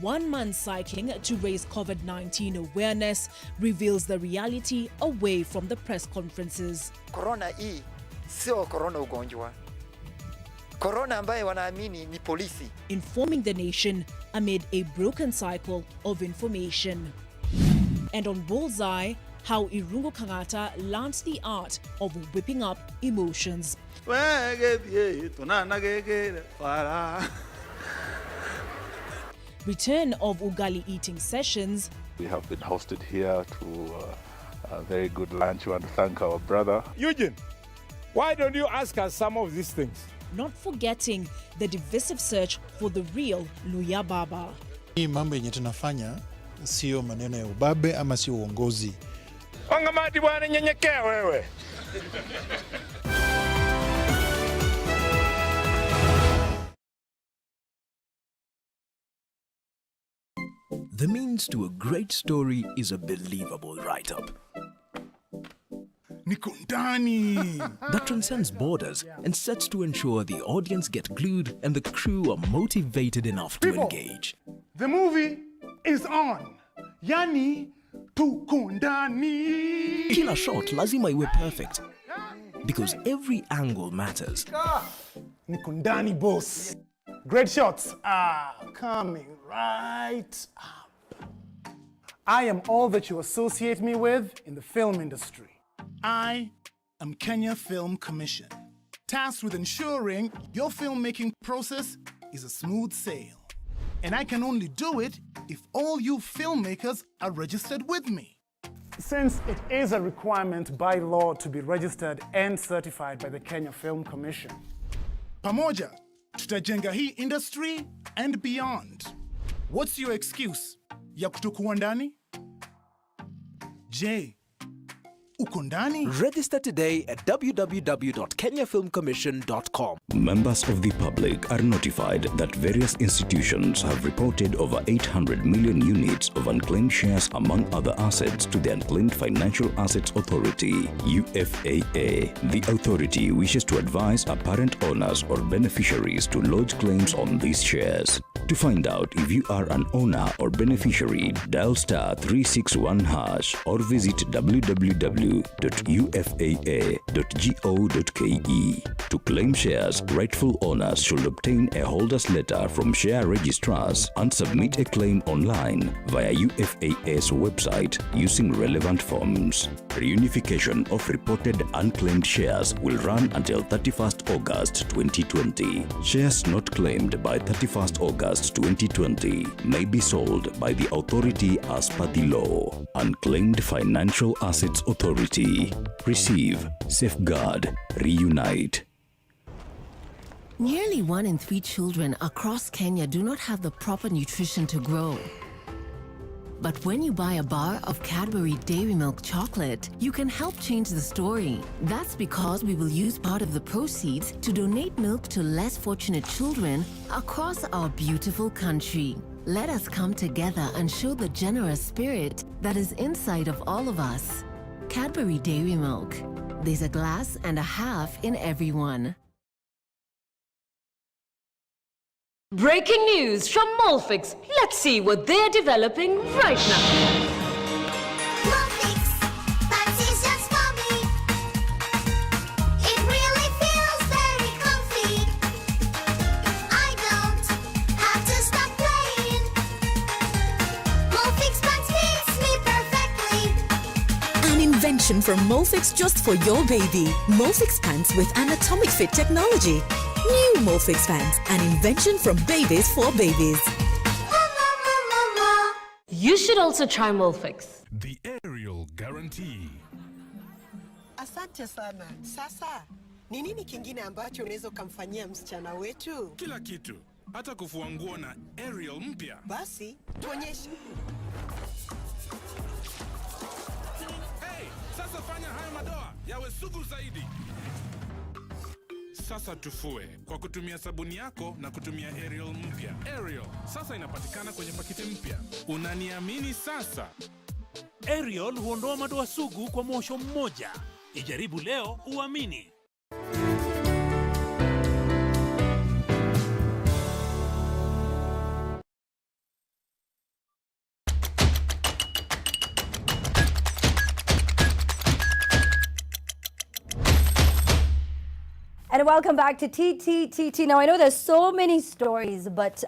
one man cycling to raise COVID-19 awareness reveals the reality away from the press conferences. Corona hii sio corona ugonjwa. Corona ambaye wanaamini ni polisi. Informing the nation amid a broken cycle of information. And on Bullseye, how Irungu Kangata learnt the art of whipping up emotions. Return of ugali eating sessions. We have been hosted here to a very good lunch. We want to thank our brother. Eugene, why don't you ask us some of these things? Not forgetting the divisive search for the real Luya Baba. Hii mambo yenye tunafanya sio maneno ya ubabe ama sio uongozi. Wangamati bwana, nyenyekea wewe. The means to a great story is a believable write-up that transcends borders and sets to ensure the audience get glued and the crew are motivated enough to engage. The movie is on. Yani tukundani. Kila shot lazima iwe perfect because every angle matters. Nikundani, boss. Great shots are coming right up. I am all that you associate me with in the film industry. I am Kenya Film Commission, tasked with ensuring your filmmaking process is a smooth sail. And I can only do it if all you filmmakers are registered with me. since it is a requirement by law to be registered and certified by the Kenya Film Commission. Pamoja, tutajenga hii industry and beyond. What's your excuse? Ya kutokuwa ndani? Je, uko ndani? Register today at www.kenyafilmcommission.com. Members of the public are notified that various institutions have reported over 800 million units of unclaimed shares among other assets to the Unclaimed Financial Assets Authority, UFAA. The authority wishes to advise apparent owners or beneficiaries to lodge claims on these shares. To find out if you are an owner or beneficiary, dial *361# or visit www.ufaa.go.ke. To claim shares, rightful owners should obtain a holder's letter from share registrars and submit a claim online via UFAA's website using relevant forms. Reunification of reported unclaimed shares will run until 31st August 2020. Shares not claimed by 31st August 2020 may be sold by the authority as per the law. Unclaimed Financial Assets Authority. Receive, safeguard, reunite. Nearly 1 in 3 children across Kenya do not have the proper nutrition to grow. But when you buy a bar of Cadbury Dairy Milk chocolate, you can help change the story. That's because we will use part of the proceeds to donate milk to less fortunate children across our beautiful country. Let us come together and show the generous spirit that is inside of all of us. Cadbury Dairy Milk. There's a glass and a half in everyone. Breaking news from Molfix. Let's see what they're developing right now. Invention from Molfix just for your baby. Molfix pants with anatomic fit technology. New Molfix pants, an invention from babies for babies. You should also try Molfix. The aerial guarantee. Asante sana. Sasa, ni nini kingine ambacho unaweza kumfanyia msichana wetu? Kila kitu. Hata kufua nguo na aerial mpya. Basi, tuonyeshe. Sasa fanya haya madoa yawe sugu zaidi. Sasa tufue kwa kutumia sabuni yako na kutumia Ariel mpya. Ariel sasa inapatikana kwenye pakiti mpya. Unaniamini sasa? Ariel huondoa madoa sugu kwa mwosho mmoja. Ijaribu leo uamini. And welcome back to TTTT. Now, I know there's so many stories, but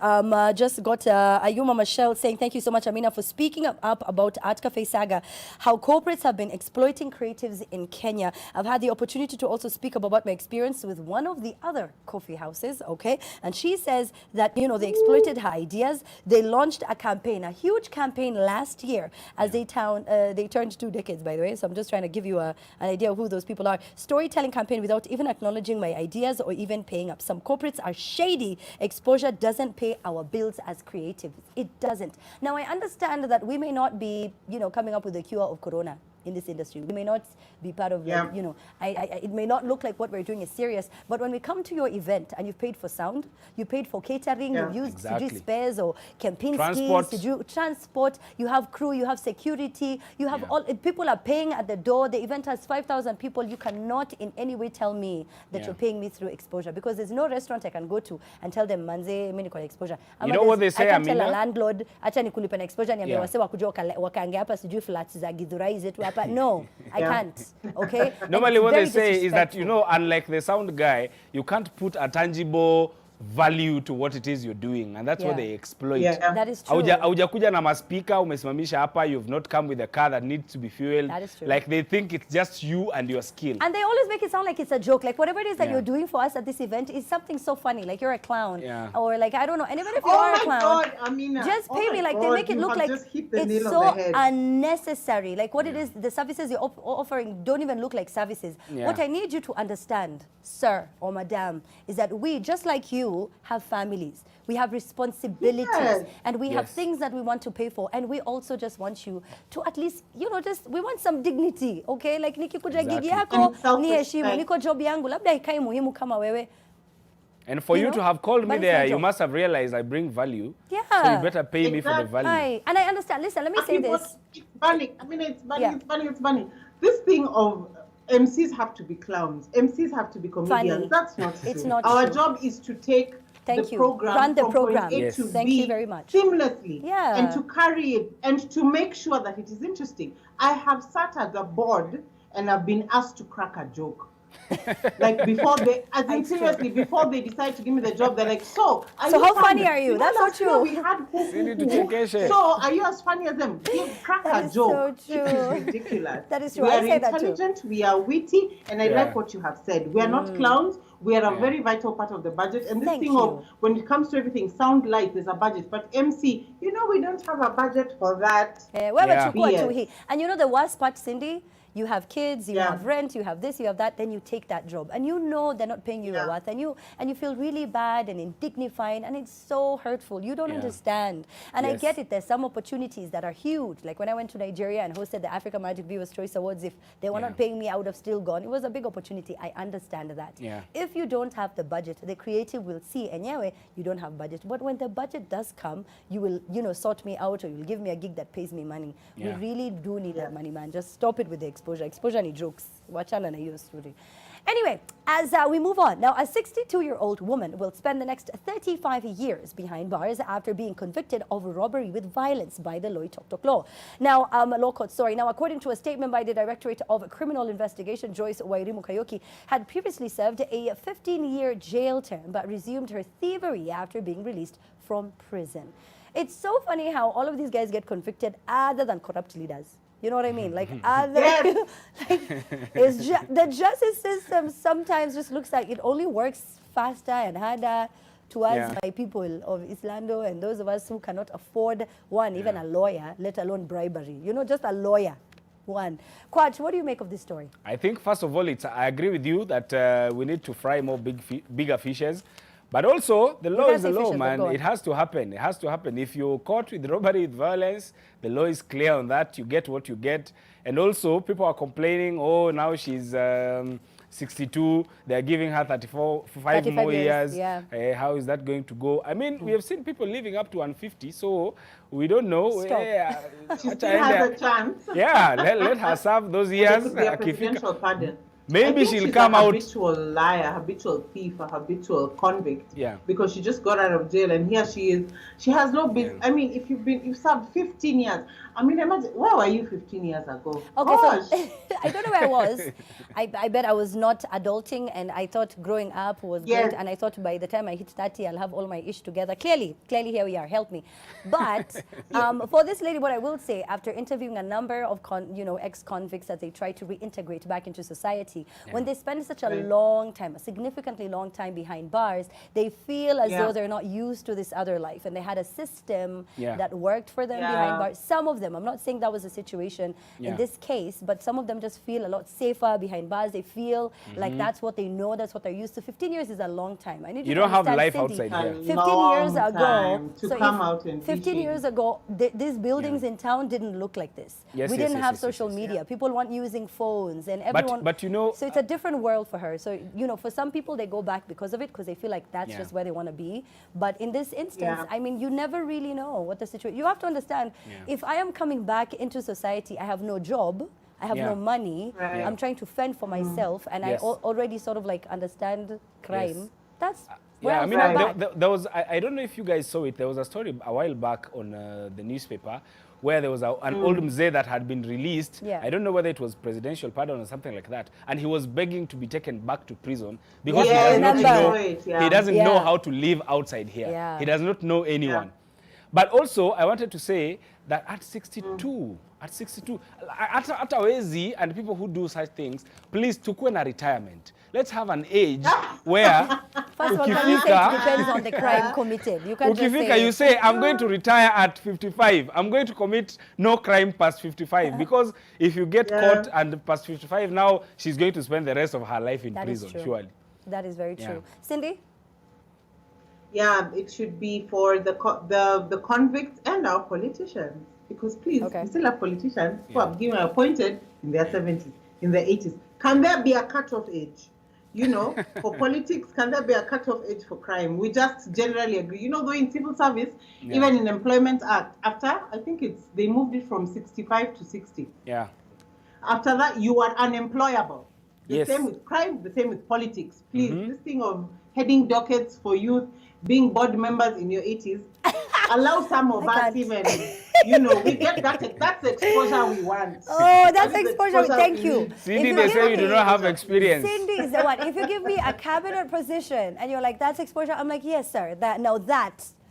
just got Ayuma Michelle saying, thank you so much, Amina, for speaking up about Art Cafe Saga, how corporates have been exploiting creatives in Kenya. I've had the opportunity to also speak about my experience with one of the other coffee houses, okay? And she says that, you know, they exploited her ideas. They launched a campaign, a huge campaign last year, as they turned 2 decades, by the way. So I'm just trying to give you an idea of who those people are. Storytelling campaign without even acknowledging my ideas or even paying up. Some corporates are shady. Exposure doesn't pay our bills as creatives. It doesn't. Now, I understand that we may not be, you know, coming up with a cure of corona in this industry. We may not be part of, like, you know, it may not look like what we're doing is serious, but when we come to your event and you've paid for sound, you paid for catering, you've used spares or campaign schemes, transport, you have crew, you have security, you have all, people are paying at the door, the event has 5,000 people, you cannot in any way tell me that you're paying me through exposure, because there's no restaurant I can go to and tell them, manze, mimi niko na exposure. You know what they say, I can Amina? tell a landlord, acha nikulipe na exposure, niambia wase wakuja wakaange hapa sijui flats za Githurai zetu hapa. No, I can't, okay? Normally what they say is that, you know, unlike the sound guy, you can't put a tangible value to what it is you're doing, and that's what they exploit. That is true. Haujakuja na maspika, umesimamisha hapa, you've not come with a car that needs to be fueled. That is true. Like they think it's just you and your skill. And they always make it sound like it's a joke. Like whatever it is that you're doing for us at this event is something so funny. Like you're a clown. Or like, I don't know. And even if you are a clown, God, Amina. just pay me. Like they make it look like it's so unnecessary. Like what it is, the services you're offering don't even look like services. What I need you to understand, sir or madam, is that we, just like you, have families. We have responsibilities and we have things that we want to pay for, and we also just want you to at least, you know, just we want some dignity, okay? Like nikikuja gigi yako ni heshima, niko job yangu labda ikai muhimu kama wewe. And for you to have called me there, you must have realized I bring value. So you better pay me for the value. And I understand. Listen, let me say this. It's funny. I mean, it's funny. It's funny. It's funny. This thing of MCs have to be clowns. MCs have to be comedians. That's not true. It's not Our true. job is to take the program run the from program. point A to Thank B you very much. seamlessly, and to carry it and to make sure that it is interesting. I have sat at the board and I've been asked to crack a joke. Like before they, as in seriously, before they decide to give me the job, they're like, so how funny are you? That's not true. We had so are you as funny as them? Crack a joke. So true. It is ridiculous. That is true. We I are say that too. intelligent, we are witty, and I like what you have said. We are not clowns. We are a very vital part of the budget. And this thing of when it comes to everything, sound light, there's a budget. But MC, you know, we don't have a budget for that. And you know the worst part, Cindy? You have kids, you have rent, you have this, you have that, then you take that job. And you know they're not paying you your worth. And you feel really bad and indignified, and it's so hurtful. You don't understand. And I get it, there's some opportunities that are huge. Like when I went to Nigeria and hosted the Africa Magic Viewers Choice Awards, if they were not paying me, I would have still gone. It was a big opportunity. I understand that. If you don't have the budget, the creative will see, and you don't have budget. But when the budget does come, you will, you know, sort me out, or you'll give me a gig that pays me money. We really do need that money, man. Just stop it with the exposure. Exposure ni jokes. Wachana na hiyo story. Anyway, as we move on, now a 62-year-old woman will spend the next 35 years behind bars after being convicted of robbery with violence by the Loitoktok law. Now, law court story. Now, according to a statement by the Directorate of Criminal Investigation, Joyce Wairimu Kayoki had previously served a 15-year jail term but resumed her thievery after being released from prison. It's so funny how all of these guys get convicted other than corrupt leaders. You know what I mean? Like other, the justice system sometimes just looks like it only works faster and harder towards my people of Islando and those of us who cannot afford even a lawyer, let alone bribery. You know, just a lawyer. Kwach, what do you make of this story? I think first of all, I agree with you that we need to fry more bigger fishes. But also, the law is the law, man. It has to happen. It has to happen. If you're caught with robbery, with violence, the law is clear on that. You get what you get. And also, people are complaining, oh, now she's 62. They're giving her 35 more years. How is that going to go? I mean, we have seen people living up to 150, so we don't know. She still has a chance. Let her serve those years. There could be a presidential pardon. Maybe she'll come out. She's a habitual liar, habitual thief, a habitual convict. Yeah. Because she just got out of jail, and here she is. She has no business. I mean, if you've served 15 years. I mean, imagine, where were you 15 years ago? Okay, so I don't know where I was. I bet I was not adulting, and I thought growing up was great, and I thought by the time I hit 30, I'll have all my ish together. Clearly here we are. Help me. But for this lady, what I will say, after interviewing a number of ex-convicts as they try to reintegrate back into society, when they spend such a long time, a significantly long time behind bars, they feel as though they're not used to this other life, and they had a system that worked for them behind bars. Some of them, I'm not saying that was the situation in this case, but some of them just feel a lot safer behind bars. They feel like that's what they know, that's what they're used to. 15 years is a long time. I need you don't have life Cindy, outside here. 15 years ago, to come out and 15 years ago, these buildings in town didn't look like this. We didn't have social media. People weren't using phones, and everyone. But you know, so it's a different world for her. So for some people they go back because of it, because they feel like that's just where they want to be. But in this instance, I mean, you never really know what the situation. You have to understand, if I am coming back into society, I have no job, I have no money, I'm trying to fend for myself, and I already sort of like understand crime. That's I mean, there was, I don't know if you guys saw it, there was a story a while back on the newspaper where there was an old mzee that had been released. Yeah. I don't know whether it was presidential pardon or something like that. And he was begging to be taken back to prison because he doesn't know how to live outside here. Yeah. He does not know anyone. But also, I wanted to say that at 62, at Awezi and people who do such things, please tukue na retirement. Let's have an age where First of all, can you say it depends on the crime committed. You can't just say... You say, I'm going to retire at 55. I'm going to commit no crime past 55. Because if you get caught and past 55, now she's going to spend the rest of her life in prison, surely. That is very true. Cindy? Yeah, it should be for the convicts and our politicians. Because please, we still have politicians who have been appointed in their 70s, in their 80s. Can there be a cutoff age? You know, for politics, can there be a cutoff age for crime? We just generally agree. You know, though in civil service, even in Employment Act, after, I think they moved it from 65 to 60. Yeah. After that, you are unemployable. The same with crime, the same with politics. Please, this thing of heading dockets for youth, being board members in your 80s, allow some of us even, you know, we get that's exposure we want. Oh, that's exposure. Thank you. Cindy, they say you do not have experience. Cindy is the one. If you give me a cabinet position and you're like, that's exposure, I'm like, yes, sir.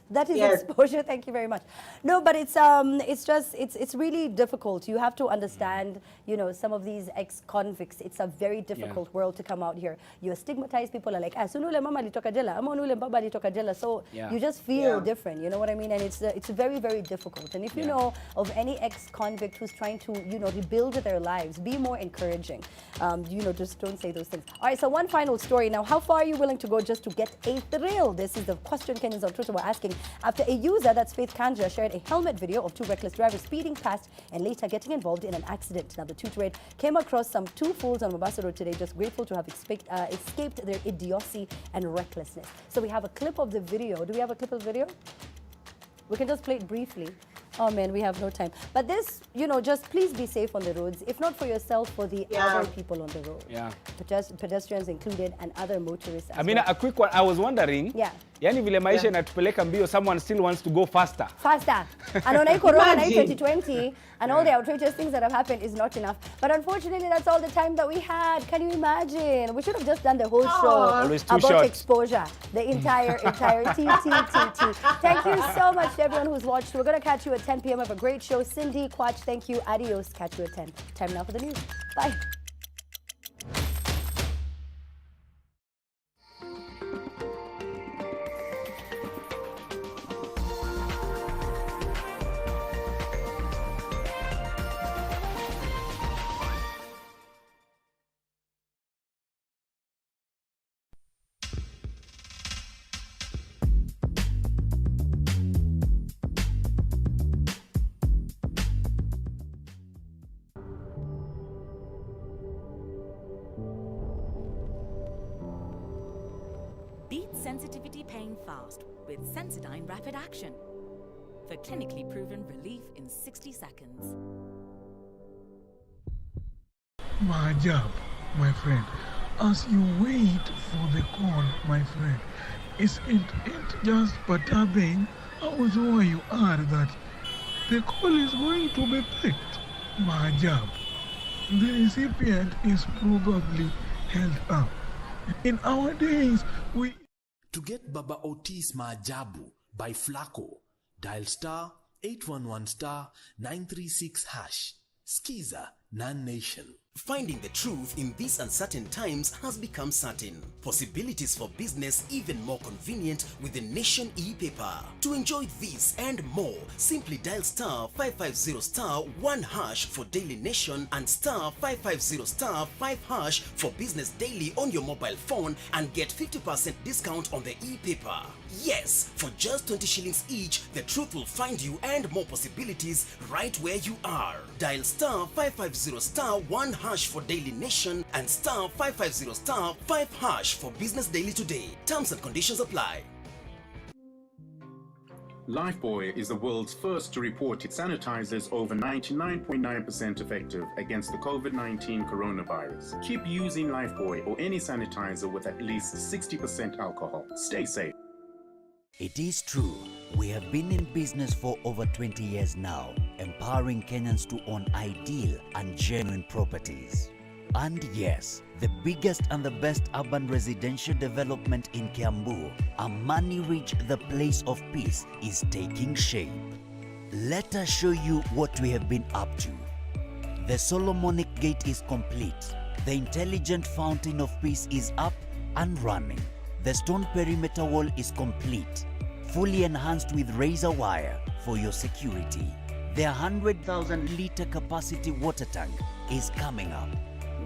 That is exposure. Thank you very much. No, but it's really difficult. You have to understand, you know, some of these ex-convicts. It's a very difficult world to come out here. You stigmatize people are like, sunule mama alitoka jela, ama unule baba alitoka jela. So you just feel different. You know what I mean? And it's very, very difficult. And if you know of any ex-convict who's trying to, you know, rebuild their lives, be more encouraging. You know, just don't say those things. All right. So one final story now. How far are you willing to go just to get a thrill? This is the question Kenyans on Twitter were asking. After a user, that's Faith Kanja, shared a helmet video of two reckless drivers speeding past and later getting involved in an accident. Now, the two-trade came across some two fools on Mombasa Road today, just grateful to have escaped their idiocy and recklessness. So we have a clip of the video. Do we have a clip of the video? We can just play it briefly. Oh man, we have no time. But this, you know, just please be safe on the roads. If not for yourself, for the other people on the road. Yeah. Pedestrians included and other motorists as I mean, a quick one. I was wondering. Yeah. Yani vile maisha inatupeleka mbio, someone still wants to go faster. Faster. And on Corona 2020 and all the outrageous things that have happened is not enough. But unfortunately, that's all the time that we had. Can you imagine? We should have just done the whole show about exposure. The entire TTTT. Thank you so much to everyone who's watched. We're going to catch you at 10 p.m. Have a great show. Cindy, Quach, thank you. Adios. Catch you at 10. Time now for the news. Bye. Sensitivity pain fast with Sensodyne Rapid Action for clinically proven relief in 60 seconds. Majab, my friend, as you wait for the call, my friend, is it just perturbing how sure you are that the call is going to be picked? Majab, the recipient is probably held up. In our days, we... To get Baba Otis Maajabu by Flaco, dial star 811 star 936 hash. Skiza Nan Nation. Finding the truth in these uncertain times has become certain. Possibilities for business even more convenient with the Nation e-paper. To enjoy this and more, simply dial star 550 star 1 hash for Daily Nation and star 550 star 5 hash for Business Daily on your mobile phone and get 50% discount on the e-paper. Yes, for just 20 shillings each, the truth will find you and more possibilities right where you are. Dial star 550 star 1 hash for Daily Nation and star 550 star 5 hash for Business Daily today. Terms and conditions apply. Lifebuoy is the world's first to report its sanitizers over 99.9% effective against the COVID-19 coronavirus. Keep using Lifebuoy or any sanitizer with at least 60% alcohol. Stay safe. It is true, we have been in business for over 20 years now, empowering Kenyans to own ideal and genuine properties. And yes, the biggest and the best urban residential development in Kiambu, Amani Ridge, the place of peace, is taking shape. Let us show you what we have been up to. The Solomonic Gate is complete. The intelligent fountain of peace is up and running. The stone perimeter wall is complete, fully enhanced with razor wire for your security. The 100,000 liter capacity water tank is coming up.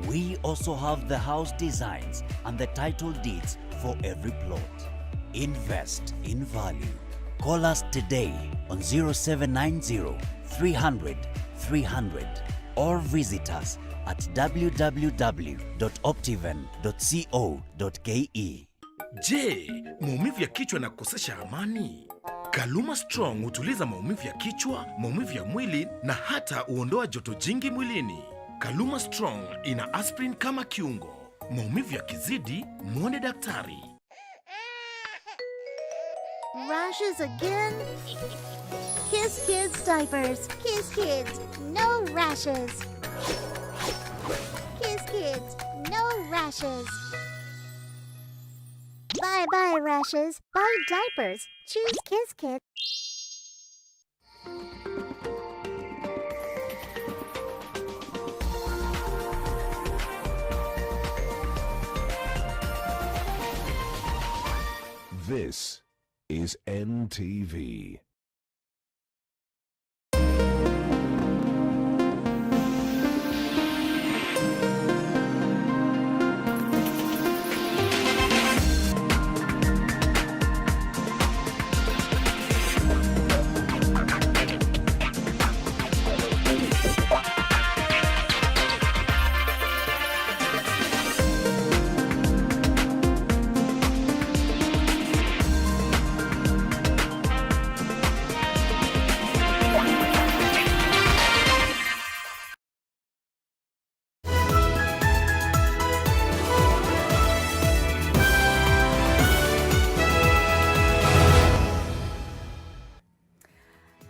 We also have the house designs and the title deeds for every plot. Invest in value. Call us today on 0790 300 300 or visit us at www.optiven.co.ke. Je, maumivu ya kichwa na kukosesha amani? Kaluma Strong hutuliza maumivu ya kichwa, maumivu ya mwili na hata huondoa joto jingi mwilini. Kaluma Strong ina aspirin kama kiungo. Maumivu yakizidi, muone daktari. Rashes again? Kiss Kids diapers. Kiss Kids, no rashes. Kiss Kids, no rashes. Bye-bye rashes. Buy diapers. Choose Kiss Kids. This is NTV.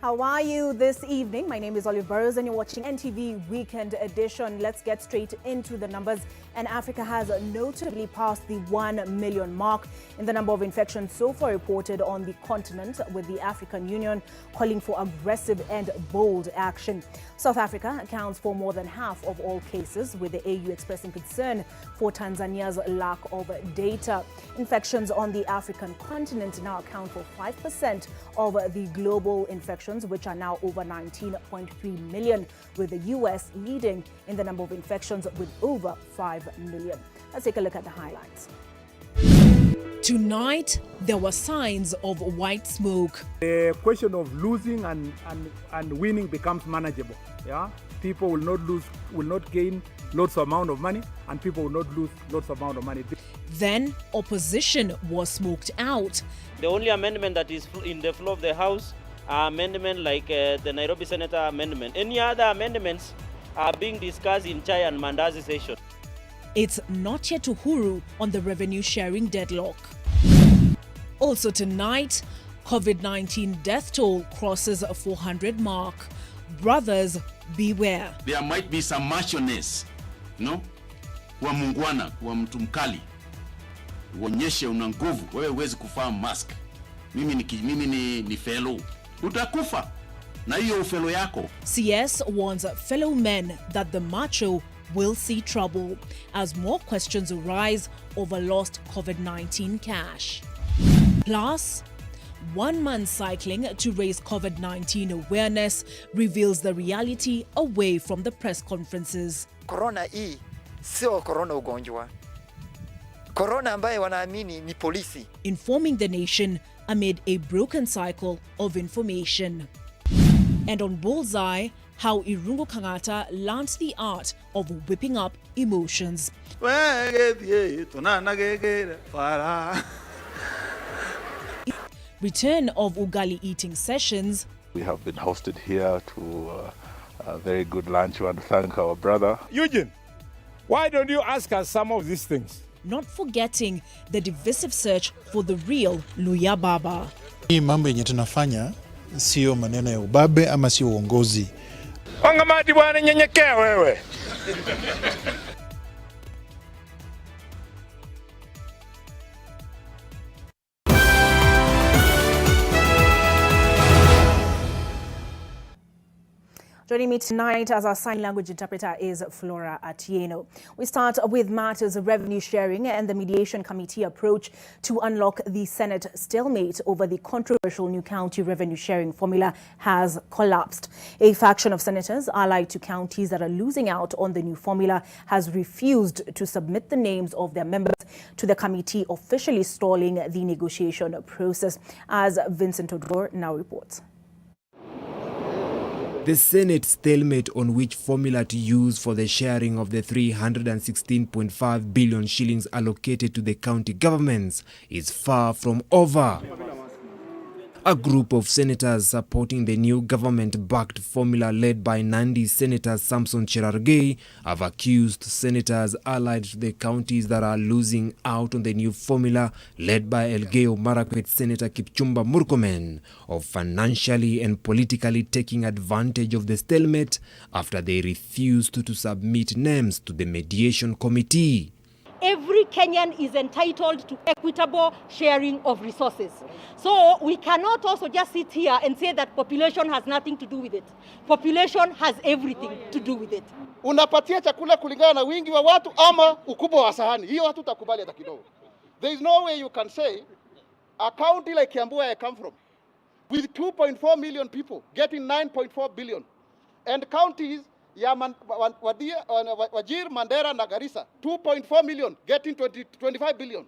How are you this evening? My name is Burrows and you're watching NTV Weekend Edition. Let's get straight into the numbers. And Africa has notably passed the 1 million mark in the number of infections so far reported on the continent, with the African Union calling for aggressive and bold action. South Africa accounts for more than half of all cases, with the AU expressing concern for Tanzania's lack of data. Infections on the African continent now account for 5% of the global infections, which are now over 19.3 million, with the US leading in the number of infections with over 5 million. Let's take a look at the highlights. Tonight, there were signs of white smoke. The question of losing and winning becomes manageable. Yeah, people will not gain lots of amount of money, and people will not lose lots of amount of money. Then opposition was smoked out. The only amendment that is in the floor of the House are amendment like the Nairobi Senator amendment. Any other amendments are being discussed in Chai and Mandazi session. It's not yet Uhuru on the revenue sharing deadlock. Also tonight, COVID-19 death toll crosses a 400 mark. Brothers, beware. There might be some marshalness, no? Wa mungwana, wa mtu mkali. Uonyeshe una nguvu, wewe huwezi kuvaa mask. Mimi ni fellow. Utakufa na hiyo ufelo yako. CS warns fellow men that the macho will see trouble as more questions arise over lost COVID-19 cash. Plus, one man cycling to raise COVID-19 awareness reveals the reality away from the press conferences. Corona hii sio corona ugonjwa. Corona ambaye wanaamini ni polisi. Informing the nation amid a broken cycle of information. And on Bullseye, how Irungu Kangata learnt the art of whipping up emotions. Return of Ugali eating sessions. We have been hosted here to a very good lunch. We want to thank our brother. Eugene, why don't you ask us some of these things? Not forgetting the divisive search for the real Luya Baba. Hii mambo yenye tunafanya sio maneno ya ubabe ama sio uongozi. Wangamati bwana, nyenyekea wewe. Joining me tonight as our sign language interpreter is Flora Atieno. We start with matters of revenue sharing and the mediation committee approach to unlock the Senate stalemate over the controversial new county revenue sharing formula has collapsed. A faction of senators allied to counties that are losing out on the new formula has refused to submit the names of their members to the committee, officially stalling the negotiation process, as Vincent Odor now reports. The Senate stalemate on which formula to use for the sharing of the 316.5 billion shillings allocated to the county governments is far from over. A group of senators supporting the new government-backed formula led by Nandi Senator Samson Cherargei have accused senators allied to the counties that are losing out on the new formula led by Elgeyo Marakwet Senator Kipchumba Murkomen of financially and politically taking advantage of the stalemate after they refused to submit names to the mediation committee. Every Kenyan is entitled to equitable sharing of resources. So we cannot also just sit here and say that population has nothing to do with it. Population has everything to do with it. Unapatia chakula kulingana na wingi wa watu ama ukubwa wa sahani. Hiyo hatutakubali hata kidogo. There is no way you can say a county like Kiambu, where I come from, with 2.4 million people getting 9.4 billion, and counties ya Wajir, Mandera na Garissa 2.4 million getting 25 billion.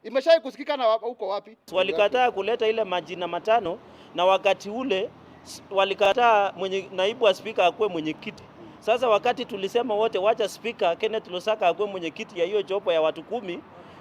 Imeshai kusikika na huko wapi? Walikataa kuleta ile majina matano, na wakati ule walikataa naibu wa spika akuwe mwenyekiti. Sasa wakati tulisema wote wacha spika Kenneth Lusaka akuwe mwenyekiti ya hiyo jopo ya watu 10,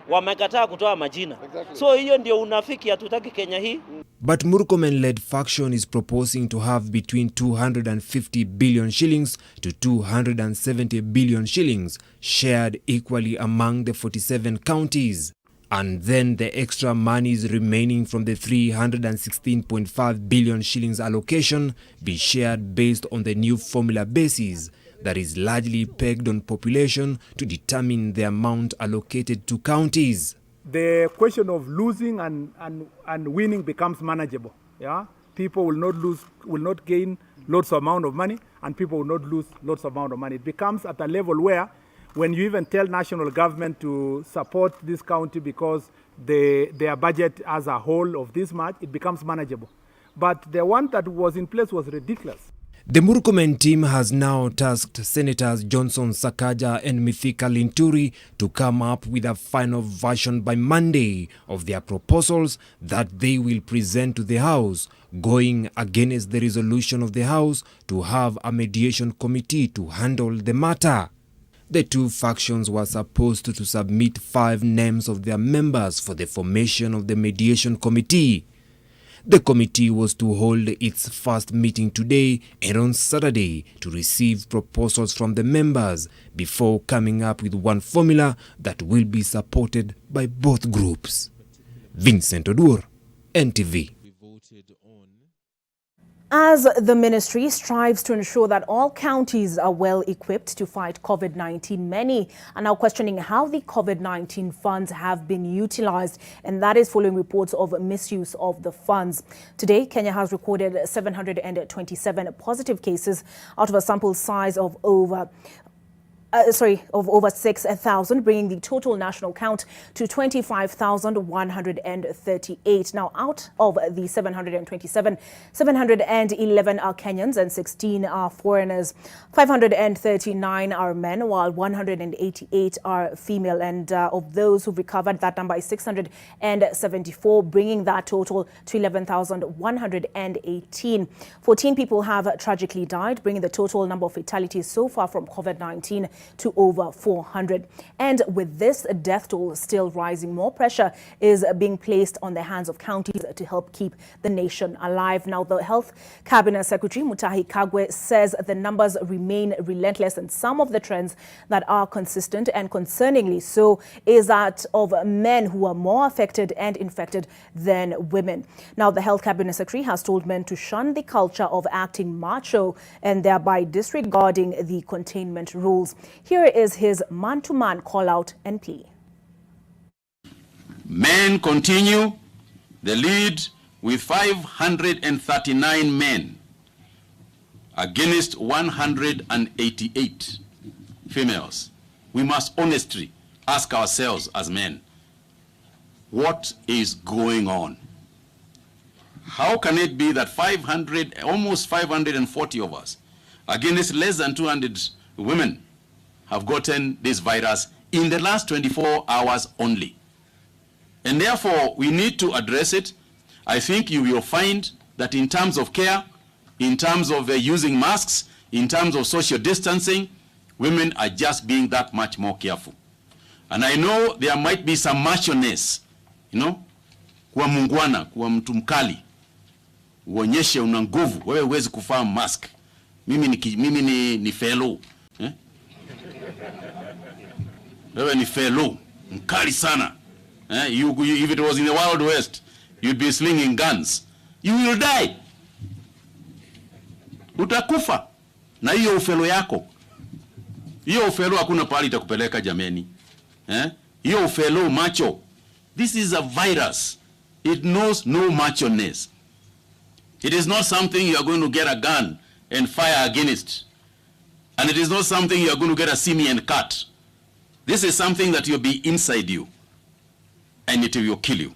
wamekataa kutoa majina. Exactly. So hiyo ndio unafiki, hatutaki Kenya hii. But Murkomen-led faction is proposing to have between 250 billion shillings to 270 billion shillings shared equally among the 47 counties. And then the extra monies remaining from the 316.5 billion shillings allocation be shared based on the new formula basis that is largely pegged on population to determine the amount allocated to counties. The question of losing and winning becomes manageable. Yeah, people will not gain lots of amount of money, and people will not lose lots of amount of money. It becomes at a level where, when you even tell national government to support this county because their budget as a whole of this much, it becomes manageable. But the one that was in place was ridiculous. The Murkomen team has now tasked Senators Johnson Sakaja and Mithika Linturi to come up with a final version by Monday of their proposals that they will present to the House, going against the resolution of the House to have a mediation committee to handle the matter. The two factions were supposed to submit 5 names of their members for the formation of the mediation committee. The committee was to hold its first meeting today and on Saturday to receive proposals from the members before coming up with one formula that will be supported by both groups. Vincent Odur, NTV. As the ministry strives to ensure that all counties are well equipped to fight COVID-19, many are now questioning how the COVID-19 funds have been utilized, and that is following reports of misuse of the funds. Today, Kenya has recorded 727 positive cases out of a sample size of over 6,000, bringing the total national count to 25,138. Now, out of the 727, 711 are Kenyans and 16 are foreigners. 539 are men, while 188 are female. And of those who've recovered, that number is 674, bringing that total to 11,118. 14 people have tragically died, bringing the total number of fatalities so far from COVID-19 to over 400. And with this death toll still rising, more pressure is being placed on the hands of counties to help keep the nation alive. Now, the Health Cabinet Secretary Mutahi Kagwe says the numbers remain relentless, and some of the trends that are consistent and concerningly so is that of men who are more affected and infected than women. Now, the Health Cabinet Secretary has told men to shun the culture of acting macho and thereby disregarding the containment rules. Here is his man-to-man call-out and plea. Men continue the lead with 539 men against 188 females. We must honestly ask ourselves as men, what is going on? How can it be that almost 540 of us against less than 200 women have gotten this virus in the last 24 hours only? And therefore, we need to address it. I think you will find that in terms of care, in terms of using masks, in terms of social distancing, women are just being that much more careful. And I know there might be some macho-ness, kuwa mungwana, kuwa mtu mkali, uonyeshe una nguvu, wewe huwezi kuvaa mask. Mimi ni fellow. Wewe ni fellow, mkali sana. If it was in the Wild West, you'd be slinging guns. You will die. Utakufa. Na hiyo ufelo yako. Hiyo ufelo hakuna pahali itakupeleka jameni. Hiyo ufelo macho. This is a virus. It knows no macho-ness. It is not something you are going to get a gun and fire against. And it is not something you are going to get a simian cut. This is something that will be inside you. And it will kill you.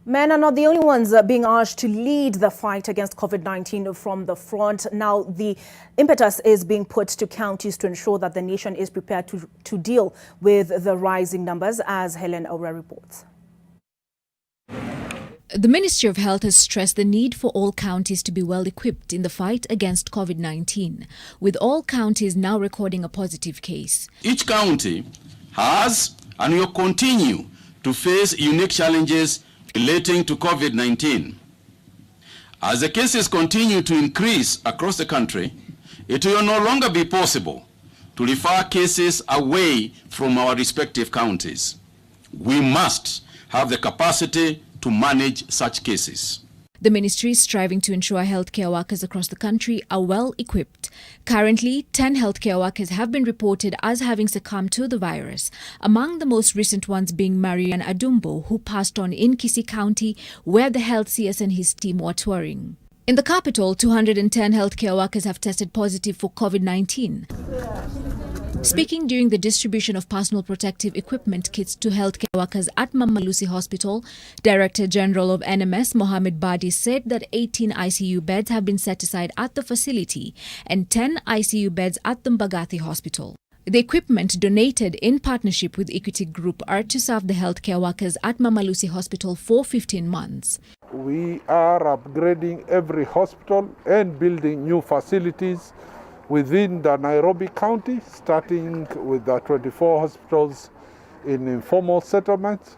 Men are not the only ones being urged to lead the fight against COVID-19 from the front. Now, the impetus is being put to counties to ensure that the nation is prepared to deal with the rising numbers, as Helen Aura reports. The Ministry of Health has stressed the need for all counties to be well equipped in the fight against COVID-19, with all counties now recording a positive case. Each county has and will continue to face unique challenges relating to COVID-19. As the cases continue to increase across the country, it will no longer be possible to refer cases away from our respective counties. We must have the capacity to manage such cases. The ministry is striving to ensure healthcare workers across the country are well equipped. Currently, 10 healthcare workers have been reported as having succumbed to the virus, among the most recent ones being Marian Adumbo, who passed on in Kisii County, where the health CS and his team were touring. In the capital, 210 healthcare workers have tested positive for COVID-19. Speaking during the distribution of personal protective equipment kits to healthcare workers at Mama Lucy Hospital, Director General of NMS Mohammed Badi said that 18 ICU beds have been set aside at the facility and 10 ICU beds at the Mbagathi Hospital. The equipment donated in partnership with Equity Group are to serve the healthcare workers at Mama Lucy Hospital for 15 months. We are upgrading every hospital and building new facilities within the Nairobi County, starting with the 24 hospitals in informal settlements,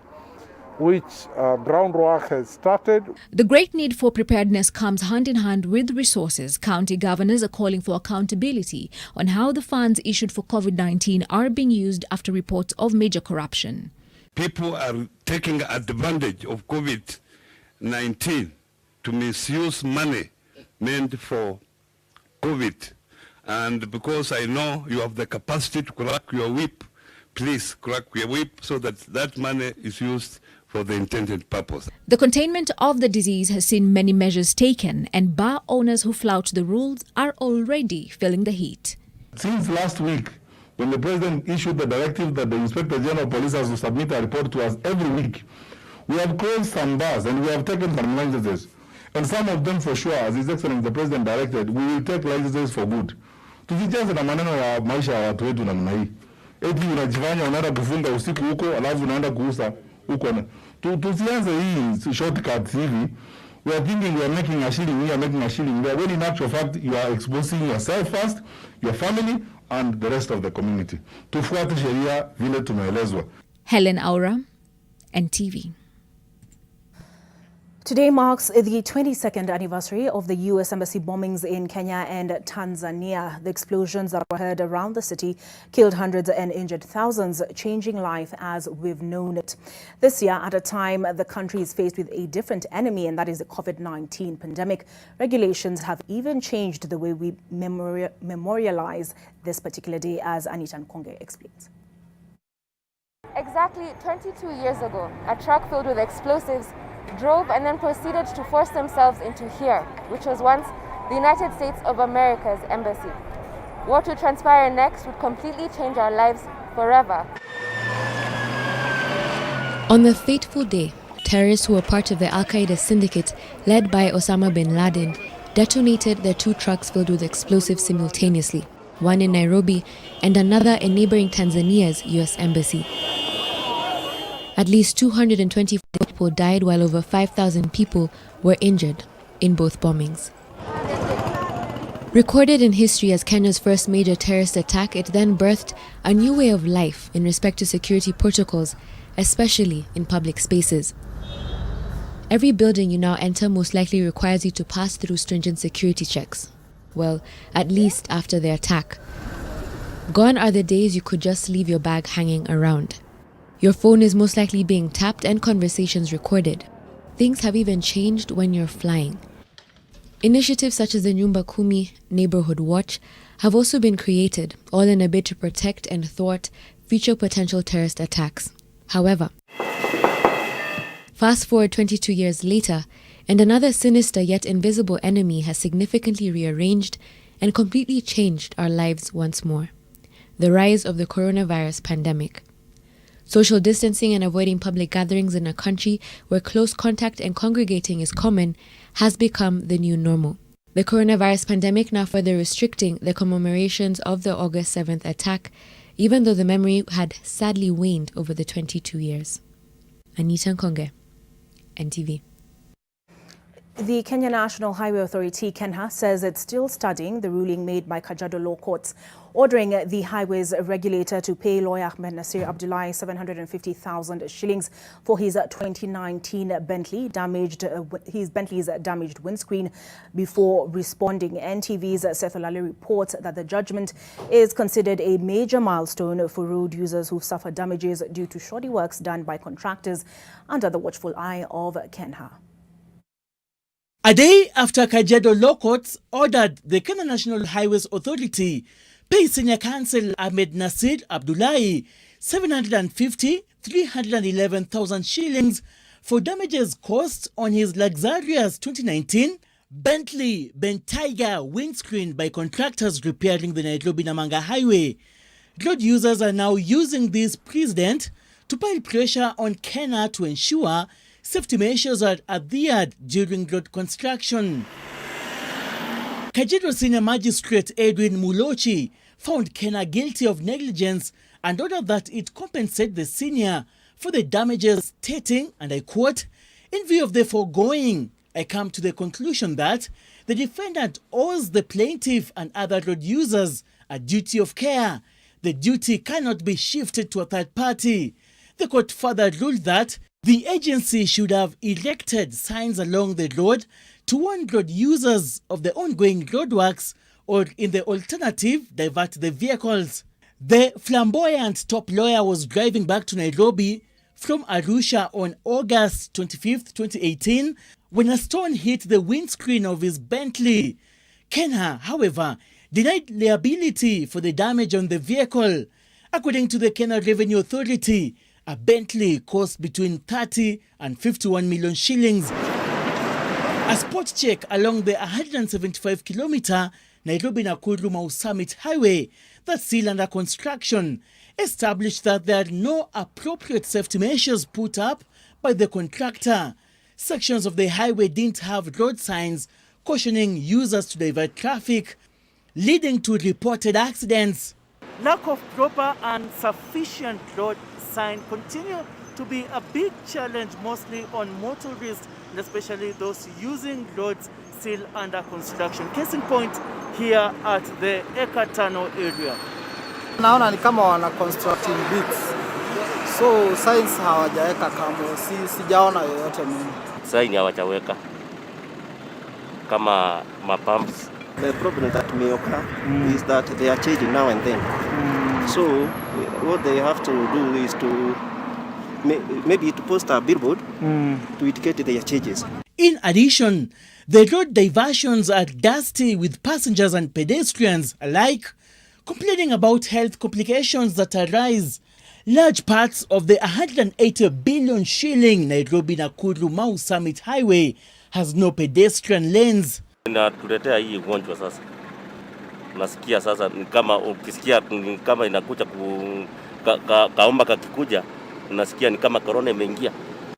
which groundwork has started. The great need for preparedness comes hand in hand with resources. County governors are calling for accountability on how the funds issued for COVID-19 are being used after reports of major corruption. People are taking advantage of COVID-19 to misuse money meant for COVID. And because I know you have the capacity to crack your whip, please crack your whip so that that money is used for the intended purpose. The containment of the disease has seen many measures taken, and bar owners who flout the rules are already feeling the heat. Since last week, when the President issued the directive that the Inspector General of Police has to submit a report to us every week, we have closed some bars and we have taken some licenses. And some of them for sure, as His Excellency the President directed, we will take licenses for good. Tusijaze na maneno ya maisha ya watu wetu namna hii. Eti unajifanya unaenda kufunga usiku huko alafu unaenda kuuza huko. Tusianze hii shortcuts hivi. we are thinking we are making a shilling here, making a shilling there, when in actual fact you are exposing yourself first, your family, and the rest of the community. Tufuate sheria vile tumeelezwa. Helen Aura, NTV. Today marks the 22nd anniversary of the U.S. Embassy bombings in Kenya and Tanzania. The explosions that were heard around the city killed hundreds and injured thousands, changing life as we've known it. This year, at a time the country is faced with a different enemy, and that is the COVID-19 pandemic, regulations have even changed the way we memorialize this particular day, as Anita Nkonge explains. Exactly 22 years ago, a truck filled with explosives drove and then proceeded to force themselves into here, which was once the United States of America's embassy. What would transpire next would completely change our lives forever. On the fateful day, terrorists who were part of the Al-Qaeda syndicate led by Osama bin Laden detonated their 2 trucks filled with explosives simultaneously, one in Nairobi and another in neighboring Tanzania's U.S. embassy. At least 224 people died, while over 5,000 people were injured in both bombings. Recorded in history as Kenya's first major terrorist attack, it then birthed a new way of life in respect to security protocols, especially in public spaces. Every building you now enter most likely requires you to pass through stringent security checks. Well, at least after the attack. Gone are the days you could just leave your bag hanging around. Your phone is most likely being tapped and conversations recorded. Things have even changed when you're flying. Initiatives such as the Nyumba Kumi Neighborhood Watch have also been created, all in a bid to protect and thwart future potential terrorist attacks. However, fast forward 22 years later, and another sinister yet invisible enemy has significantly rearranged and completely changed our lives once more: the rise of the coronavirus pandemic. Social distancing and avoiding public gatherings in a country where close contact and congregating is common has become the new normal. The coronavirus pandemic now further restricting the commemorations of the August 7th attack, even though the memory had sadly waned over the 22 years. Anita Nkonge, NTV. The Kenya National Highway Authority, KENHA, says it's still studying the ruling made by Kajiado Law Courts, ordering the highways regulator to pay lawyer Ahmed Nasir Abdullahi 750,000 shillings for his 2019 Bentley's damaged windscreen before responding. NTV's Seth Olale reports that the judgment is considered a major milestone for road users who've suffered damages due to shoddy works done by contractors under the watchful eye of KENHA. A day after Kajiado Law Courts ordered the Kenya National Highways Authority pay Senior Counsel Ahmed Nasir Abdullahi 311,000 shillings for damages caused on his luxurious 2019 Bentley Bentayga windscreen by contractors repairing the Nairobi-Namanga Highway. Road users are now using this precedent to pile pressure on Kenya to ensure safety measures are adhered during road construction. Kajiado Senior Magistrate Edwin Mulochi found Kenya guilty of negligence and ordered that it compensate the senior for the damages, stating, and I quote, "In view of the foregoing, I come to the conclusion that the defendant owes the plaintiff and other road users a duty of care. The duty cannot be shifted to a third party." The court further ruled that the agency should have erected signs along the road to warn road users of the ongoing roadworks, or in the alternative, divert the vehicles. The flamboyant top lawyer was driving back to Nairobi from Arusha on August 25, 2018, when a stone hit the windscreen of his Bentley. KENHA, however, denied liability for the damage on the vehicle. According to the Kenya Revenue Authority, a Bentley cost between 30 and 51 million shillings. A spot check along the 175-kilometer Nairobi-Nakuru Mau Summit Highway that's still under construction established that there are no appropriate safety measures put up by the contractor. Sections of the highway didn't have road signs cautioning users to divert traffic, leading to reported accidents. Lack of proper and sufficient road sign continue to be a big challenge, mostly on motorists, and especially those using roads still under construction. Case in point here at the Ekatano area. Naona ni kama wana constructing bits. So signs hawajaweka kamwe, sijaona yoyote mimi. Sign hawajaweka kama mapumps. The problem that may occur is that they are changing now and then. So what they have to do is to maybe to post a billboard to indicate their changes. In addition, the road diversions are dusty with passengers and pedestrians alike complaining about health complications that arise. Large parts of the 180 billion shilling Nairobi-Nakuru Mau Summit Highway has no pedestrian lanes. Inatuletea hii ugonjwa sasa. Unasikia sasa ni kama ukisikia kama inakuja kaomba kakikuja, unasikia ni kama corona imeingia.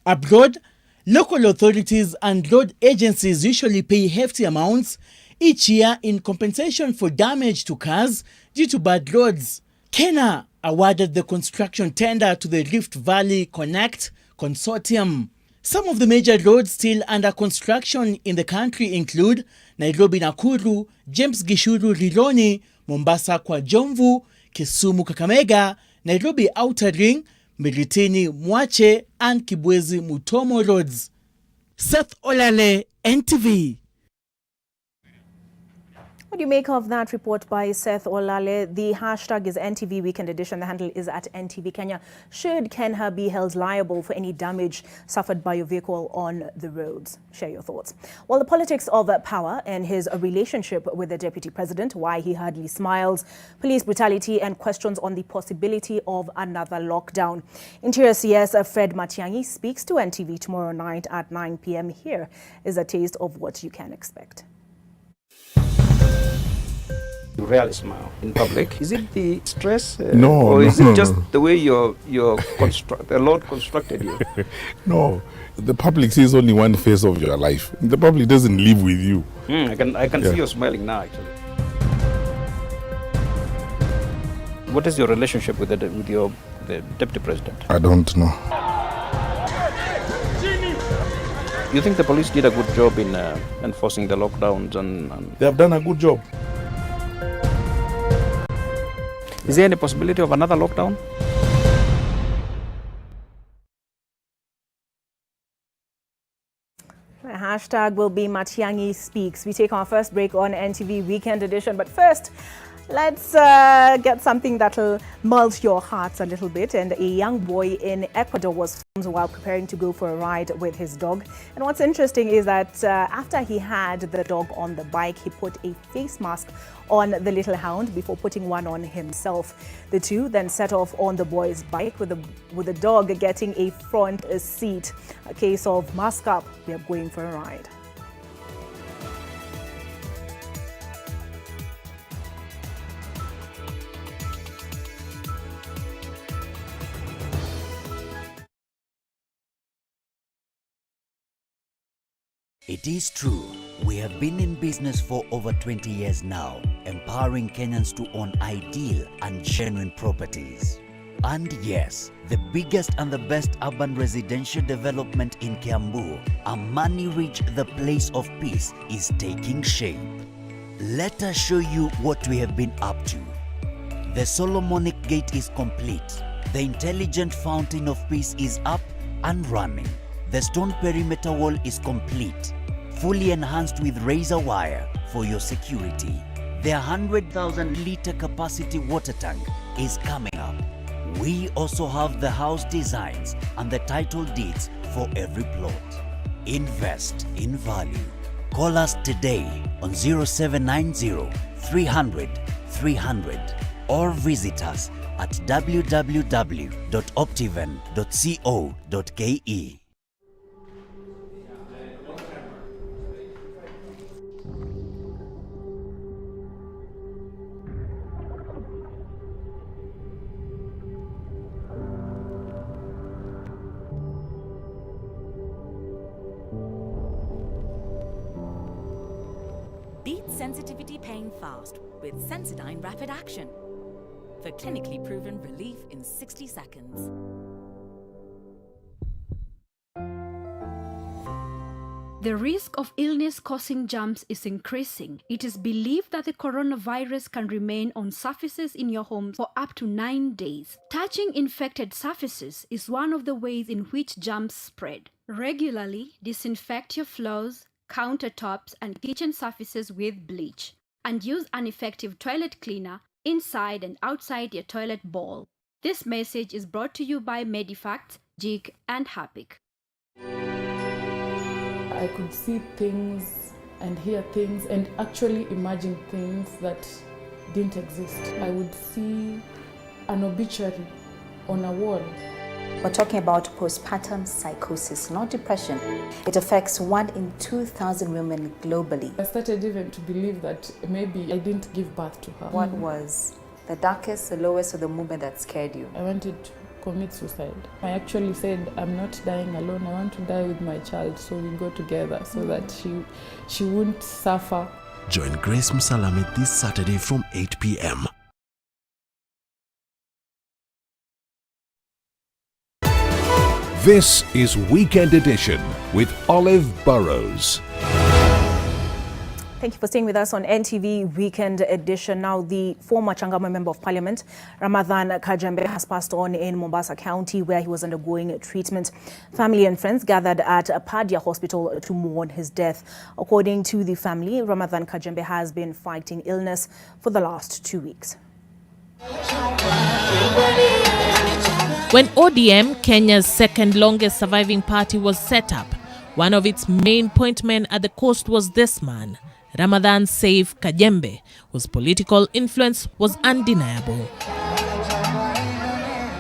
Abroad, local authorities and road agencies usually pay hefty amounts each year in compensation for damage to cars due to bad roads. Kenya awarded the construction tender to the Rift Valley Connect Consortium. Some of the major roads still under construction in the country include Nairobi-Nakuru, James Gishuru Riloni, Mombasa kwa Jomvu, Kisumu Kakamega, Nairobi Outer Ring, Miritini Mwache, and Kibwezi Mutomo roads. Seth Olale, NTV. What do you make of that report by Seth Olale? The hashtag is NTV Weekend Edition. The handle is at NTV Kenya. Should Kenya be held liable for any damage suffered by your vehicle on the roads? Share your thoughts. Well, the politics of power and his relationship with the Deputy President, why he hardly smiles, police brutality and questions on the possibility of another lockdown. Interior CS Fred Matiang'i speaks to NTV tomorrow night at 9 p.m. Here is a taste of what you can expect. You rarely smile in public. Is it the stress? No, or is no. it just the way the Lord constructed you? No, the public sees only one face of your life. The public doesn't live with you. I can see you smiling now, actually. What is your relationship with the Deputy President? I don't know. You think the police did a good job in enforcing the lockdowns and... They have done a good job. Is there any possibility of another lockdown? The hashtag will be Matiang'i Speaks. We take our first break on NTV Weekend Edition. But first, let's get something that'll melt your hearts a little bit. And a young boy in Ecuador was filmed while preparing to go for a ride with his dog. And what's interesting is that after he had the dog on the bike, he put a face mask on the little hound before putting one on himself. The two then set off on the boy's bike with the dog getting a front seat. A case of mask up, we are going for a ride. It is true, we have been in business for over 20 years now, empowering Kenyans to own ideal and genuine properties. And yes, the biggest and the best urban residential development in Kiambu, Amani Ridge, the place of peace, is taking shape. Let us show you what we have been up to. The Solomonic Gate is complete. The intelligent fountain of peace is up and running. The stone perimeter wall is complete, fully enhanced with razor wire for your security. The 100,000 liter capacity water tank is coming up. We also have the house designs and the title deeds for every plot. Invest in value. Call us today on 0790 300 300 or visit us at www.optiven.co.ke. Beat sensitivity pain fast with Sensodyne Rapid Action for clinically proven relief in 60 seconds. The risk of illness-causing germs is increasing. It is believed that the coronavirus can remain on surfaces in your home for up to 9 days. Touching infected surfaces is one of the ways in which germs spread. Regularly disinfect your floors, countertops, and kitchen surfaces with bleach, and use an effective toilet cleaner inside and outside your toilet bowl. This message is brought to you by Medifact, JIG, and Harpic. I could see things and hear things and actually imagine things that didn't exist. I would see an obituary on a wall. We're talking about postpartum psychosis, not depression. It affects 1 in 2,000 women globally. I started even to believe that maybe I didn't give birth to her. What was the darkest, the lowest, or the moment that scared you? I wanted to commit suicide. I actually said, I'm not dying alone, I want to die with my child, so we go together so that she wouldn't suffer. Join Grace Msalame this Saturday from 8 p.m. This is Weekend Edition with Olive Burrows. Thank you for staying with us on NTV Weekend Edition. Now, the former Changamwe Member of Parliament, Ramadhan Kajembe, has passed on in Mombasa County, where he was undergoing treatment. Family and friends gathered at Padia Hospital to mourn his death. According to the family, Ramadhan Kajembe has been fighting illness for the last 2 weeks. When ODM, Kenya's second longest surviving party, was set up, one of its main point men at the coast was this man, Ramadhan Saif Kajembe, whose political influence was undeniable.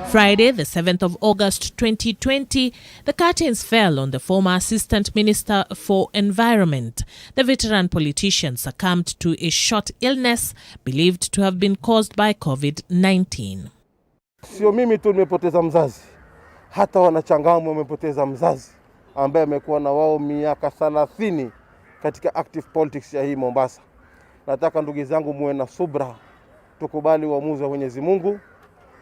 Friday, the 7th of August 2020, the curtains fell on the former Assistant Minister for Environment. The veteran politician succumbed to a short illness believed to have been caused by COVID-19. Sio mimi tu nimepoteza mzazi, hata wanachangamwe wamepoteza mzazi ambaye amekuwa na wao miaka 30 katika active politics ya hii Mombasa. Nataka ndugu zangu muwe na subra, tukubali uamuzi wa Mwenyezi Mungu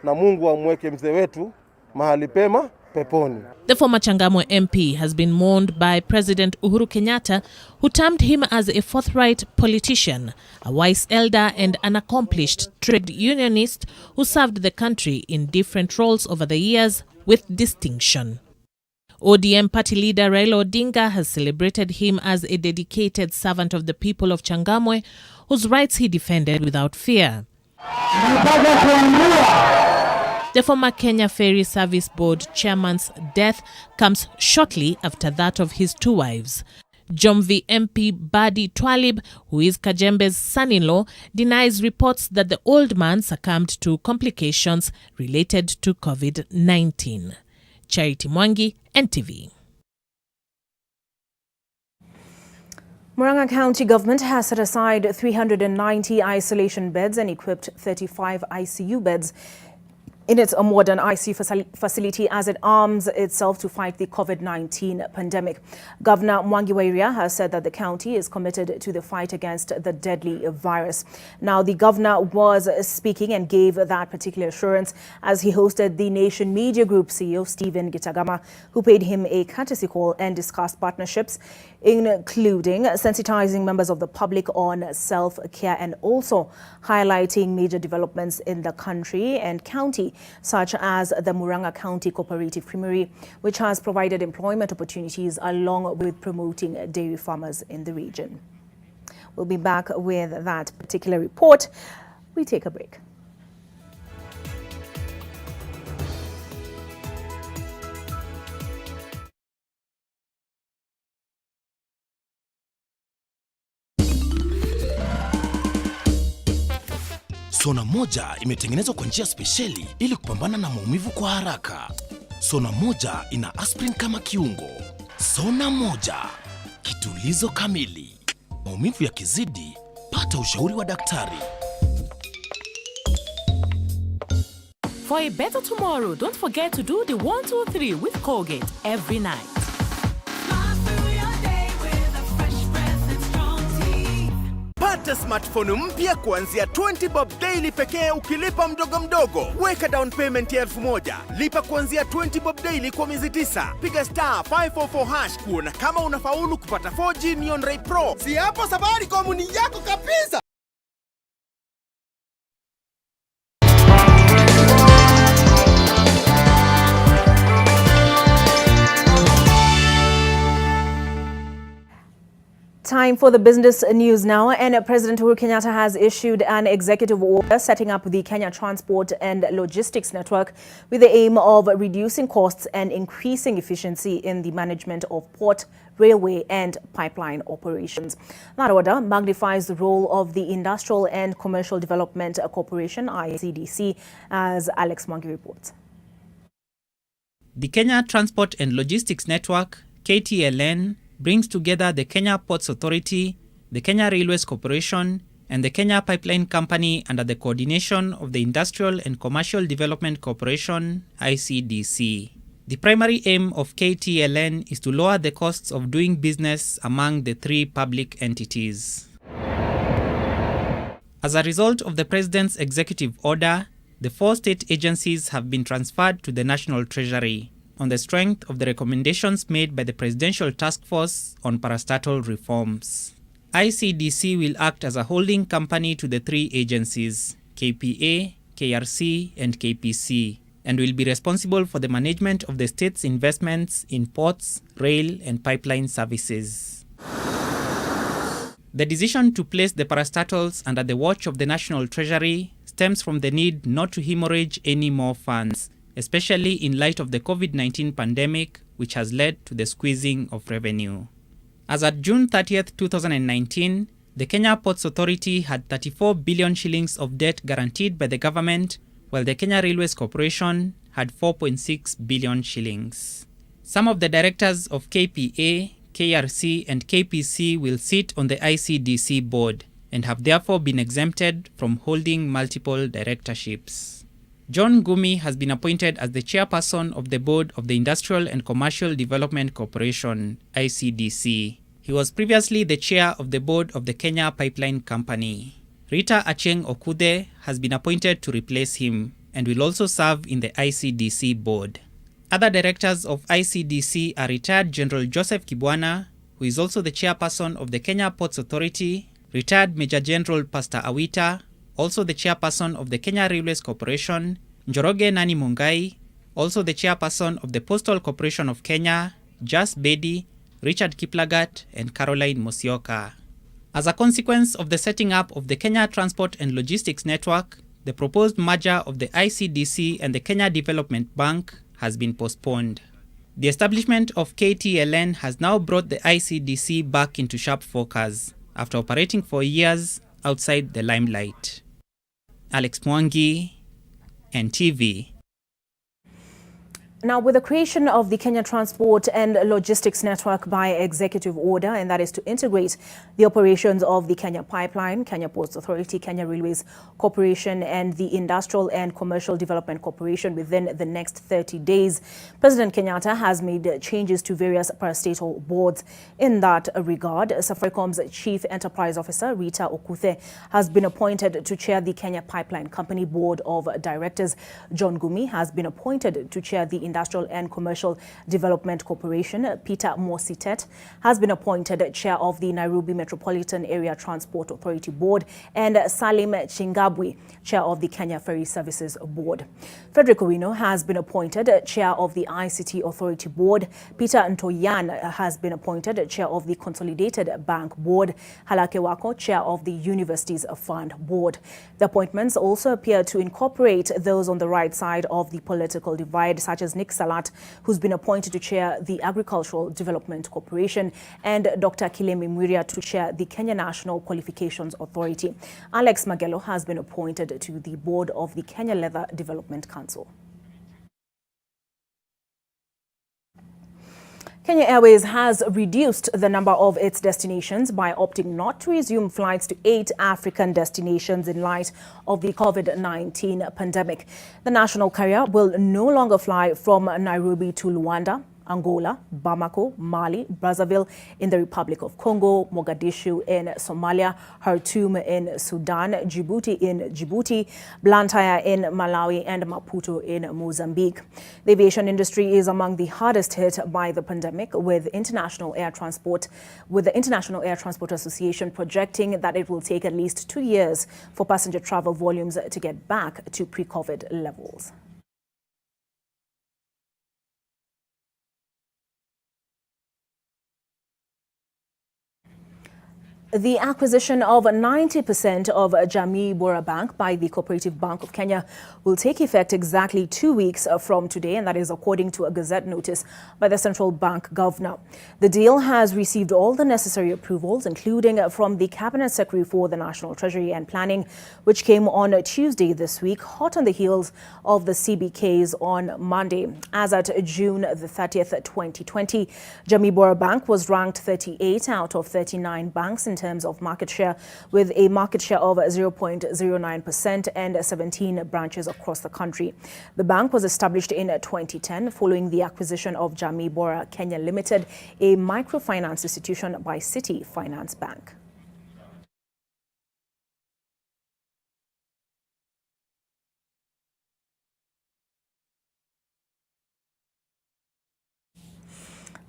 na Mungu amweke mzee wetu mahali pema peponi. The former Changamwe MP has been mourned by President Uhuru Kenyatta, who termed him as a forthright politician, a wise elder and an accomplished trade unionist who served the country in different roles over the years with distinction. ODM party leader Raila Odinga has celebrated him as a dedicated servant of the people of Changamwe, whose rights he defended without fear. The former Kenya Ferry Service Board chairman's death comes shortly after that of his 2 wives. Jomvi MP Badi Twalib, who is Kajembe's son-in-law, denies reports that the old man succumbed to complications related to COVID-19. Charity Mwangi, NTV. Murang'a County Government has set aside 390 isolation beds and equipped 35 ICU beds in its modern ICU facility as it arms itself to fight the COVID-19 pandemic. Governor Mwangi wa Iria has said that the county is committed to the fight against the deadly virus. Now, the governor was speaking and gave that particular assurance as he hosted the Nation Media Group CEO Stephen Gitagama, who paid him a courtesy call and discussed partnerships, including sensitizing members of the public on self-care and also highlighting major developments in the country and county, such as the Murang'a County Cooperative Creamery, which has provided employment opportunities along with promoting dairy farmers in the region. We'll be back with that particular report. We take a break. Sona moja imetengenezwa kwa njia spesheli ili kupambana na maumivu kwa haraka. Sona moja ina aspirin kama kiungo. Sona moja, kitulizo kamili. Maumivu yakizidi, pata ushauri wa daktari. For a better tomorrow, don't forget to do the 1, 2, 3 with Colgate every night. Pata smartphone mpya kuanzia 20 bob daily pekee ukilipa mdogo mdogo. Weka down payment ya 1000. Lipa kuanzia 20 bob daily kwa miezi 9. Piga star 544 hash kuona kama unafaulu kupata 4G Neon Ray Pro. Si hapo Safaricom ni yako kabisa. Time for the business news now, and President Uhuru Kenyatta has issued an executive order setting up the Kenya Transport and Logistics Network with the aim of reducing costs and increasing efficiency in the management of port, railway and pipeline operations. That order magnifies the role of the Industrial and Commercial Development Corporation, ICDC, as Alex Mwangi reports. The Kenya Transport and Logistics Network, KTLN, brings together the Kenya Ports Authority, the Kenya Railways Corporation, and the Kenya Pipeline Company under the coordination of the Industrial and Commercial Development Corporation, ICDC. The primary aim of KTLN is to lower the costs of doing business among the three public entities. As a result of the President's executive order, the 4 state agencies have been transferred to the National Treasury on the strength of the recommendations made by the Presidential Task Force on Parastatal Reforms. ICDC will act as a holding company to the 3 agencies, KPA, KRC, and KPC, and will be responsible for the management of the state's investments in ports, rail, and pipeline services. The decision to place the parastatals under the watch of the National Treasury stems from the need not to hemorrhage any more funds, especially in light of the COVID-19 pandemic, which has led to the squeezing of revenue. As at June 30th, 2019, the Kenya Ports Authority had 34 billion shillings of debt guaranteed by the government, while the Kenya Railways Corporation had 4.6 billion shillings. Some of the directors of KPA, KRC, and KPC will sit on the ICDC board and have therefore been exempted from holding multiple directorships. John Gumi has been appointed as the chairperson of the board of the Industrial and Commercial Development Corporation, ICDC. He was previously the chair of the board of the Kenya Pipeline Company. Rita Acheng Okude has been appointed to replace him and will also serve in the ICDC board. Other directors of ICDC are retired General Joseph Kibwana, who is also the chairperson of the Kenya Ports Authority, retired Major General Pastor Awita, also the chairperson of the Kenya Railways Corporation, Njoroge Nani Mungai, also the chairperson of the Postal Corporation of Kenya, Jas Bedi, Richard Kiplagat, and Caroline Mosioka. As a consequence of the setting up of the Kenya Transport and Logistics Network, the proposed merger of the ICDC and the Kenya Development Bank has been postponed. The establishment of KTLN has now brought the ICDC back into sharp focus after operating for years outside the limelight. Alex Mwangi, NTV. Now, with the creation of the Kenya Transport and Logistics Network by executive order, and that is to integrate the operations of the Kenya Pipeline, Kenya Ports Authority, Kenya Railways Corporation, and the Industrial and Commercial Development Corporation within the next 30 days, President Kenyatta has made changes to various parastatal boards. In that regard, Safaricom's Chief Enterprise Officer, Rita Okuthe, has been appointed to chair the Kenya Pipeline Company Board of Directors. John Gumi has been appointed to chair the Industrial and Commercial Development Corporation. Peter Mositet has been appointed chair of the Nairobi Metropolitan Area Transport Authority Board, and Salim Chingabwi, chair of the Kenya Ferry Services Board. Frederick Owino has been appointed chair of the ICT Authority Board. Peter Ntoyan has been appointed chair of the Consolidated Bank Board. Halake Wako, chair of the Universities Fund Board. The appointments also appear to incorporate those on the right side of the political divide, such as Nick Salat, who's been appointed to chair the Agricultural Development Corporation, and Dr. Kilemi Mwiria to chair the Kenya National Qualifications Authority. Alex Magelo has been appointed to the board of the Kenya Leather Development Council. Kenya Airways has reduced the number of its destinations by opting not to resume flights to 8 African destinations in light of the COVID-19 pandemic. The national carrier will no longer fly from Nairobi to Luanda, Angola, Bamako, Mali, Brazzaville in the Republic of Congo, Mogadishu in Somalia, Khartoum in Sudan, Djibouti in Djibouti, Blantyre in Malawi, and Maputo in Mozambique. The aviation industry is among the hardest hit by the pandemic, with the International Air Transport Association projecting that it will take at least 2 years for passenger travel volumes to get back to pre-COVID levels. The acquisition of 90% of Jamii Bora Bank by the Cooperative Bank of Kenya will take effect exactly 2 weeks from today, and that is according to a Gazette notice by the Central Bank Governor. The deal has received all the necessary approvals, including from the Cabinet Secretary for the National Treasury and Planning, which came on Tuesday this week, hot on the heels of the CBKs on Monday. As at June the 30th, 2020, Jamii Bora Bank was ranked 38 out of 39 banks in terms of market share, with a market share of 0.09% and 17 branches across the country. The bank was established in 2010 following the acquisition of Jamii Bora Kenya Limited, a microfinance institution, by City Finance Bank.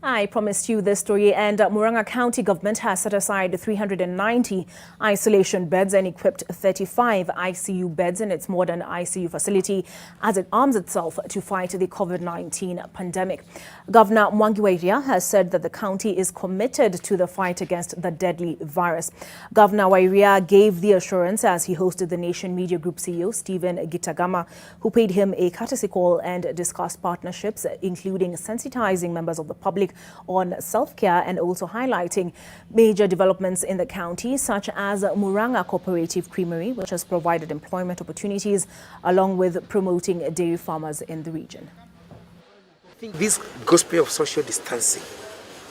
I promised you this story, and Murang'a County government has set aside 390 isolation beds and equipped 35 ICU beds in its modern ICU facility as it arms itself to fight the COVID-19 pandemic. Governor Mwangi wa Iria has said that the county is committed to the fight against the deadly virus. Governor wa Iria gave the assurance as he hosted the Nation Media Group CEO Stephen Gitagama, who paid him a courtesy call and discussed partnerships, including sensitizing members of the public on self-care and also highlighting major developments in the county, such as Murang'a Cooperative Creamery, which has provided employment opportunities, along with promoting dairy farmers in the region. I think this gospel of social distancing,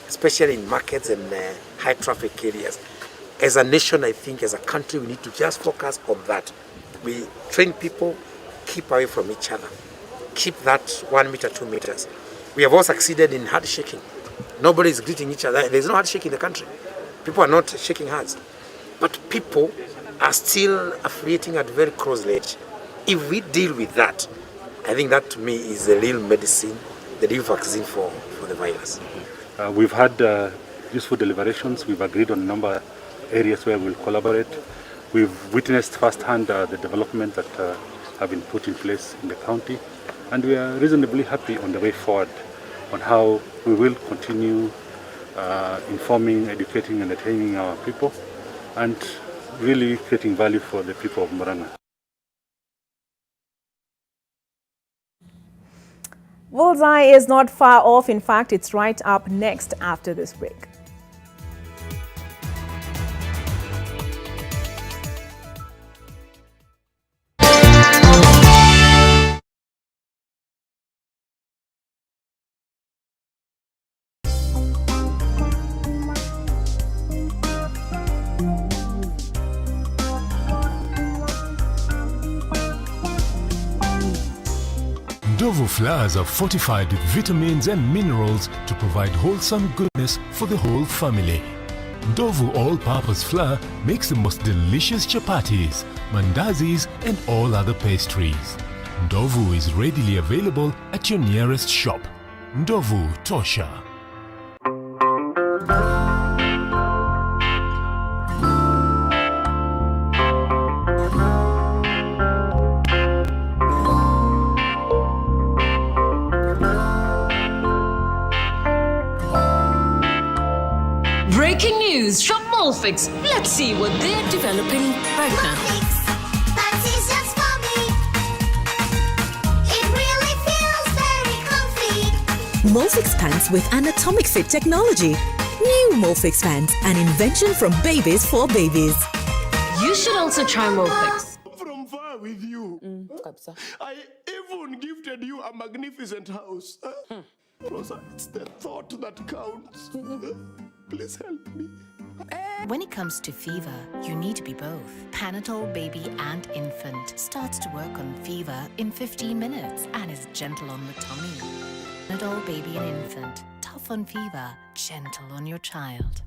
especially in markets and high traffic areas, as a nation, I think as a country, we need to just focus on that. We train people, keep away from each other, keep that 1 meter, 2 meters. We have all succeeded in handshaking. Nobody is greeting each other. There's no handshake in the country. People are not shaking hands. But people are still affiliating at very close age. If we deal with that, I think that to me is the real medicine, the real vaccine for the virus. We've had useful deliberations. We've agreed on a number of areas where we'll collaborate. We've witnessed firsthand the development that have been put in place in the county. And we are reasonably happy on the way forward on how we will continue informing, educating, and entertaining our people, and really creating value for the people of Murang'a. Bullseye is not far off. In fact, it's right up next after this break. Ndovu flowers are fortified with vitamins and minerals to provide wholesome goodness for the whole family. Ndovu all-purpose flour makes the most delicious chapatis, mandazis and all other pastries. Ndovu is readily available at your nearest shop. Ndovu Tosha. Breaking news from Molfix. Let's see what they're developing right now. Pants is just for me. It really feels very comfy. Molfix pants with anatomic fit technology. New Molfix pants, an invention from babies for babies. You should also try Molfix. From far with you. I even gifted you a magnificent house. Rosa, it's the thought that counts. Please help me. When it comes to fever, you need to be both. Panadol Baby and Infant starts to work on fever in 15 minutes and is gentle on the tummy. Panadol Baby and Infant. Tough on fever, gentle on your child.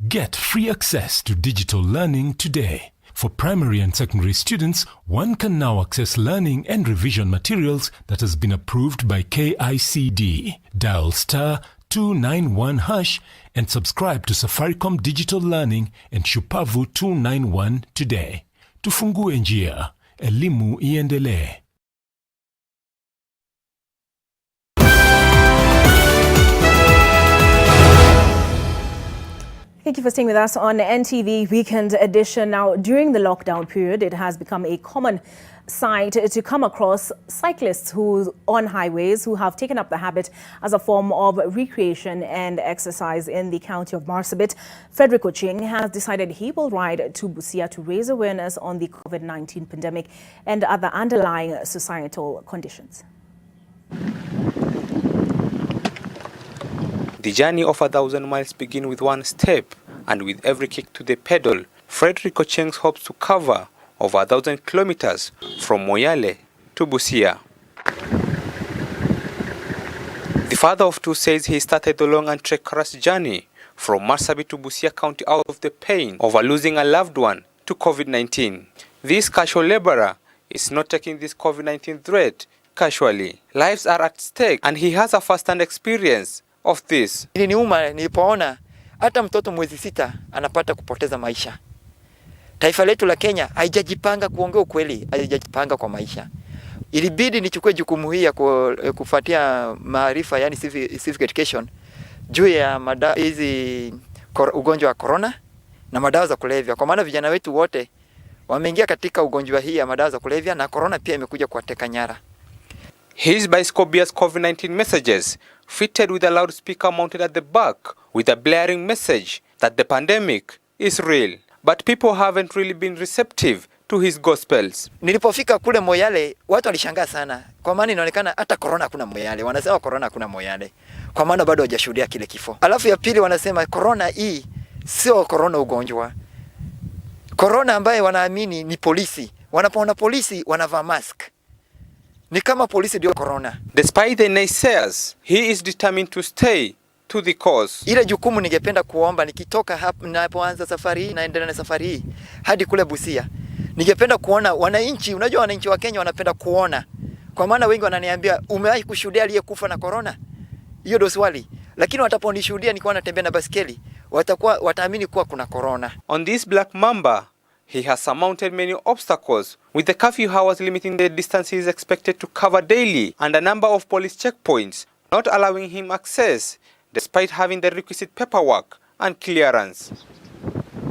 Get free access to digital learning today. For primary and secondary students, one can now access learning and revision materials that has been approved by KICD. Dial *291# and subscribe to Safaricom Digital Learning and Shupavu 291 today. Tufungue njia, elimu iendelee. Thank you for staying with us on NTV Weekend Edition. Now, during the lockdown period, it has become a common sight to come across cyclists who on highways who have taken up the habit as a form of recreation and exercise in the county of Marsabit. Frederick Ocheng has decided he will ride to Busia to raise awareness on the COVID-19 pandemic and other underlying societal conditions. The journey of 1,000 miles begins with one step, and with every kick to the pedal, Frederick Ocheng hopes to cover over 1,000 kilometers from Moyale to Busia. The father of two says he started the long and treacherous journey from Marsabit to Busia County out of the pain over losing a loved one to COVID-19. This casual laborer is not taking this COVID-19 threat casually. Lives are at stake, and he has a first-hand experience of this. Niliuma nilipoona hata mtoto mwezi 6 anapata kupoteza maisha. Taifa letu la Kenya haijajipanga, kuongea ukweli, haijajipanga kwa maisha. Ilibidi nichukue jukumu hili ya kufuatia maarifa, yani civic education, juu ya hizi ugonjwa wa corona na madawa za kulevya. Kwa maana vijana wetu wote wameingia katika ugonjwa hii ya madawa za kulevya, na corona pia imekuja kuwateka nyara. His bicycle bears COVID-19 messages fitted with a loudspeaker mounted at the back with a blaring message that the pandemic is real. But people haven't really been receptive to his gospels. Nilipofika kule Moyale, watu walishangaa sana. Kwa maana inaonekana hata corona kuna Moyale. Wanasema corona kuna Moyale. Kwa maana bado hawajashuhudia kile kifo. Alafu ya pili wanasema corona hii sio corona ugonjwa. Corona ambaye wanaamini ni polisi. Wanapoona polisi wanavaa mask. Ni kama polisi ndio corona. Despite the naysayers, he is determined to stay to the cause. Ile jukumu ningependa kuomba nikitoka hapa ninapoanza safari hii, naendelea na safari hii hadi kule Busia. Ningependa kuona wananchi, unajua wananchi wa Kenya wanapenda kuona. Kwa maana wengi wananiambia umewahi kushuhudia aliyekufa na corona? Hiyo ndio swali. Lakini wataponishuhudia nikiwa natembea na basikeli, wataamini kuwa kuna corona. On this Black Mamba, he has surmounted many obstacles, with the curfew hours limiting the distance he is expected to cover daily and a number of police checkpoints not allowing him access, despite having the requisite paperwork and clearance.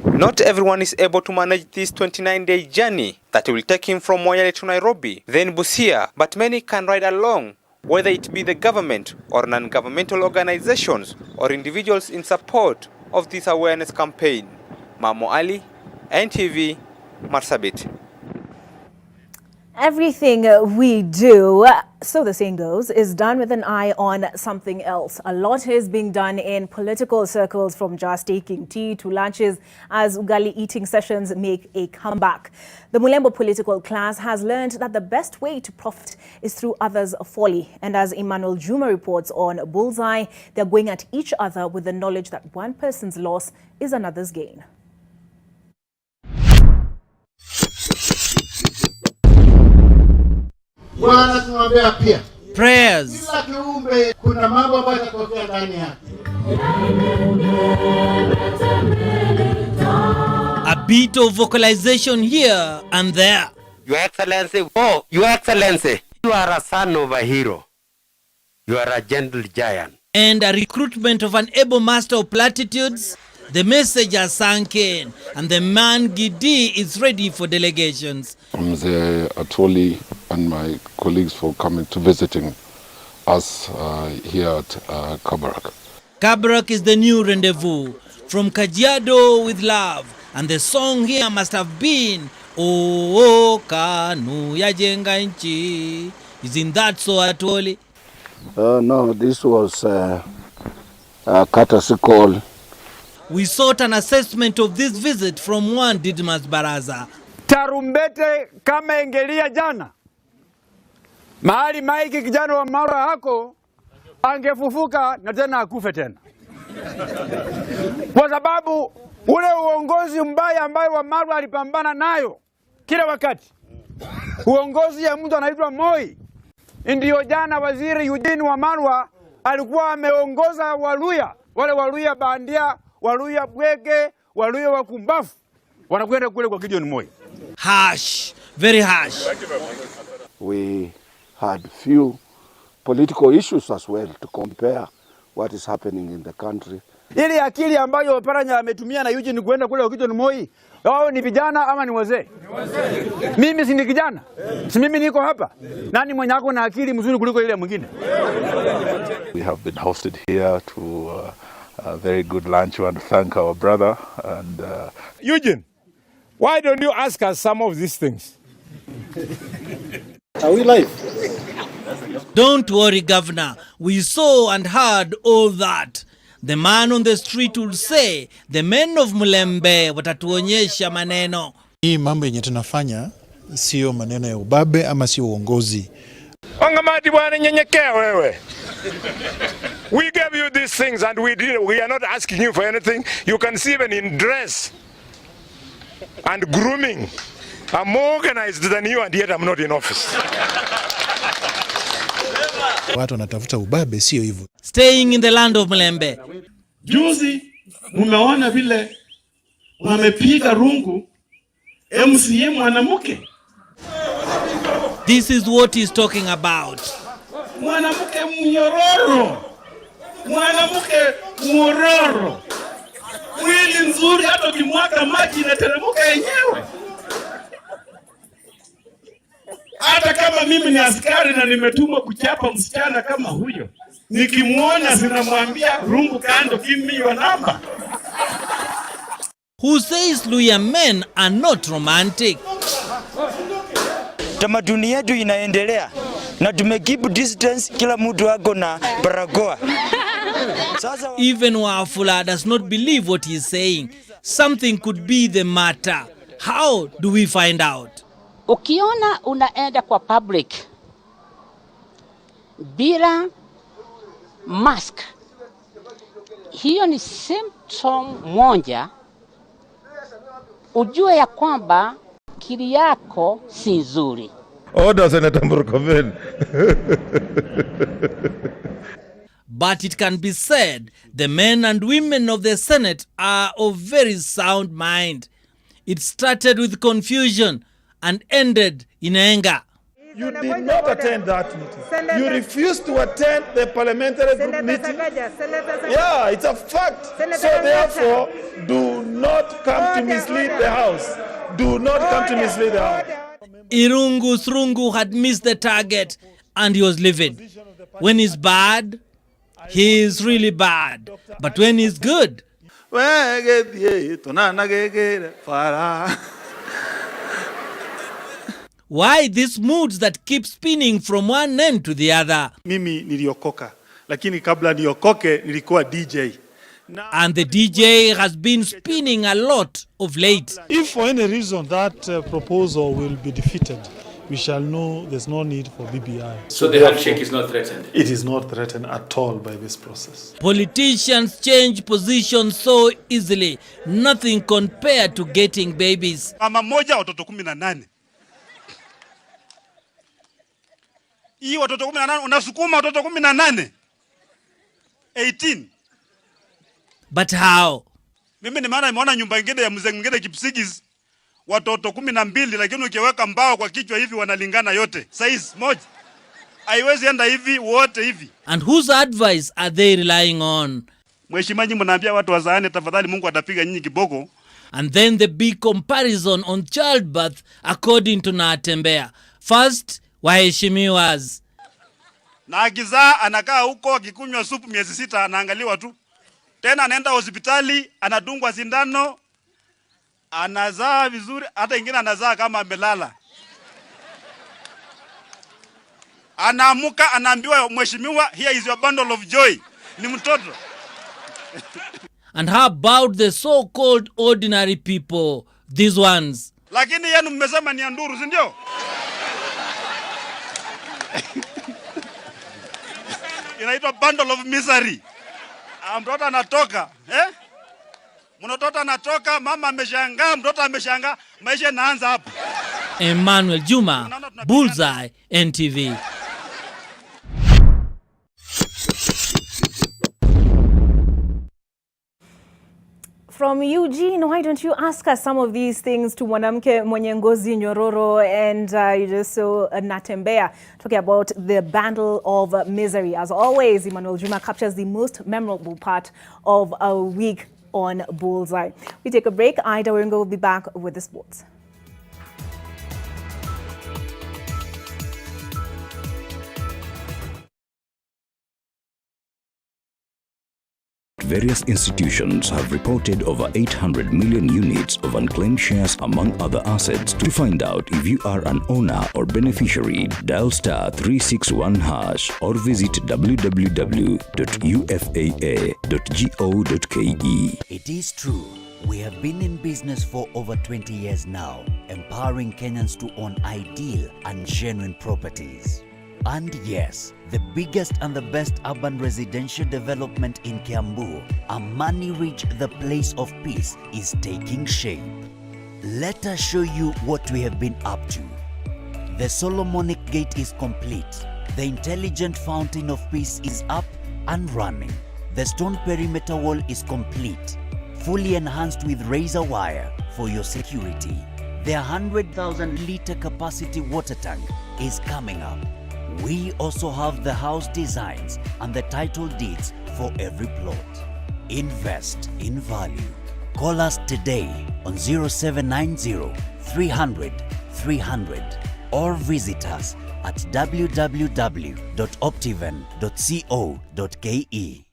Not everyone is able to manage this 29-day journey that will take him from Moyale to Nairobi, then Busia, but many can ride along, whether it be the government or non-governmental organizations or individuals in support of this awareness campaign. Mamo Ali, NTV, Marsabit. Everything we do, so the saying goes, is done with an eye on something else. A lot is being done in political circles, from just taking tea to lunches, as ugali eating sessions make a comeback. The Mulembo political class has learned that the best way to profit is through others' folly. And as Emmanuel Juma reports on Bullseye, they're going at each other with the knowledge that one person's loss is another's gain. Prayers. A bit of vocalization here and there. Your Excellency, oh, Your Excellency, you are a son of a hero. You are a gentle giant. And a recruitment of an able master of platitudes. The message has sunk in, and the man Gidi is ready for delegations. I'm the Atoli and my colleagues for coming to visiting us here at Kabarak. Kabarak is the new rendezvous. From Kajiado with love, and the song here must have been "Oh Kanu Yajenga Nchi." Isn't that so, Atoli? No, this was a courtesy call. We sought an assessment of this visit from one Didmas Baraza. Tarumbete kama engelia jana. Mahali maiki kijana wa Mara hako angefufuka na tena akufe tena, kwa sababu ule uongozi mbaya ambayo Wamalwa alipambana nayo kila wakati, uongozi ya mtu anaitwa Moi, ndio jana waziri Eugene Wamalwa alikuwa ameongoza Waluya, wale Waluya bandia, Waluya bwege, Waluya wakumbafu, wanakwenda kule kwa Gideon Moi. Harsh, very harsh. We had few political issues as well to compare what is happening in the country. Ile akili ambayo Oparanya ametumia na Eugene kwenda kule kwa Gideon Moi, wao ni vijana ama ni wazee? Mimi si ni kijana? Si mimi niko hapa? Nani mwenye ako na akili mzuri kuliko ile mwingine? We have been hosted here to a very good lunch. We want to thank our brother and Eugene, why don't you ask us some of these things? Are we live? Don't worry, Governor. We saw and heard all that. The man on the street will say, the men of Mulembe watatuonyesha maneno. Hii mambo yenye tunafanya sio maneno ya ubabe ama sio uongozi. Wangamati bwana, nyenyekea wewe. We gave you these things and we are not asking you for anything. You can see even in dress and grooming, I'm more organized than you and yet I'm not in office. Watu wanatafuta ubabe, sio hivyo. Staying in the land of Mulembe. Juzi umeona vile wamepiga rungu MCA mwanamke. This is what he's talking about. Mwanamke mnyororo. Mwanamke mwororo. Mwili nzuri, hata ukimwaga maji inateremka yenyewe. Hata kama mimi ni askari na nimetumwa kuchapa msichana kama huyo, nikimuona sinamwambia rungu kando, give me your number. Who says Luya men are not romantic? Tamaduni yetu inaendelea na tumekeep distance, kila mtu ako na barakoa. Even Wafula does not believe what he's saying. Something could be the matter. How do we find out? Ukiona unaenda kwa public bila mask, hiyo ni symptom moja, ujue ya kwamba akili yako si nzuri. Order Senator Murkomen. But it can be said the men and women of the Senate are of very sound mind. It started with confusion and ended in anger. You did not attend that meeting. You refused to attend the parliamentary group meeting. Yeah, it's a fact. So therefore, do not come to mislead the House. Do not come to mislead the House. Irungu Srungu had missed the target and he was livid. When he's bad, he is really bad. But when he's good, why these moods that keep spinning from one end to the other? Mimi niliokoka, lakini kabla niokoke nilikuwa DJ. And the DJ has been spinning a lot of late. If for any reason that proposal will be defeated, we shall know there's no need for BBI. So the handshake is not threatened? It is not threatened at all by this process. Politicians change positions so easily. Nothing compared to getting babies. Mama moja watoto 18. Hii watoto 18 unasukuma watoto 18. 18. But how? Mimi nimeona nyumba nyingine ya mzee mwingine Kipsigis watoto 12, lakini ukiweka mbao kwa kichwa hivi wanalingana yote. Size moja. Haiwezi enda hivi wote hivi. And whose advice are they relying on? Mheshimiwa, mnaambia watu wazaane, tafadhali Mungu atapiga nyinyi kiboko. And then the big comparison on childbirth according to Natembea. First, waheshimiwas. Na akizaa anakaa huko akikunywa supu miezi 6 anaangaliwa tu. Tena anaenda hospitali, anadungwa sindano, anazaa vizuri, hata ingine anazaa kama amelala. Anaamuka anaambiwa, mheshimiwa, here is your bundle of joy. Ni mtoto. And how about the so-called ordinary people, these ones? Lakini yenu mmesema ni anduru, si ndio? inaitwa bundle of misery. Mtoto anatoka, mtoto anatoka, mama ameshangaa, mtoto ameshangaa, maisha yanaanza hapo. Emmanuel Juma, Bullseye, NTV. From Eugene, why don't you ask us some of these things to mwanamke mwenye ngozi nyororo and you just so natembea, talking about the bundle of misery. As always, Emmanuel Juma captures the most memorable part of a week on Bullseye. We take a break. Ida Wiringo will be back with the sports. Various institutions have reported over 800 million units of unclaimed shares among other assets. To find out if you are an owner or beneficiary, dial *361# or visit www.ufaa.go.ke. It is true. We have been in business for over 20 years now, empowering Kenyans to own ideal and genuine properties. And yes, the biggest and the best urban residential development in Kiambu, Amani Ridge, the place of peace, is taking shape. Let us show you what we have been up to. The Solomonic Gate is complete. The intelligent fountain of peace is up and running. The stone perimeter wall is complete, fully enhanced with razor wire for your security. The 100,000-liter capacity water tank is coming up. We also have the house designs and the title deeds for every plot. Invest in value. Call us today on 0790 300 300 or visit us at www.optiven.co.ke.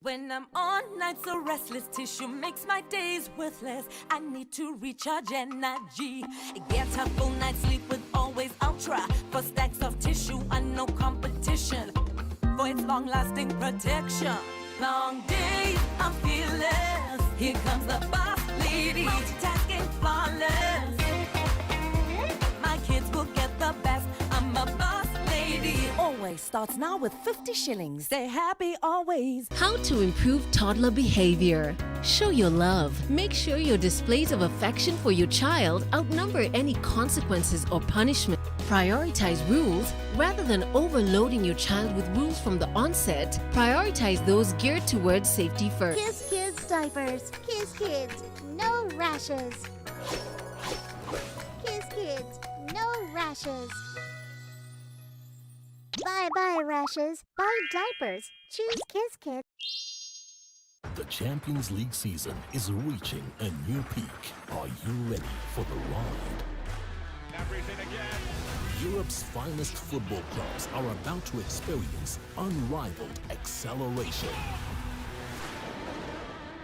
When I'm on nights so restless, tissue makes my days worthless. I need to recharge energy. Get a full night's sleep with Always Ultra. For stacks of tissue and no competition. For its long-lasting protection. Long days, I'm fearless. Here comes the boss lady. Multitasking flawless. My kids will get the best. I'm a boss lady. Always starts now with 50 shillings. Stay happy always. How to improve toddler behavior. Show your love. Make sure your displays of affection for your child outnumber any consequences or punishment. Prioritize rules rather than overloading your child with rules from the onset. Prioritize those geared towards safety first. Kiss Kids diapers. Kiss Kids, no rashes. Kiss Kids, no rashes. Bye-bye rashes. Bye diapers. Choose Kiss Kids. The Champions League season is reaching a new peak. Are you ready for the ride? Everything again. Europe's finest football clubs are about to experience unrivaled acceleration.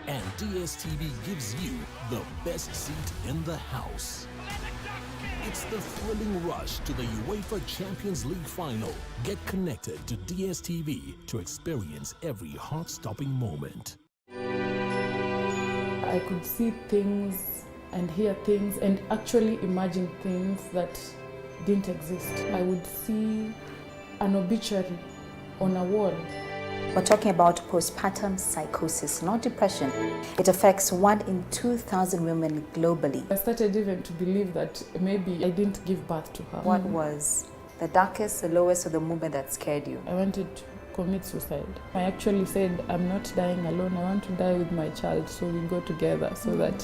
And DSTV gives you the best seat in the house. It's the thrilling rush to the UEFA Champions League final. Get connected to DSTV to experience every heart-stopping moment. I could see things and hear things and actually imagine things that didn't exist. I would see an obituary on a wall. We're talking about postpartum psychosis, not depression. It affects 1 in 2,000 women globally. I started even to believe that maybe I didn't give birth to her. What was the darkest, the lowest, or the moment that scared you? I wanted to commit suicide. I actually said, I'm not dying alone. I want to die with my child, so we go together so that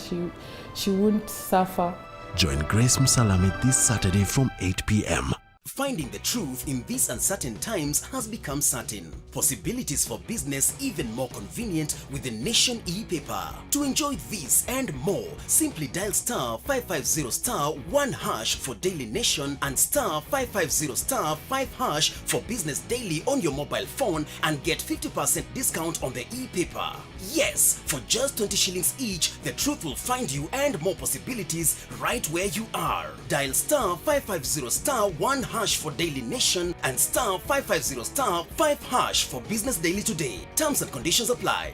she wouldn't suffer. Join Grace Musalami this Saturday from 8 p.m. Finding the truth in these uncertain times has become certain. Possibilities for business even more convenient with the Nation e-paper. To enjoy this and more, simply dial *550*1# for Daily Nation and *550*5# for Business Daily on your mobile phone and get 50% discount on the e-paper. Yes, for just 20 shillings each, the truth will find you and more possibilities right where you are. Dial *550*1# for Daily Nation and *550*5# for Business Daily today. Terms and conditions apply.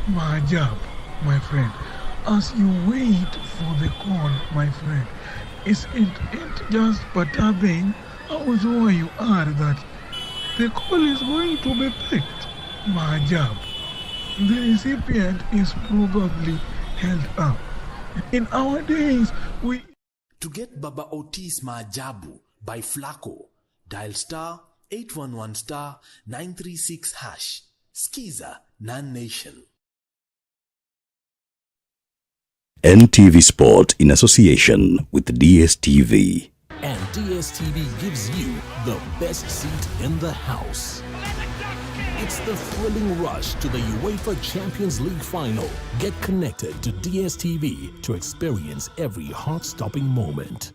My job, my friend, as you wait for the call, my friend, it just perturbing how sure you are that the call is going to be picked. Majab. The recipient is probably held up. In our days, we... To get Baba Otis Maajabu by Flaco, dial star 811 star 936 hash. Skiza Non-Nation. NTV Sport in association with DSTV. And DSTV gives you the best seat in the house. It's the thrilling rush to the UEFA Champions League final. Get connected to DSTV to experience every heart-stopping moment.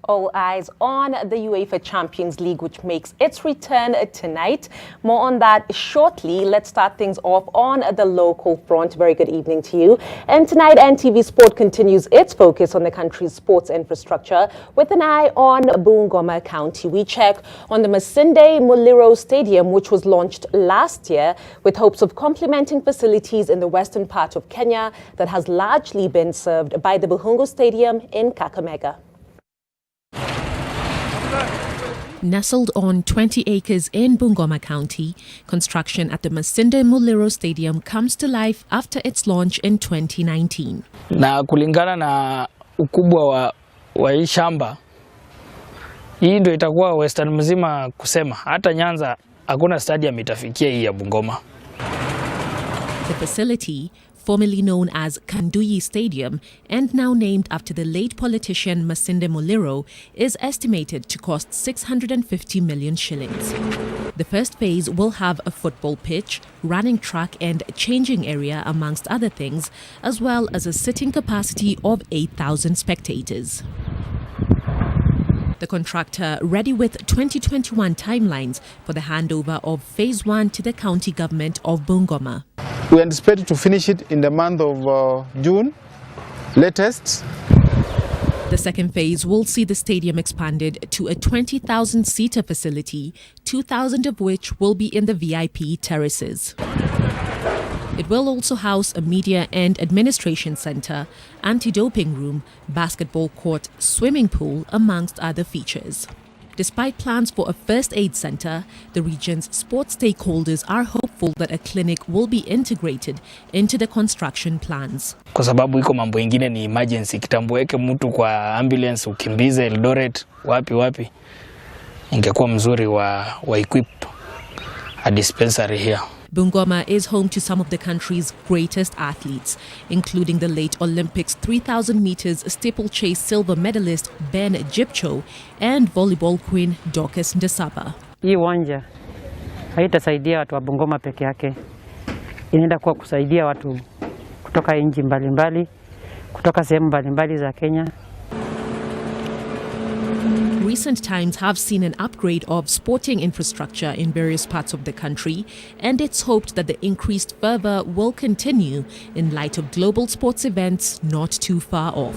All eyes on the UEFA Champions League, which makes its return tonight. More on that shortly. Let's start things off on the local front. Very good evening to you. And tonight, NTV Sport continues its focus on the country's sports infrastructure with an eye on Bungoma County. We check on the Masinde Muliro Stadium, which was launched last year with hopes of complementing facilities in the western part of Kenya that has largely been served by the Buhungu Stadium in Kakamega. Nestled on 20 acres in Bungoma County, construction at the Masinde Muliro Stadium comes to life after its launch in 2019. Na kulingana na ukubwa wa hii shamba, hii ndio itakuwa Western mzima kusema. Hata Nyanza hakuna stadium itafikia hii ya Bungoma. The facility, formerly known as Kanduyi Stadium and now named after the late politician Masinde Muliro, is estimated to cost 650 million shillings. The first phase will have a football pitch, running track and changing area amongst other things, as well as a sitting capacity of 8,000 spectators. The contractor ready with 2021 timelines for the handover of Phase 1 to the county government of Bungoma. We anticipate to finish it in the month of June, latest. The second phase will see the stadium expanded to a 20,000-seater facility, 2,000 of which will be in the VIP terraces. It will also house a media and administration center, anti-doping room, basketball court, swimming pool, amongst other features. Despite plans for a first aid center, the region's sports stakeholders are hopeful that a clinic will be integrated into the construction plans. Kwa sababu iko mambo ingine ni emergency, kitambueke mtu kwa ambulance ukimbize Eldoret wapi ingekuwa mzuri wa equip a dispensary here. Bungoma is home to some of the country's greatest athletes, including the late Olympics 3,000 meters steeplechase silver medalist Ben Jipcho and volleyball queen Dorcas Ndesaba. Hii uwanja haitasaidia watu wa Bungoma peke yake. Inaenda kuwa kusaidia watu kutoka nchi mbalimbali, kutoka sehemu mbalimbali za Kenya. Recent times have seen an upgrade of sporting infrastructure in various parts of the country, and it's hoped that the increased fervor will continue in light of global sports events not too far off.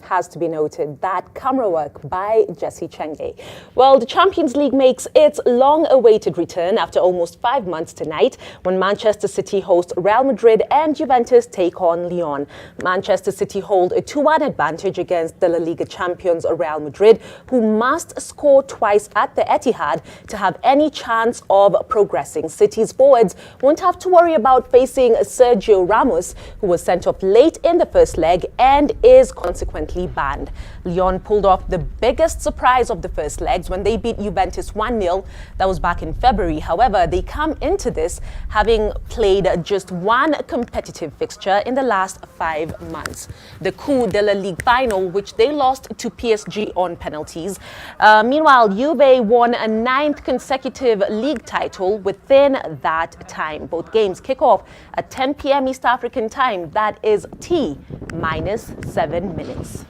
Has to be noted that camera work by Jesse Chenge. Well, the Champions League makes its long-awaited return after almost 5 months tonight when Manchester City host Real Madrid and Juventus take on Lyon. Manchester City hold a 2-1 advantage against the La Liga champions Real Madrid, who must score twice at the Etihad to have any chance of progressing. City's forwards won't have to worry about facing Sergio Ramos, who was sent off late in the first leg and is consequently banned. Lyon pulled off the biggest surprise of the first legs when they beat Juventus 1-0. That was back in February. However, they come into this having played just one competitive fixture in the last 5 months. The Coupe de la Ligue final, which they lost to PSG on penalties. Meanwhile, Juve won a 9th consecutive league title within that time. Both games kick off at 10 p.m. East African time. That is T minus 7 minutes.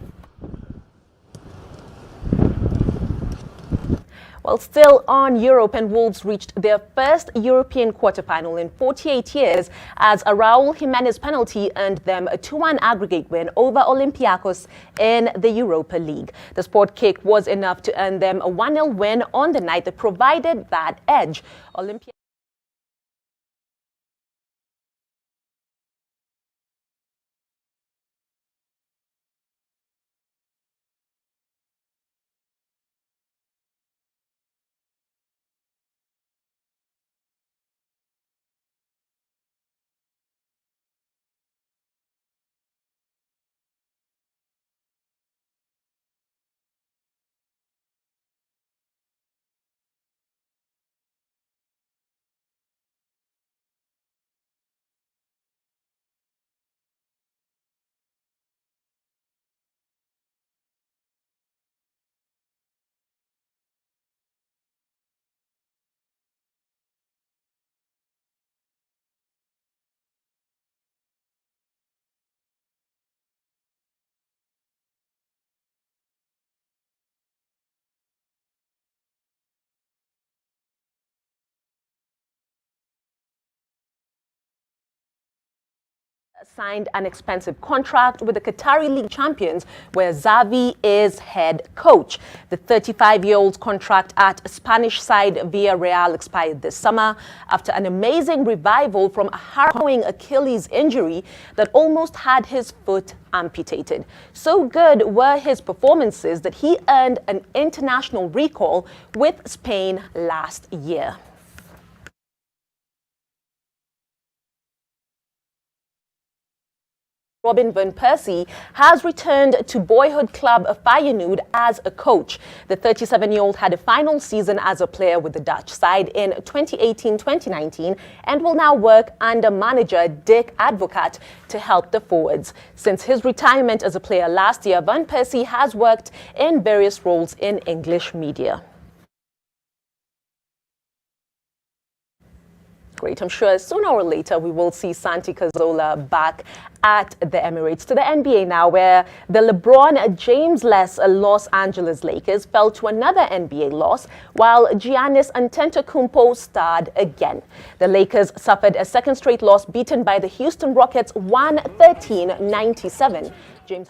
Well, still on Europe, and Wolves reached their first European quarterfinal in 48 years as a Raul Jimenez penalty earned them a 2-1 aggregate win over Olympiacos in the Europa League. The sport kick was enough to earn them a 1-0 win on the night that provided that edge. signed an expensive contract with the Qatari League champions, where Xavi is head coach. The 35-year-old's contract at Spanish side Villarreal expired this summer after an amazing revival from a harrowing Achilles injury that almost had his foot amputated. So good were his performances that he earned an international recall with Spain last year. Robin van Persie has returned to boyhood club Feyenoord as a coach. The 37-year-old had a final season as a player with the Dutch side in 2018-2019 and will now work under manager Dick Advocaat to help the forwards. Since his retirement as a player last year, Van Persie has worked in various roles in English media. Great. I'm sure sooner or later we will see Santi Cazorla back at the Emirates. To the NBA now, where the LeBron James-less Los Angeles Lakers fell to another NBA loss, while Giannis Antetokounmpo starred again. The Lakers suffered a second straight loss, beaten by the Houston Rockets 113-97. James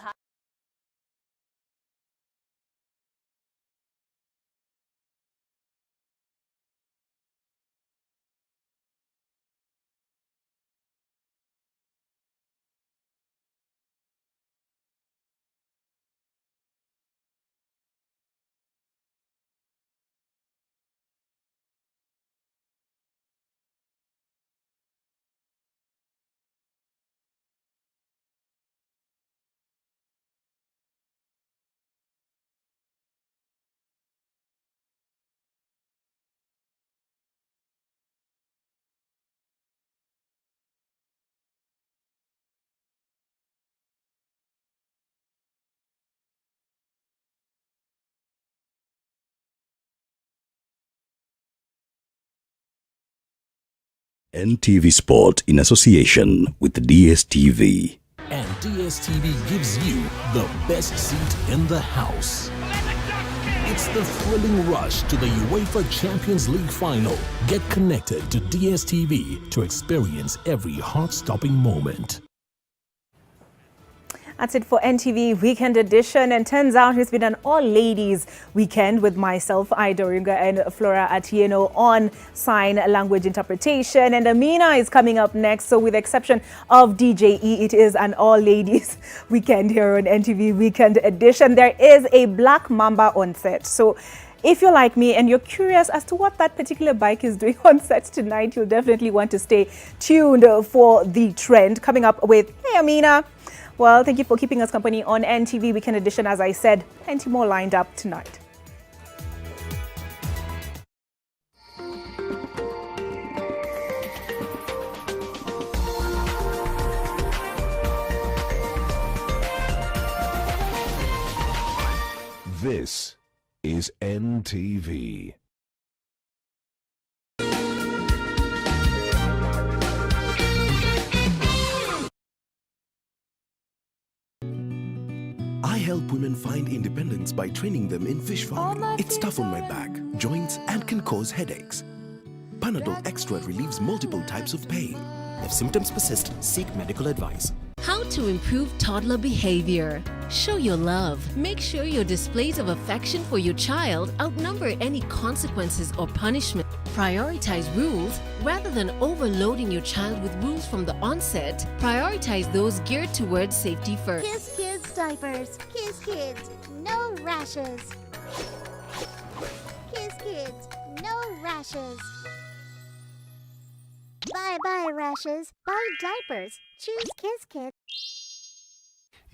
NTV Sport in association with DSTV. And DSTV gives you the best seat in the house. It's the thrilling rush to the UEFA Champions League final. Get connected to DSTV to experience every heart-stopping moment. That's it for NTV Weekend Edition, and turns out it's been an all-ladies weekend with myself, Ida Ringa, and Flora Atieno on sign language interpretation, and Amina is coming up next. So with the exception of DJE, it is an all-ladies weekend here on NTV Weekend Edition. There is a Black Mamba on set, so if you're like me and you're curious as to what that particular bike is doing on set tonight, you'll definitely want to stay tuned for the trend coming up with Hey Amina. Well, thank you for keeping us company on NTV Weekend Edition. As I said, plenty more lined up tonight. This is NTV. I help women find independence by training them in fish farming. It's tough on my back, joints, and can cause headaches. Panadol Extra relieves multiple types of pain. If symptoms persist, seek medical advice. How to improve toddler behavior. Show your love. Make sure your displays of affection for your child outnumber any consequences or punishment. Prioritize rules rather than overloading your child with rules from the onset. Prioritize those geared towards safety first. Kiss Kids diapers. Kiss Kids, no rashes. Kiss Kids, no rashes. Bye-bye rashes. Buy diapers. Choose Kiss Kids.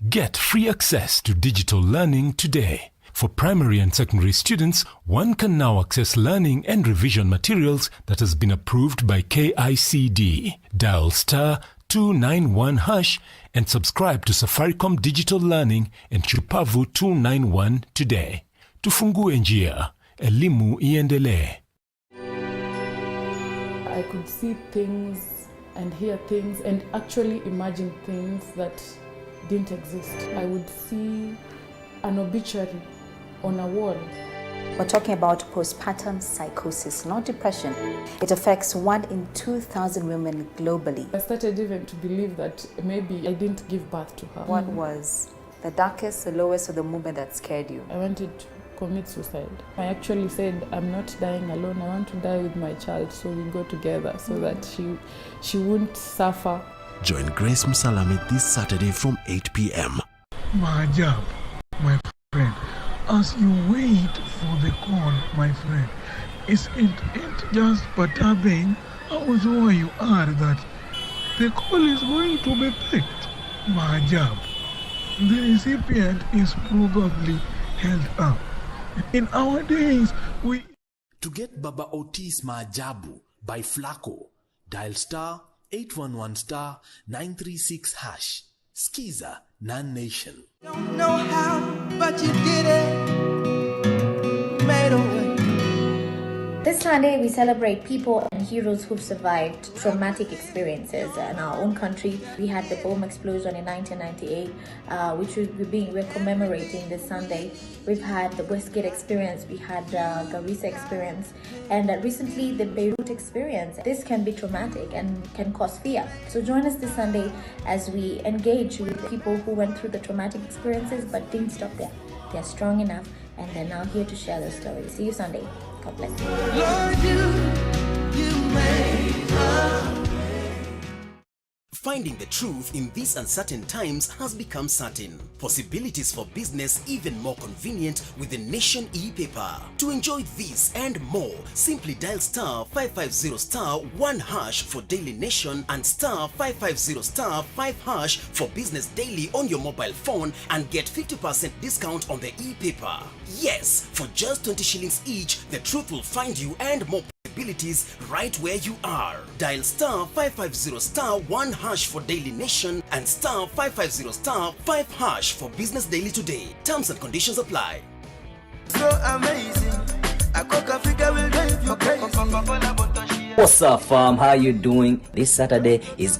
Get free access to digital learning today. For primary and secondary students, one can now access learning and revision materials that has been approved by KICD. Dial *291# and subscribe to Safaricom Digital Learning and Chupavu 291 today. Tufungue njia, elimu iendelee. I could see things and hear things and actually imagine things that didn't exist. I would see an obituary on a wall We're talking about postpartum psychosis, not depression. It affects 1 in 2,000 women globally. I started even to believe that maybe I didn't give birth to her. What was the darkest, the lowest, or the moment that scared you? I wanted to commit suicide. I actually said, I'm not dying alone. I want to die with my child, so we go together so that she won't suffer. Join Grace Musalami this Saturday from 8 p.m. Majab, my friend, as you wait for the call, my friend, it just perturbing how sure you are that the call is going to be picked. Majab, the recipient is probably held up. In our days, we... To get Baba Otis Maajabu by Flaco, dial *811*936#. Skiza Non-Nation. Don't know how, but you did it. Made a way. This Sunday, we celebrate people and heroes who've survived traumatic experiences in our own country. We had the bomb explosion in 1998, which we're commemorating this Sunday. We've had the Westgate experience, we had the Garissa experience, and recently the Beirut experience. This can be traumatic and can cause fear. So join us this Sunday as we engage with people who went through the traumatic experiences but didn't stop there. They're strong enough and they're now here to share their stories. See you Sunday. God bless you. Lord, you made a Finding the truth in these uncertain times has become certain. Possibilities for business even more convenient with the Nation e-paper. To enjoy this and more, simply dial *550*1# for Daily Nation and *550*5# for Business Daily on your mobile phone and get 50% discount on the e-paper. Yes, for just 20 shillings each, the truth will find you and more possibilities right where you are. Dial *550*1# for Daily Nation and *550*5# for Business Daily today. Terms and conditions apply. so amazing. A coca figure will drive you crazy. What's up, fam? How you doing? This Saturday is